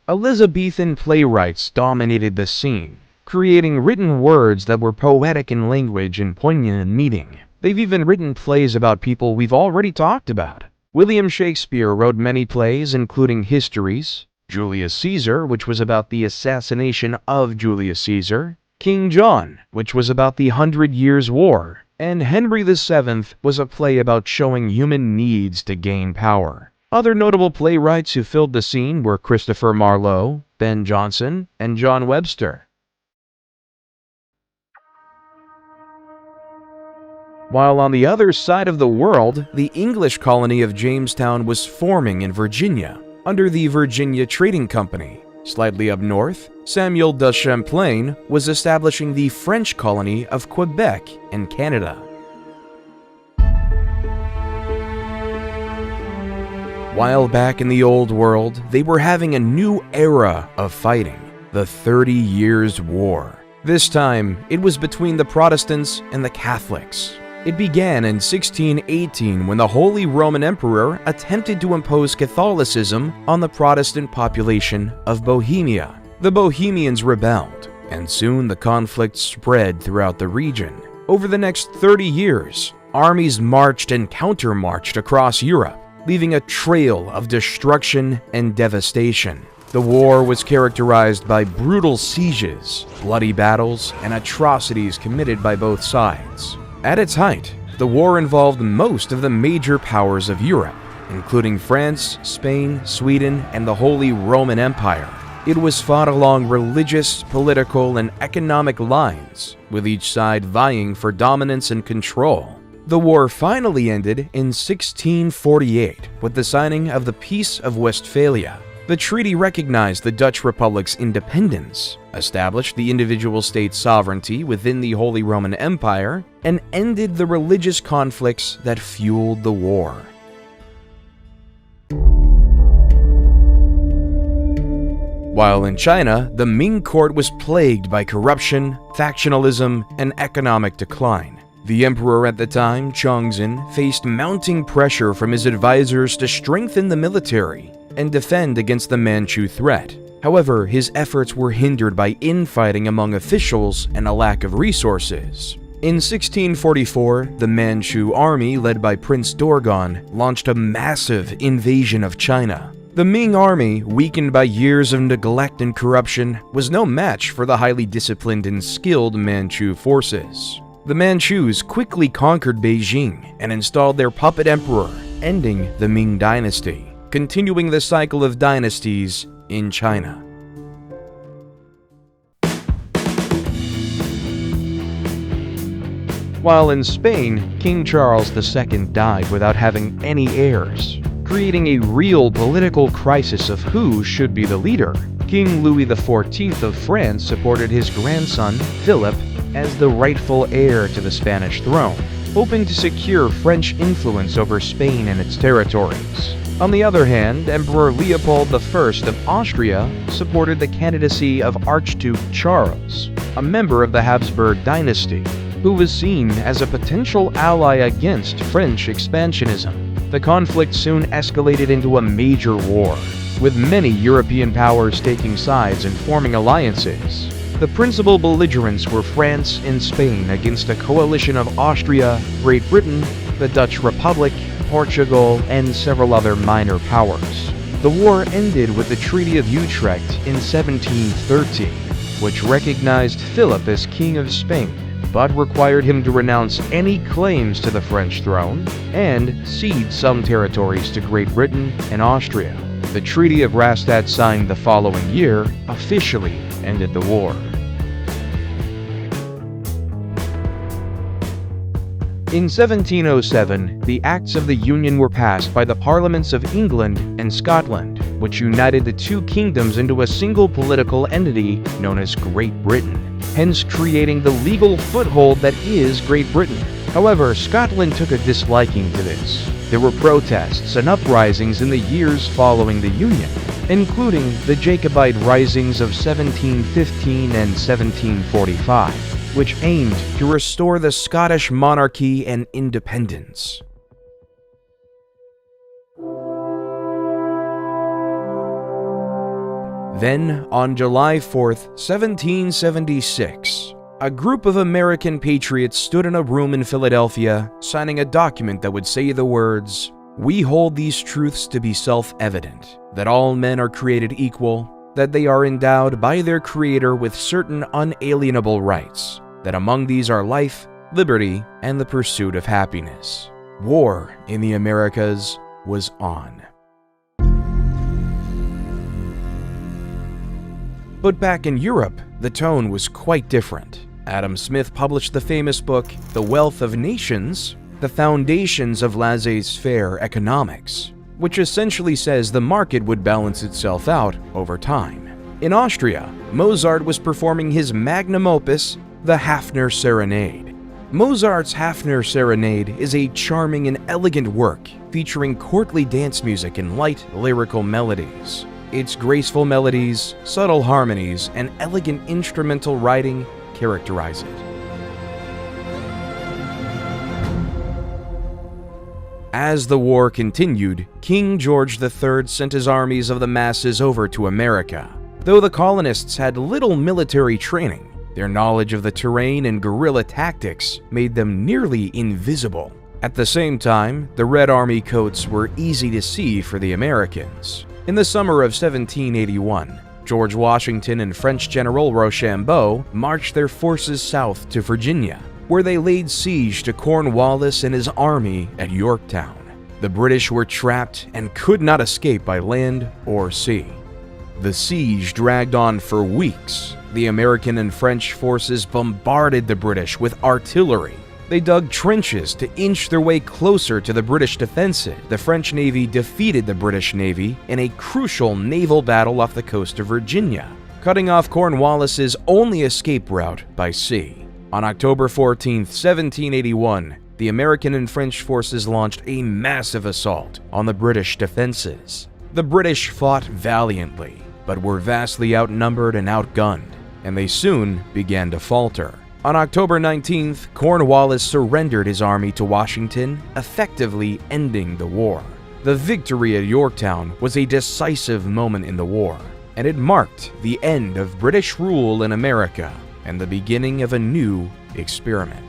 Elizabethan playwrights dominated the scene, creating written words that were poetic in language and poignant in meaning. They've even written plays about people we've already talked about. William Shakespeare wrote many plays, including Histories, Julius Caesar, which was about the assassination of Julius Caesar, King John, which was about the 100 Years' War, and Henry VII was a play about showing human needs to gain power. Other notable playwrights who filled the scene were Christopher Marlowe, Ben Jonson, and John Webster. While on the other side of the world, the English colony of Jamestown was forming in Virginia, under the Virginia Trading Company. Slightly up north, Samuel de Champlain was establishing the French colony of Quebec in Canada. While back in the Old World, they were having a new era of fighting, the 30 Years' War. This time, it was between the Protestants and the Catholics. It began in 1618 when the Holy Roman Emperor attempted to impose Catholicism on the Protestant population of Bohemia. The Bohemians rebelled, and soon the conflict spread throughout the region. Over the next 30 years, armies marched and counter-marched across Europe, leaving a trail of destruction and devastation. The war was characterized by brutal sieges, bloody battles, and atrocities committed by both sides. At its height, the war involved most of the major powers of Europe, including France, Spain, Sweden, and the Holy Roman Empire. It was fought along religious, political, and economic lines, with each side vying for dominance and control. The war finally ended in 1648 with the signing of the Peace of Westphalia. The treaty recognized the Dutch Republic's independence, established the individual state's sovereignty within the Holy Roman Empire, and ended the religious conflicts that fueled the war. While in China, the Ming court was plagued by corruption, factionalism, and economic decline. The emperor at the time, Chongzhen, faced mounting pressure from his advisors to strengthen the military and defend against the Manchu threat. However, his efforts were hindered by infighting among officials and a lack of resources. In 1644, the Manchu army, led by Prince Dorgon, launched a massive invasion of China. The Ming army, weakened by years of neglect and corruption, was no match for the highly disciplined and skilled Manchu forces. The Manchus quickly conquered Beijing and installed their puppet emperor, ending the Ming dynasty, continuing the cycle of dynasties in China. While in Spain, King Charles II died without having any heirs, creating a real political crisis of who should be the leader. King Louis XIV of France supported his grandson, Philip, as the rightful heir to the Spanish throne, hoping to secure French influence over Spain and its territories. On the other hand, Emperor Leopold I of Austria supported the candidacy of Archduke Charles, a member of the Habsburg dynasty, who was seen as a potential ally against French expansionism. The conflict soon escalated into a major war, with many European powers taking sides and forming alliances. The principal belligerents were France and Spain against a coalition of Austria, Great Britain, the Dutch Republic, Portugal, and several other minor powers. The war ended with the Treaty of Utrecht in 1713, which recognized Philip as King of Spain, but required him to renounce any claims to the French throne and cede some territories to Great Britain and Austria. The Treaty of Rastatt, signed the following year, officially ended the war. In 1707, the Acts of the Union were passed by the Parliaments of England and Scotland, which united the two kingdoms into a single political entity known as Great Britain, hence creating the legal foothold that is Great Britain. However, Scotland took a disliking to this. There were protests and uprisings in the years following the Union, including the Jacobite risings of 1715 and 1745, which aimed to restore the Scottish monarchy and independence. Then, on July 4th, 1776, a group of American patriots stood in a room in Philadelphia, signing a document that would say the words, "We hold these truths to be self-evident, that all men are created equal, that they are endowed by their Creator with certain unalienable rights, that among these are life, liberty, and the pursuit of happiness." War in the Americas was on. But back in Europe, the tone was quite different. Adam Smith published the famous book, The Wealth of Nations, the foundations of laissez-faire economics, which essentially says the market would balance itself out over time. In Austria, Mozart was performing his magnum opus, the Hafner Serenade. Mozart's Hafner Serenade is a charming and elegant work featuring courtly dance music and light, lyrical melodies. Its graceful melodies, subtle harmonies, and elegant instrumental writing characterize it. As the war continued, King George III sent his armies of the masses over to America. Though the colonists had little military training, their knowledge of the terrain and guerrilla tactics made them nearly invisible. At the same time, the Red Army coats were easy to see for the Americans. In the summer of 1781, George Washington and French General Rochambeau marched their forces south to Virginia, where they laid siege to Cornwallis and his army at Yorktown. The British were trapped and could not escape by land or sea. The siege dragged on for weeks. The American and French forces bombarded the British with artillery, They dug trenches to inch their way closer to the British defenses. The French Navy defeated the British Navy in a crucial naval battle off the coast of Virginia, cutting off Cornwallis's only escape route by sea. On October 14, 1781, the American and French forces launched a massive assault on the British defenses. The British fought valiantly, but were vastly outnumbered and outgunned, and they soon began to falter. On October 19th, Cornwallis surrendered his army to Washington, effectively ending the war. The victory at Yorktown was a decisive moment in the war, and it marked the end of British rule in America and the beginning of a new experiment.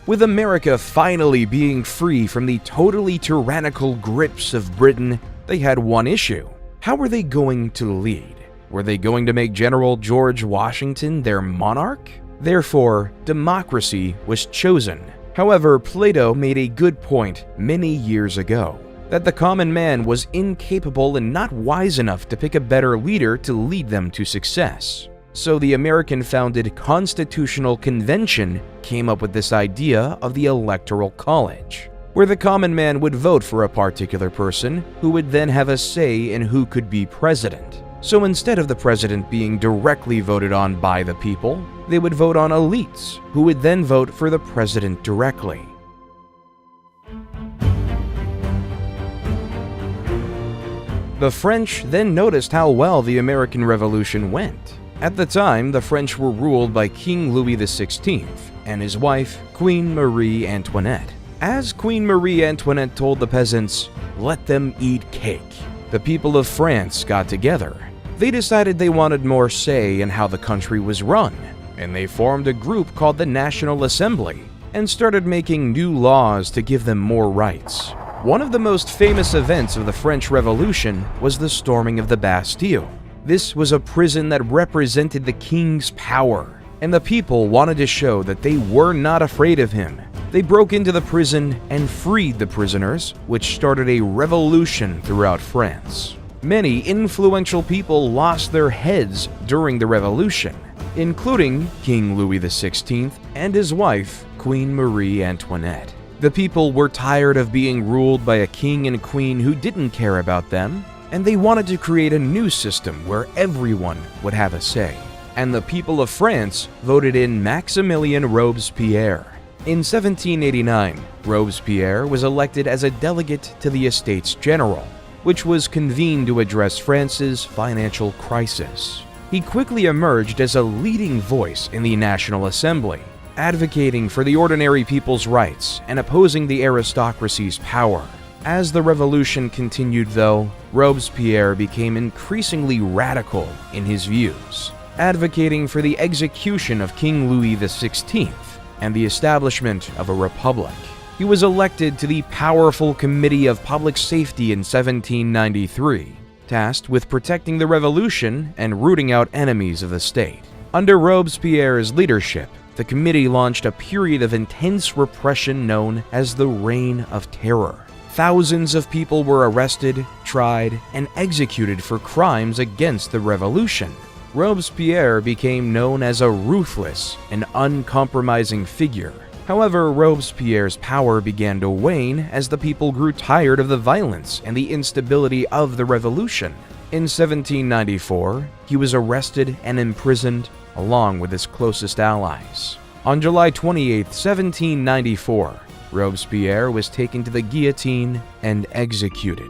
With America finally being free from the totally tyrannical grips of Britain, they had one issue. How were they going to lead? Were they going to make General George Washington their monarch? Therefore, democracy was chosen. However, Plato made a good point many years ago, that the common man was incapable and not wise enough to pick a better leader to lead them to success. So the American-founded Constitutional Convention came up with this idea of the Electoral College, where the common man would vote for a particular person who would then have a say in who could be president. So instead of the president being directly voted on by the people, they would vote on elites, who would then vote for the president directly. The French then noticed how well the American Revolution went. At the time, the French were ruled by King Louis XVI and his wife, Queen Marie Antoinette. As Queen Marie Antoinette told the peasants, "Let them eat cake," the people of France got together. They decided they wanted more say in how the country was run, and they formed a group called the National Assembly and started making new laws to give them more rights. One of the most famous events of the French Revolution was the storming of the Bastille. This was a prison that represented the king's power, and the people wanted to show that they were not afraid of him. They broke into the prison and freed the prisoners, which started a revolution throughout France. Many influential people lost their heads during the revolution, including King Louis XVI and his wife, Queen Marie Antoinette. The people were tired of being ruled by a king and queen who didn't care about them, and they wanted to create a new system where everyone would have a say. And the people of France voted in Maximilien Robespierre. In 1789, Robespierre was elected as a delegate to the Estates General, which was convened to address France's financial crisis. He quickly emerged as a leading voice in the National Assembly, advocating for the ordinary people's rights and opposing the aristocracy's power. As the revolution continued, though, Robespierre became increasingly radical in his views, advocating for the execution of King Louis XVI and the establishment of a republic. He was elected to the powerful Committee of Public Safety in 1793, tasked with protecting the revolution and rooting out enemies of the state. Under Robespierre's leadership, the committee launched a period of intense repression known as the Reign of Terror. Thousands of people were arrested, tried, and executed for crimes against the revolution. Robespierre became known as a ruthless and uncompromising figure. However, Robespierre's power began to wane as the people grew tired of the violence and the instability of the revolution. In 1794, he was arrested and imprisoned along with his closest allies. On July 28, 1794, Robespierre was taken to the guillotine and executed.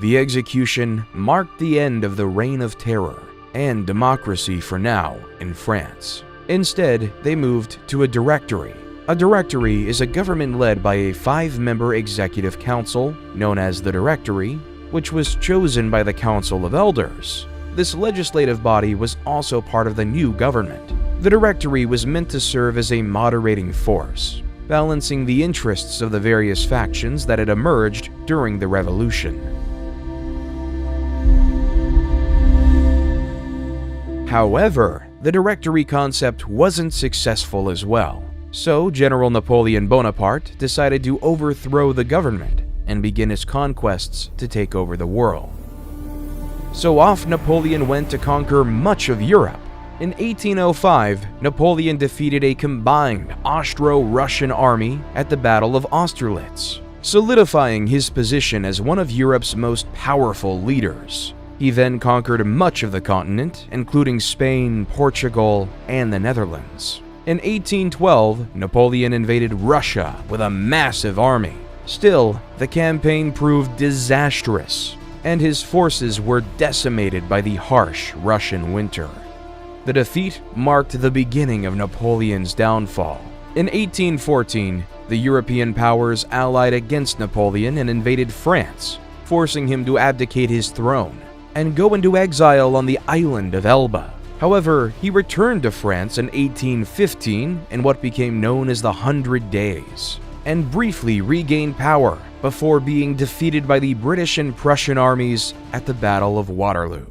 The execution marked the end of the Reign of Terror and democracy for now in France. Instead, they moved to a directory. A directory is a government led by a 5-member executive council, known as the Directory, which was chosen by the Council of Elders. This legislative body was also part of the new government. The Directory was meant to serve as a moderating force, balancing the interests of the various factions that had emerged during the revolution. However, the Directory concept wasn't successful as well, so General Napoleon Bonaparte decided to overthrow the government and begin his conquests to take over the world. So off Napoleon went to conquer much of Europe, In 1805, Napoleon defeated a combined Austro-Russian army at the Battle of Austerlitz, solidifying his position as one of Europe's most powerful leaders. He then conquered much of the continent, including Spain, Portugal, and the Netherlands. In 1812, Napoleon invaded Russia with a massive army. Still, the campaign proved disastrous, and his forces were decimated by the harsh Russian winter. The defeat marked the beginning of Napoleon's downfall. In 1814, the European powers allied against Napoleon and invaded France, forcing him to abdicate his throne and go into exile on the island of Elba. However, he returned to France in 1815 in what became known as the 100 Days, and briefly regained power before being defeated by the British and Prussian armies at the Battle of Waterloo.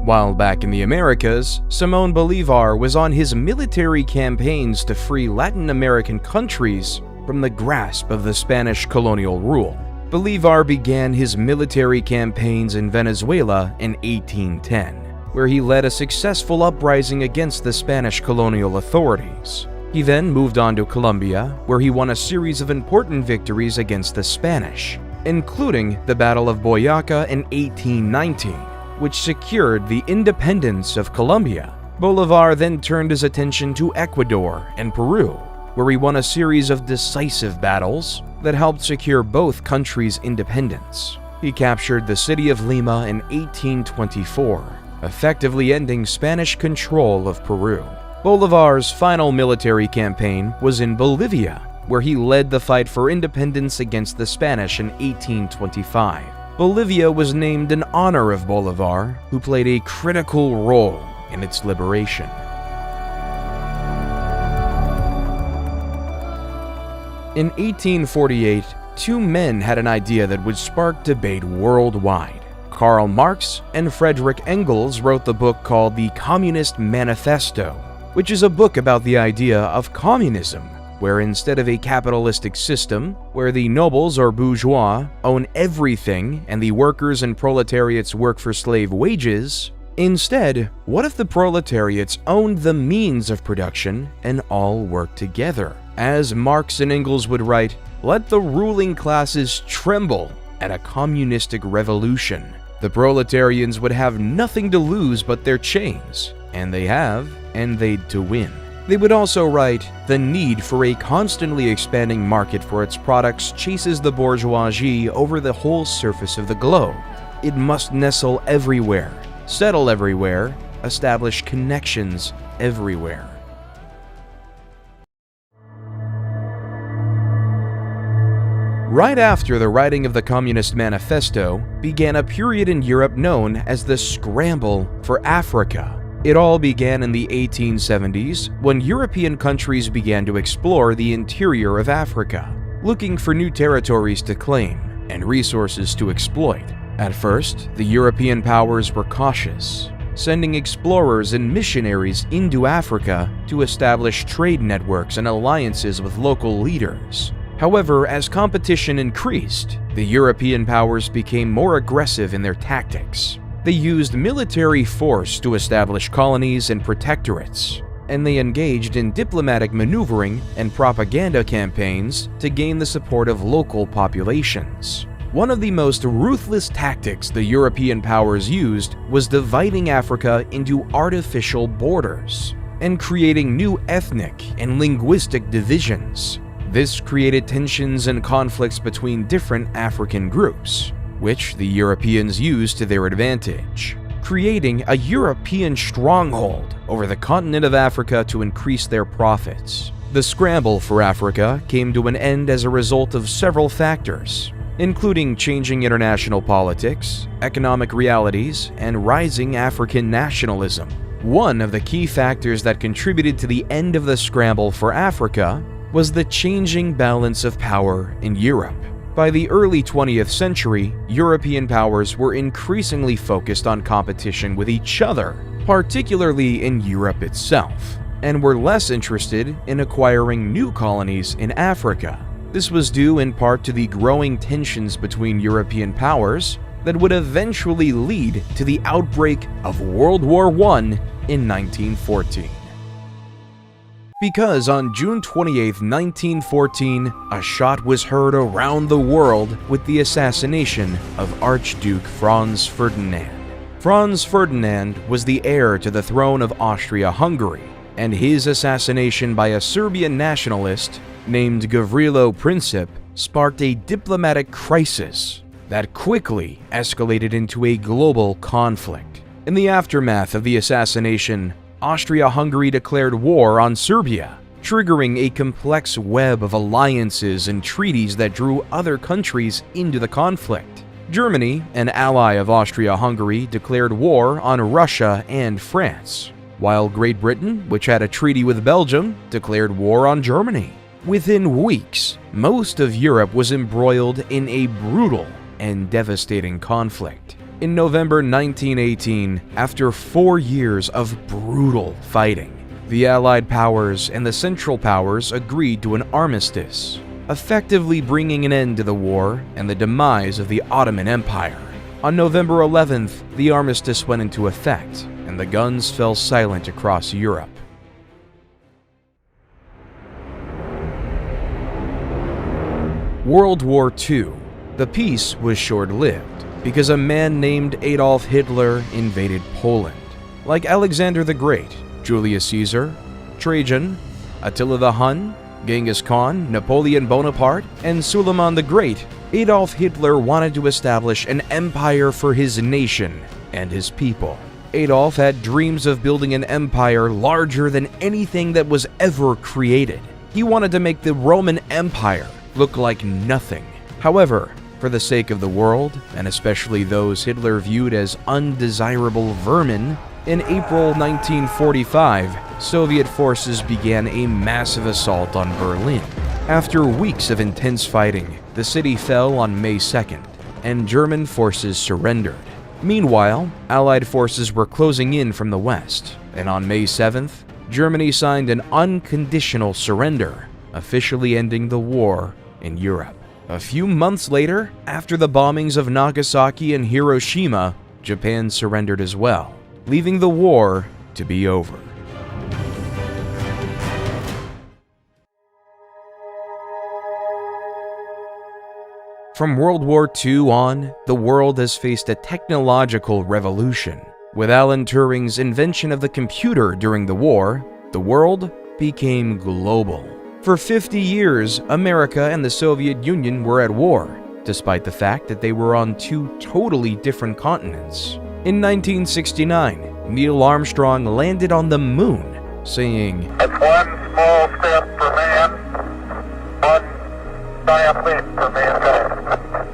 While back in the Americas, Simón Bolívar was on his military campaigns to free Latin American countries from the grasp of the Spanish colonial rule. Bolívar began his military campaigns in Venezuela in 1810, where he led a successful uprising against the Spanish colonial authorities. He then moved on to Colombia, where he won a series of important victories against the Spanish, including the Battle of Boyacá in 1819, which secured the independence of Colombia. Bolívar then turned his attention to Ecuador and Peru, where he won a series of decisive battles that helped secure both countries' independence. He captured the city of Lima in 1824, effectively ending Spanish control of Peru. Bolívar's final military campaign was in Bolivia, where he led the fight for independence against the Spanish in 1825. Bolivia was named in honor of Bolívar, who played a critical role in its liberation. In 1848, two men had an idea that would spark debate worldwide. Karl Marx and Friedrich Engels wrote the book called The Communist Manifesto, which is a book about the idea of communism, where instead of a capitalistic system, where the nobles or bourgeois own everything and the workers and proletariats work for slave wages, instead, what if the proletariats owned the means of production and all worked together? As Marx and Engels would write, let the ruling classes tremble at a communistic revolution. The proletarians would have nothing to lose but their chains, and they have, and they'd to win. They would also write, the need for a constantly expanding market for its products chases the bourgeoisie over the whole surface of the globe. It must nestle everywhere, settle everywhere, establish connections everywhere. Right after the writing of the Communist Manifesto began a period in Europe known as the Scramble for Africa. It all began in the 1870s when European countries began to explore the interior of Africa, looking for new territories to claim and resources to exploit. At first, the European powers were cautious, sending explorers and missionaries into Africa to establish trade networks and alliances with local leaders. However, as competition increased, the European powers became more aggressive in their tactics. They used military force to establish colonies and protectorates, and they engaged in diplomatic maneuvering and propaganda campaigns to gain the support of local populations. One of the most ruthless tactics the European powers used was dividing Africa into artificial borders and creating new ethnic and linguistic divisions. This created tensions and conflicts between different African groups, which the Europeans used to their advantage, creating a European stronghold over the continent of Africa to increase their profits. The scramble for Africa came to an end as a result of several factors, including changing international politics, economic realities, and rising African nationalism. One of the key factors that contributed to the end of the scramble for Africa was the changing balance of power in Europe. By the early 20th century, European powers were increasingly focused on competition with each other, particularly in Europe itself, and were less interested in acquiring new colonies in Africa. This was due in part to the growing tensions between European powers that would eventually lead to the outbreak of World War I in 1914. Because on June 28, 1914, a shot was heard around the world with the assassination of Archduke Franz Ferdinand. Franz Ferdinand was the heir to the throne of Austria-Hungary, and his assassination by a Serbian nationalist named Gavrilo Princip sparked a diplomatic crisis that quickly escalated into a global conflict. In the aftermath of the assassination, Austria-Hungary declared war on Serbia, triggering a complex web of alliances and treaties that drew other countries into the conflict. Germany, an ally of Austria-Hungary, declared war on Russia and France, while Great Britain, which had a treaty with Belgium, declared war on Germany. Within weeks, most of Europe was embroiled in a brutal and devastating conflict. In November 1918, after 4 years of brutal fighting, the Allied powers and the Central Powers agreed to an armistice, effectively bringing an end to the war and the demise of the Ottoman Empire. On November 11th, the armistice went into effect, and the guns fell silent across Europe. World War II. The peace was short-lived because a man named Adolf Hitler invaded Poland. Like Alexander the Great, Julius Caesar, Trajan, Attila the Hun, Genghis Khan, Napoleon Bonaparte, and Suleiman the Great, Adolf Hitler wanted to establish an empire for his nation and his people. Adolf had dreams of building an empire larger than anything that was ever created. He wanted to make the Roman Empire look like nothing. However, for the sake of the world, and especially those Hitler viewed as undesirable vermin, in April 1945, Soviet forces began a massive assault on Berlin. After weeks of intense fighting, the city fell on May 2nd, and German forces surrendered. Meanwhile, Allied forces were closing in from the west, and on May 7th, Germany signed an unconditional surrender, officially ending the war in Europe. A few months later, after the bombings of Nagasaki and Hiroshima, Japan surrendered as well, leaving the war to be over. From World War II on, the world has faced a technological revolution. With Alan Turing's invention of the computer during the war, the world became global. For 50 years, America and the Soviet Union were at war, despite the fact that they were on two totally different continents. In 1969, Neil Armstrong landed on the moon, saying,
"It's one small step for man, one giant leap for mankind."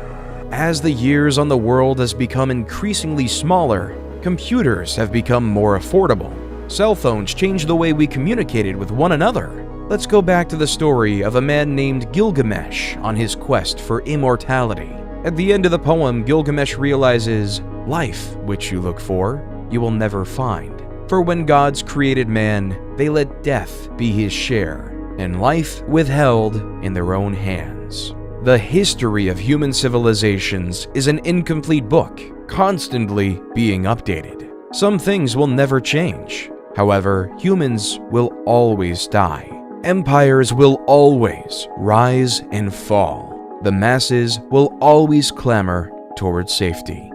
As the years on the world has become increasingly smaller, computers have become more affordable. Cell phones changed the way we communicated with one another. Let's go back to the story of a man named Gilgamesh on his quest for immortality. At the end of the poem, Gilgamesh realizes, life, which you look for, you will never find. For when gods created man, they let death be his share, and life withheld in their own hands. The history of human civilizations is an incomplete book, constantly being updated. Some things will never change. However, humans will always die. Empires will always rise and fall. The masses will always clamor towards safety.